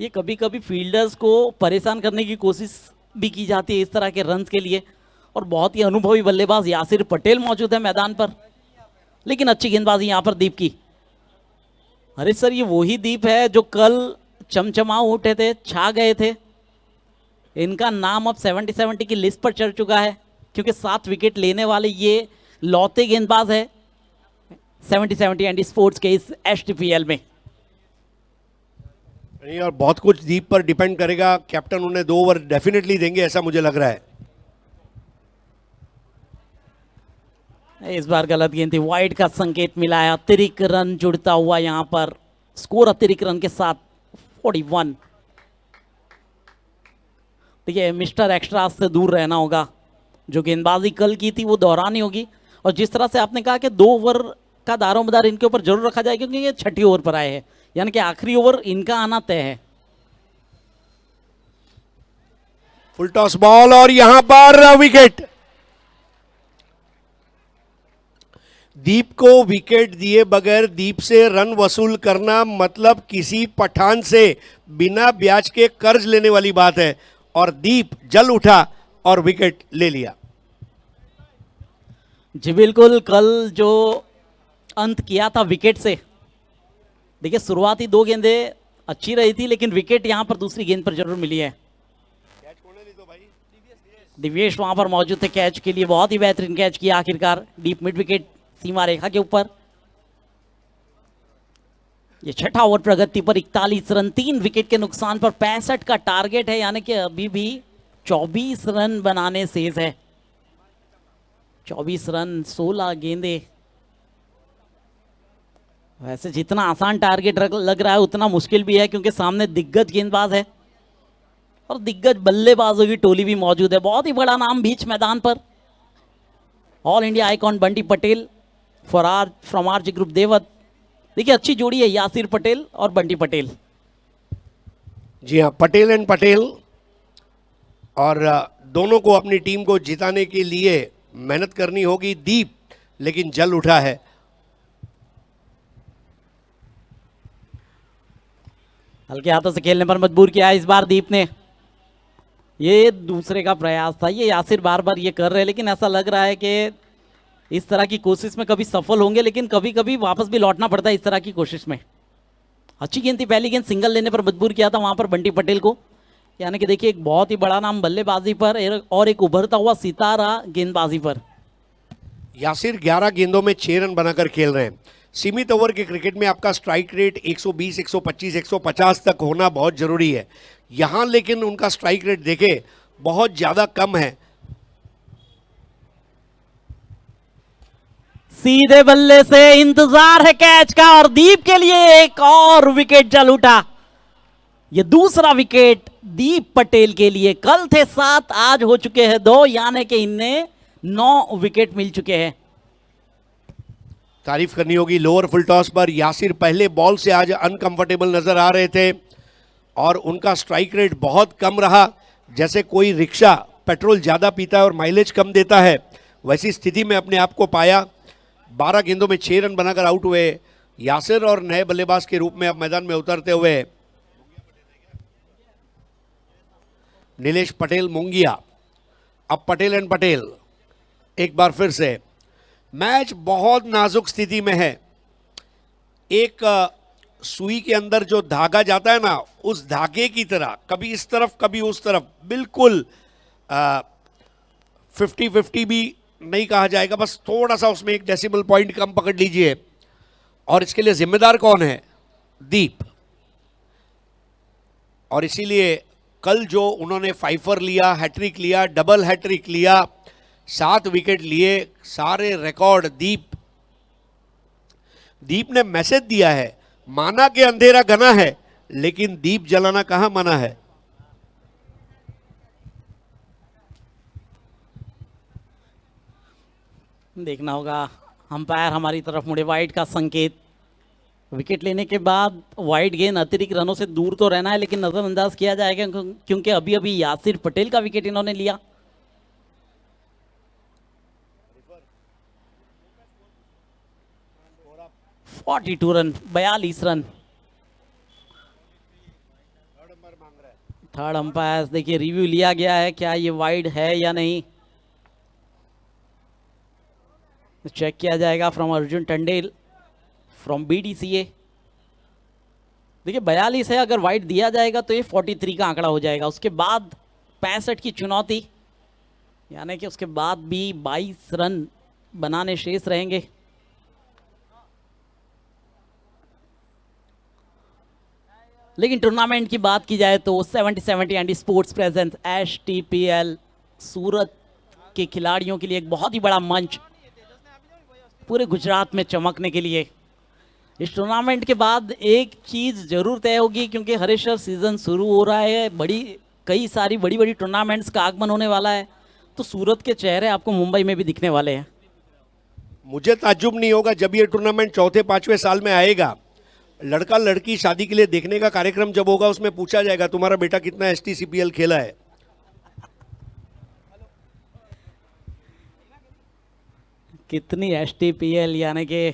ये कभी कभी फील्डर्स को परेशान करने की कोशिश भी की जाती है इस तरह के रन्स के लिए, और बहुत ही अनुभवी बल्लेबाज यासिर पटेल मौजूद है मैदान पर। लेकिन अच्छी गेंदबाजी यहाँ पर दीप की। अरे सर, ये वही दीप है जो कल चमचमाओ उठे थे, छा गए थे। इनका नाम अब 70 की लिस्ट पर चढ़ चुका है, क्योंकि 7 विकेट लेने वाले ये लौते गेंदबाज है 70 एंड स्पोर्ट्स के इस HTPL में। नहीं, और बहुत कुछ दीप पर डिपेंड करेगा। कैप्टन उन्हें 2 ओवर डेफिनेटली देंगे, ऐसा मुझे लग रहा है। इस बार गलत गेंद थी, वाइड का संकेत मिला है। अतिरिक्त रन जुड़ता हुआ यहाँ पर स्कोर अतिरिक्त रन के साथ 41। देखिए मिस्टर एक्स्ट्रा से दूर रहना होगा, जो गेंदबाजी कल की थी वो दोहरानी होगी। और जिस तरह से आपने कहा कि 2 ओवर का दारोमदार इनके ऊपर जरूर रखा जाए, क्योंकि ये 6ठी ओवर पर आए हैं, यानी कि आखिरी ओवर इनका आना तय है। फुल टॉस बॉल और यहां पर विकेट। दीप को विकेट दिए बगैर दीप से रन वसूल करना मतलब किसी पठान से बिना ब्याज के कर्ज लेने वाली बात है। और दीप जल उठा और विकेट ले लिया। जी बिल्कुल, कल जो अंत किया था विकेट से, देखिए शुरुआती 2 गेंदें अच्छी रही थी, लेकिन विकेट यहां पर दूसरी गेंद पर जरूर मिली है। दिव्येश वहां पर मौजूद थे कैच के लिए, बहुत ही बेहतरीन कैच किया आखिरकार, डीप मिड विकेट सीमा रेखा के ऊपर। ये 6ठा ओवर प्रगति पर 41 रन, 3 विकेट के नुकसान पर 65 का टारगेट है, यानी कि अभी भी 24 रन बनाने शेष है। 24 रन 16 गेंदे। वैसे जितना आसान टारगेट लग रहा है उतना मुश्किल भी है, क्योंकि सामने दिग्गज गेंदबाज है और दिग्गज बल्लेबाजों की टोली भी मौजूद है। बहुत ही बड़ा नाम बीच मैदान पर, all India icon Bunty Patel from RJ group देवत। देखिए अच्छी जोड़ी है यासिर पटेल और बंटी पटेल। जी हाँ, पटेल एंड पटेल। और दोनों को अपनी टीम को जिताने के लिए मेहनत करनी होगी। दीप लेकिन जल उठा है। हल्के हाथों से खेलने पर मजबूर किया है इस बार दीप ने। ये दूसरे का प्रयास था, ये यासिर बार बार ये कर रहे हैं, लेकिन ऐसा लग रहा है कि इस तरह की कोशिश में कभी सफल होंगे, लेकिन कभी कभी वापस भी लौटना पड़ता है इस तरह की कोशिश में। अच्छी गेंद थी, पहली गेंद सिंगल लेने पर मजबूर किया था वहां पर बंटी पटेल को। यानी कि देखिए एक बहुत ही बड़ा नाम बल्लेबाजी पर और एक उभरता हुआ सितारा गेंदबाजी पर। यासिर 11 गेंदों में 6 रन बनाकर खेल रहे हैं। सीमित ओवर के क्रिकेट में आपका स्ट्राइक रेट 120, 125, 150 तक होना बहुत जरूरी है। यहां लेकिन उनका स्ट्राइक रेट देखे बहुत ज्यादा कम है। सीधे बल्ले से इंतजार है कैच का, और दीप के लिए एक और विकेट जल उठा। ये दूसरा विकेट दीप पटेल के लिए। कल थे 7, आज हो चुके हैं 2, यानी कि इन्हें 9 विकेट मिल चुके हैं। तारीफ करनी होगी लोअर फुल टॉस पर। यासिर पहले बॉल से आज अनकंफर्टेबल नजर आ रहे थे और उनका स्ट्राइक रेट बहुत कम रहा। जैसे कोई रिक्शा पेट्रोल ज़्यादा पीता है और माइलेज कम देता है, वैसी स्थिति में अपने आप को पाया। 12 गेंदों में 6 रन बनाकर आउट हुए यासिर, और नए बल्लेबाज के रूप में अब मैदान में उतरते हुए नीलेश पटेल मुंगिया। अब पटेल एंड पटेल एक बार फिर से। मैच बहुत नाजुक स्थिति में है। एक सुई के अंदर जो धागा जाता है ना, उस धागे की तरह कभी इस तरफ कभी उस तरफ, बिल्कुल 50-50 भी नहीं कहा जाएगा, बस थोड़ा सा उसमें 1 डेसिमल पॉइंट कम पकड़ लीजिए। और इसके लिए जिम्मेदार कौन है? दीप। और इसीलिए कल जो उन्होंने 5 लिया, हैट्रिक लिया, डबल हैट्रिक लिया, 7 विकेट लिए, सारे रिकॉर्ड दीप ने मैसेज दिया है, माना कि अंधेरा घना है लेकिन दीप जलाना कहां मना है। देखना होगा, अंपायर हमारी तरफ मुड़े, वाइड का संकेत। विकेट लेने के बाद वाइड गेंद अतिरिक्त रनों से दूर तो रहना है, लेकिन नजरअंदाज किया जाएगा क्योंकि अभी अभी यासिर पटेल का विकेट इन्होंने लिया। (42 रन, 42 रन। थर्ड अंपायर देखिए रिव्यू लिया गया है, क्या ये वाइड है या नहीं चेक किया जाएगा from Arjun Tandel from BDCA। देखिए 42 है, अगर वाइड दिया जाएगा तो ये 43 का आंकड़ा हो जाएगा। उसके बाद 65 की चुनौती, यानी कि उसके बाद भी 22 रन बनाने शेष रहेंगे। लेकिन टूर्नामेंट की बात की जाए तो 70-70 एंड स्पोर्ट्स प्रेजेंस HTPL सूरत के खिलाड़ियों के लिए एक बहुत ही बड़ा मंच। पूरे गुजरात में चमकने के लिए। इस टूर्नामेंट के बाद एक चीज़ जरूर तय होगी, क्योंकि हरीश सर सीज़न शुरू हो रहा है, कई सारी बड़ी बड़ी टूर्नामेंट्स का आगमन होने वाला है, तो सूरत के चेहरे आपको मुंबई में भी दिखने वाले हैं। मुझे ताज्जुब नहीं होगा जब ये टूर्नामेंट चौथे पांचवें साल में आएगा, लड़का लड़की शादी के लिए देखने का कार्यक्रम जब होगा उसमें पूछा जाएगा तुम्हारा बेटा कितना STCPL खेला है। कितनी STPL, यानी कि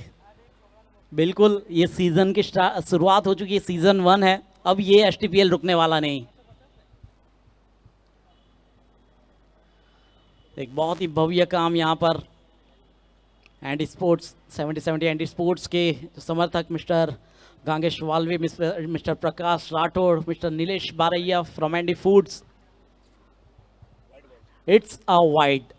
बिल्कुल ये सीज़न की शुरुआत हो चुकी है, सीज़न 1 है, अब ये STPL रुकने वाला नहीं। एक बहुत ही भव्य काम यहाँ पर एंड स्पोर्ट्स 70-70 एंड स्पोर्ट्स के जो समर्थक mister Gangesh Valvi, mister Prakash Rathod, mister Nilesh Baraiya from ND foods. It's a wide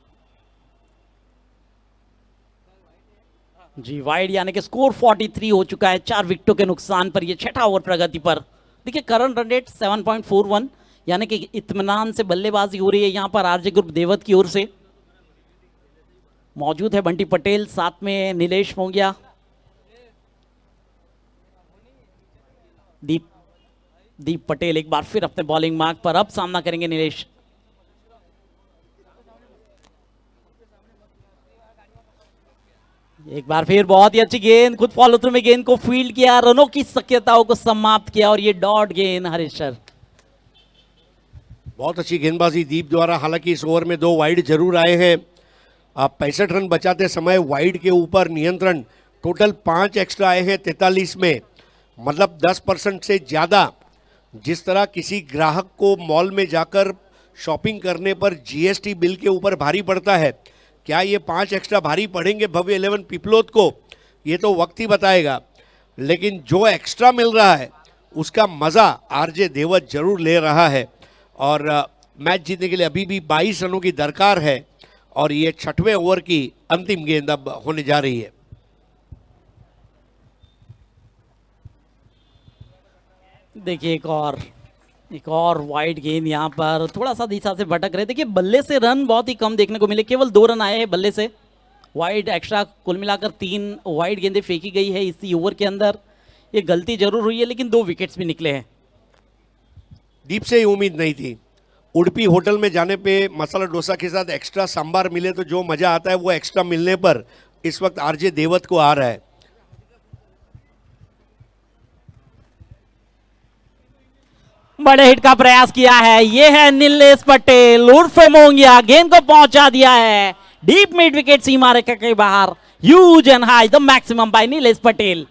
जी, वाइड यानी कि स्कोर 43 हो चुका है 4 विकेटों के नुकसान पर। ये छठा ओवर प्रगति पर। देखिए करंट रन रेट 7.41, यानी कि इत्मीनान से बल्लेबाजी हो रही है यहाँ पर आरजे ग्रुप देवत की ओर से। मौजूद है बंटी पटेल, साथ में नीलेश मोंगिया, दीप पटेल एक बार फिर अपने बॉलिंग मार्क पर। अब सामना करेंगे नीलेश। एक बार फिर बहुत ही अच्छी गेंद, खुद फॉलो थ्रू में गेंद को फील्ड किया, रनों की शक्यताओं को समाप्त किया और ये डॉट गेंद हरीश सर। बहुत अच्छी गेंदबाजी दीप द्वारा। हालांकि इस ओवर में 2 वाइड जरूर आए हैं। आप 65 रन बचाते समय वाइड के ऊपर नियंत्रण, टोटल 5 एक्स्ट्रा आए हैं 43 में, मतलब 10% से ज़्यादा। जिस तरह किसी ग्राहक को मॉल में जाकर शॉपिंग करने पर GST बिल के ऊपर भारी पड़ता है, क्या ये 5 एक्स्ट्रा भारी पड़ेंगे भव्य 11 पिपलोद को, ये तो वक्त ही बताएगा। लेकिन जो एक्स्ट्रा मिल रहा है उसका मज़ा आरजे देवत जरूर ले रहा है और मैच जीतने के लिए अभी भी 22 रनों की दरकार है और ये 6वें ओवर की अंतिम गेंद अब होने जा रही है। देखिए एक और वाइड गेंद यहाँ पर, थोड़ा सा दिशा से भटक रहे। देखिए बल्ले से रन बहुत ही कम देखने को मिले, केवल 2 रन आए हैं बल्ले से। वाइड एक्स्ट्रा कुल मिलाकर 3 वाइड गेंदें फेंकी गई है इसी ओवर के अंदर। ये गलती जरूर हुई है, लेकिन 2 विकेट्स भी निकले हैं। दीप से ही उम्मीद नहीं थी। उडुपी होटल में जाने पे मसाला डोसा के साथ एक्स्ट्रा सांबार मिले तो जो मज़ा आता है वो एक्स्ट्रा मिलने पर इस वक्त आरजे देवत को आ रहा है। बड़े हिट का प्रयास किया है, ये है नीलेश पटेल उर्फ मोंगिया, गेंद को पहुंचा दिया है डीप मिड विकेट सीमा रेखा के बाहर। Huge and high the maximum bye Nilesh Patel.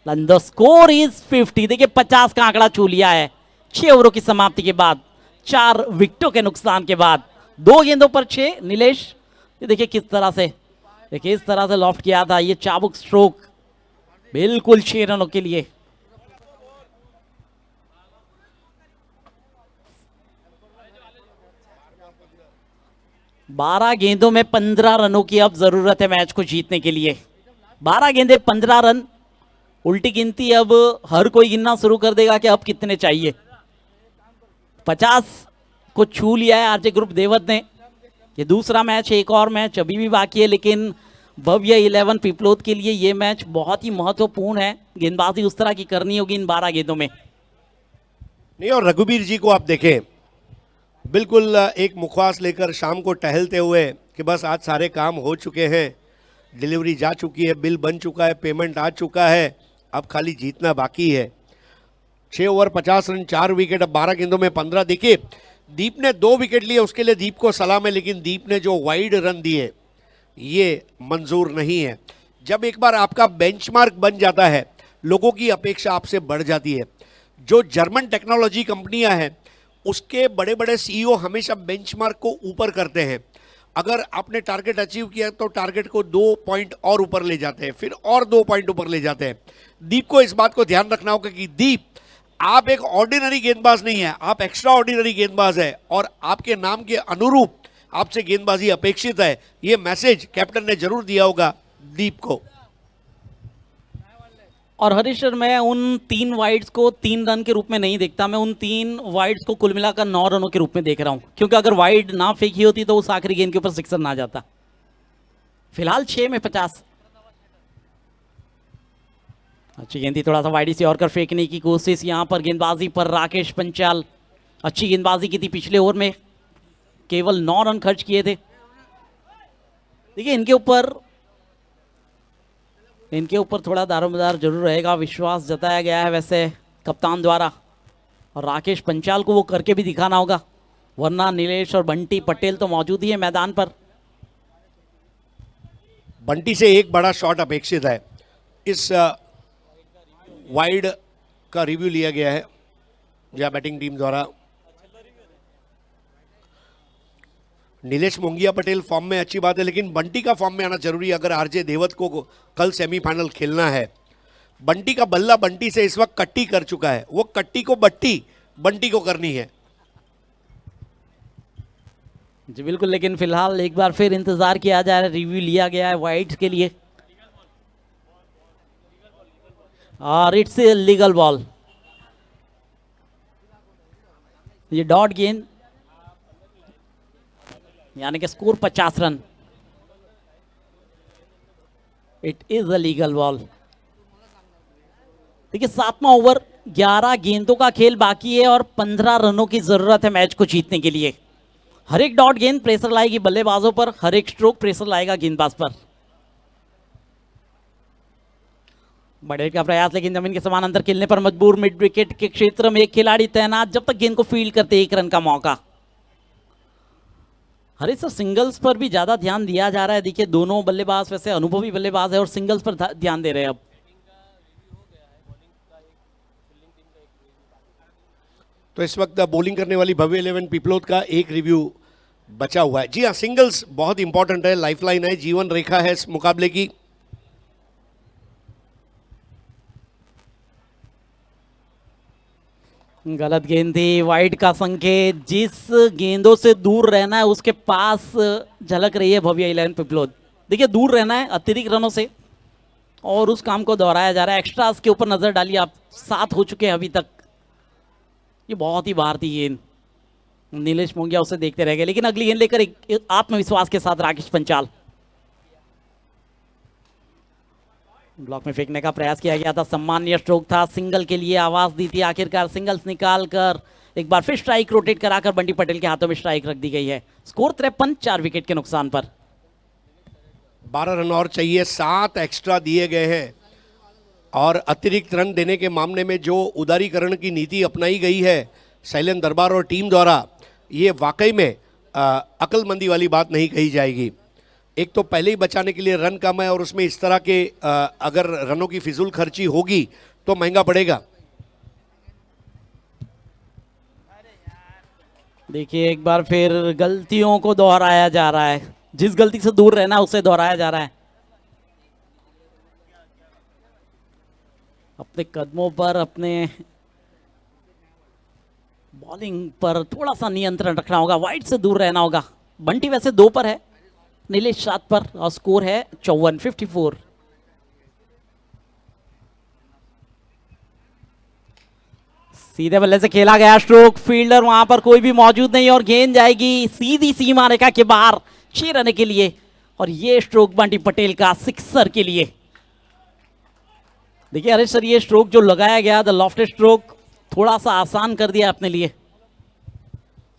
The score is 50। देखिए 50 का आंकड़ा छू लिया है 6 ओवरों की समाप्ति के बाद, 4 विकेटों के नुकसान के बाद। 2 गेंदों पर 6। नीलेश ये देखिए किस तरह से, देखिए इस तरह से लॉफ्ट किया था, ये चाबुक स्ट्रोक बिल्कुल 6 रनों के लिए। बारह गेंदों में 15 रनों की अब जरूरत है मैच को जीतने के लिए। 12 गेंदे 15 रन, उल्टी गिनती अब हर कोई गिनना शुरू कर देगा कि अब कितने चाहिए। 50 को छू लिया है आरजे ग्रुप देवत ने। ये दूसरा मैच है, एक और मैच अभी भी बाकी है, लेकिन भव्य 11 पिपलोद के लिए ये मैच बहुत ही महत्वपूर्ण है। गेंदबाजी उस तरह की करनी होगी इन 12 गेंदों में। नहीं, और रघुवीर जी को आप देखें, बिल्कुल एक मुखवास लेकर शाम को टहलते हुए कि बस आज सारे काम हो चुके हैं, डिलीवरी जा चुकी है, बिल बन चुका है, पेमेंट आ चुका है, अब खाली जीतना बाकी है। 6 ओवर 50 रन, 4 विकेट, अब 12 गेंदों में 15। देखिए दीप ने 2 विकेट लिए, उसके लिए दीप को सलाम है, लेकिन दीप ने जो वाइड रन दिए ये मंजूर नहीं है। जब एक बार आपका बेंचमार्क बन जाता है, लोगों की अपेक्षा आपसे बढ़ जाती है। जो जर्मन टेक्नोलॉजी कंपनियां हैं उसके बड़े बड़े CEO हमेशा बेंचमार्क को ऊपर करते हैं। अगर आपने टारगेट अचीव किया तो टारगेट को 2 पॉइंट और ऊपर ले जाते हैं, फिर और 2 पॉइंट ऊपर ले जाते हैं। दीप को इस बात को ध्यान रखना होगा कि दीप, आप एक ऑर्डिनरी गेंदबाज नहीं है, आप एक्स्ट्रा ऑर्डिनरी गेंदबाज है और आपके नाम के अनुरूप आपसे गेंदबाजी अपेक्षित है। ये मैसेज कैप्टन ने जरूर दिया होगा दीप को। और हरीश सर, मैं उन 3 वाइड्स को 3 रन के रूप में नहीं देखता, मैं उन 3 वाइड्स को कुल मिलाकर 9 रनों के रूप में देख रहा हूं, क्योंकि अगर वाइड ना फेंकी होती तो उस आखिरी गेंद के ऊपर सिक्सर ना जाता। फिलहाल 6 में 50। अच्छी गेंद थी, थोड़ा सा वाइडी से और कर फेंकने की कोशिश यहाँ पर गेंदबाजी पर राकेश पंचाल। अच्छी गेंदबाजी की थी पिछले ओवर में, केवल 9 रन खर्च किए थे। देखिए इनके ऊपर थोड़ा दारोमदार जरूर रहेगा, विश्वास जताया गया है वैसे कप्तान द्वारा, और राकेश पंचाल को वो करके भी दिखाना होगा, वरना नीलेश और बंटी पटेल तो मौजूद ही है मैदान पर। बंटी से एक बड़ा शॉट अपेक्षित है। इस वाइड का रिव्यू लिया गया है या बैटिंग टीम द्वारा। नीलेश मोंगिया पटेल फॉर्म में अच्छी बात है, लेकिन बंटी का फॉर्म में आना जरूरी है अगर आरजे देवत को कल सेमीफाइनल खेलना है। बंटी का बल्ला बंटी से इस वक्त कट्टी कर चुका है, वो कट्टी को बट्टी बंटी को करनी है। जी बिल्कुल, लेकिन फिलहाल एक बार फिर इंतजार किया जा रहा है, रिव्यू लिया गया है वाइड्स के लिए, और इट्स ए लीगल बॉल। ये डॉट गेंद, यानी कि score 50 run. It is a legal ball. देखिए 7वां ओवर, 11 गेंदों का खेल बाकी है और 15 रनों की जरूरत है मैच को जीतने के लिए। हर एक डॉट गेंद प्रेशर लाएगी बल्लेबाजों पर, हर एक स्ट्रोक प्रेशर लाएगा गेंदबाज पर। बड़े का प्रयास, लेकिन जमीन के समान अंतर खेलने पर मजबूर। मिड विकेट के क्षेत्र में एक खिलाड़ी तैनात, जब तक गेंद को फील्ड करते 1 रन का मौका। हरीश सर, सिंगल्स पर भी ज्यादा ध्यान दिया जा रहा है। देखिए दोनों बल्लेबाज वैसे अनुभवी बल्लेबाज है और सिंगल्स पर ध्यान दे रहे हैं अब। तो इस वक्त बॉलिंग करने वाली भव्य 11 पीपलोद का एक रिव्यू बचा हुआ है। जी हाँ, सिंगल्स बहुत इंपॉर्टेंट है, लाइफलाइन है, जीवन रेखा है इस मुकाबले की। गलत गेंद थी, वाइड का संकेत। जिस गेंदों से दूर रहना है उसके पास झलक रही है भव्य 11 पिपलोद। देखिए दूर रहना है अतिरिक्त रनों से, और उस काम को दोहराया जा रहा है। एक्स्ट्रास के ऊपर नजर डालिए आप, 7 हो चुके हैं अभी तक। ये बहुत ही बाहर थी गेंद, नीलेश मोंगिया उसे देखते रह गए, लेकिन अगली गेंद लेकर एक आत्मविश्वास के साथ राकेश पंचाल। ब्लॉक में फेंकने का प्रयास किया गया था, सम्मानीय स्ट्रोक था, सिंगल के लिए आवाज दी थी। आखिरकार सिंगल्स निकालकर एक बार फिर स्ट्राइक रोटेट कराकर बंटी पटेल के हाथों में स्ट्राइक रख दी गई है। स्कोर 53, 4 विकेट के नुकसान पर। 12 रन और चाहिए, 7 एक्स्ट्रा दिए गए हैं, और अतिरिक्त रन देने के मामले में जो उदारीकरण की नीति अपनाई गई है शैलेंद्र दरबार और टीम द्वारा, ये वाकई में अक्लमंदी वाली बात नहीं कही जाएगी। एक तो पहले ही बचाने के लिए रन कम है, और उसमें इस तरह के अगर रनों की फिजूल खर्ची होगी तो महंगा पड़ेगा। देखिए एक बार फिर गलतियों को दोहराया जा रहा है, जिस गलती से दूर रहना है उसे दोहराया जा रहा है। अपने कदमों पर, अपने बॉलिंग पर थोड़ा सा नियंत्रण रखना होगा, वाइड से दूर रहना होगा। बंटी वैसे 2 पर है, नीलेश 7 पर, और स्कोर है 54, 54। सीधे बल्ले से खेला गया स्ट्रोक, फील्डर वहां पर कोई भी मौजूद नहीं, और गेंद जाएगी सीधी सीमा रेखा के बाहर 6 रन के लिए, और ये स्ट्रोक बंटी पटेल का 6 के लिए। देखिए अरे सर, ये स्ट्रोक जो लगाया गया, द लॉफ्टेड स्ट्रोक, थोड़ा सा आसान कर दिया अपने लिए।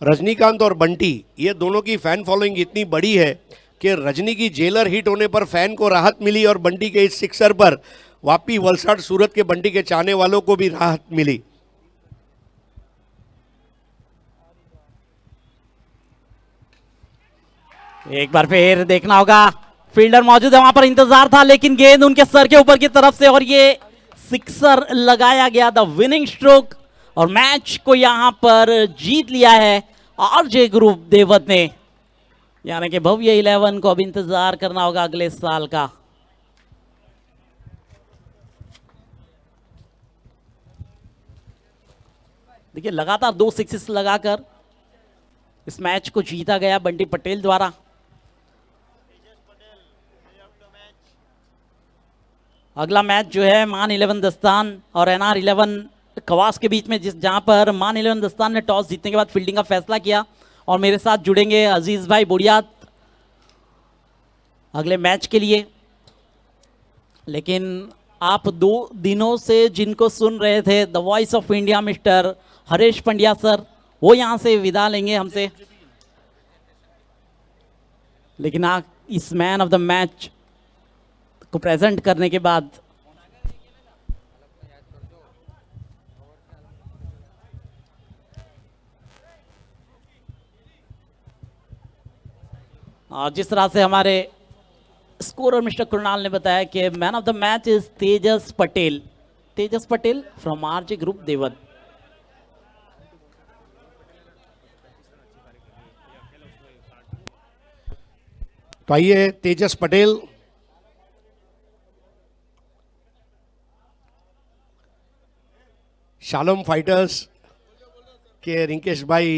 रजनीकांत और बंटी, ये दोनों की फैन फॉलोइंग इतनी बड़ी है कि रजनी की जेलर हिट होने पर फैन को राहत मिली, और बंटी के इस 6 पर वापी, वलसाड, सूरत के बंटी के चाहने वालों को भी राहत मिली। एक बार फिर देखना होगा, फील्डर मौजूद है वहां पर, इंतजार था, लेकिन गेंद उनके सर के ऊपर की तरफ से, और ये 6 लगाया गया, द विनिंग स्ट्रोक, और मैच को यहां पर जीत लिया है आरजे ग्रुप देवत ने। यानी कि भव्य 11 को अब इंतजार करना होगा अगले साल का। देखिए लगातार 2 सिक्सेस लगाकर इस मैच को जीता गया बंटी पटेल द्वारा। अगला मैच जो है मान 11 दस्तान और एनआर 11 खवास के बीच में, जहां पर मान 11 दस्तान ने टॉस जीतने के बाद फील्डिंग का फैसला किया, और मेरे साथ जुड़ेंगे अजीज भाई बुढ़ियात अगले मैच के लिए। लेकिन आप 2 दिनों से जिनको सुन रहे थे, the voice of India mister Harish Pandya sir, वो यहाँ से विदा लेंगे हमसे। लेकिन इस मैन ऑफ द मैच को प्रेजेंट करने के बाद जिस तरह से हमारे स्कोरर मिस्टर कृणाल ने बताया कि man of the match is Tejas Patel. Tejas Patel from RJ group देवत। तो आइए तेजस पटेल, शालोम फाइटर्स के रिंकेश भाई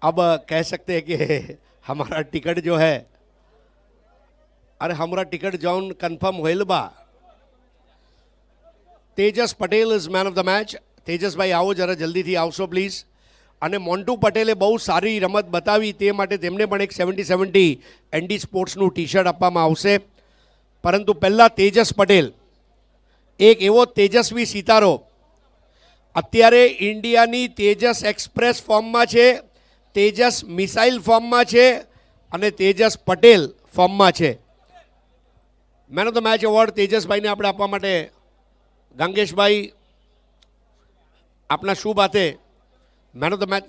अब कह सकते हैं कि हमारा टिकट जो है, अरे हमारा टिकट जॉन कंफर्म होइल बा। Tejas Patel is man of the match. Tejas भाई आओ जरा जल्दीથી આવશો પ્લીઝ। અને મોન્ટુ પટેલે બહુ સારી રમત બતાવી તે માટે તેમને પણ એક 70-70 એનડી સ્પોર્ટ્સનું ટી શર્ટ આપવામાં આવશે। પરંતુ પહેલાં તેજસ પટેલ એક એવો તેજસ્વી સિતારો અત્યારે ઇન્ડિયાની તેજસ એક્સપ્રેસ ફોર્મમાં છે, તેજસ મિસાઇલ ફોર્મમાં છે અને તેજસ પટેલ ફોર્મમાં છે। Man of the match award તેજસભાઈને આપણે આપવા માટે ગંગેશભાઈ આપના શુભ હાથે मैन ऑफ द मैच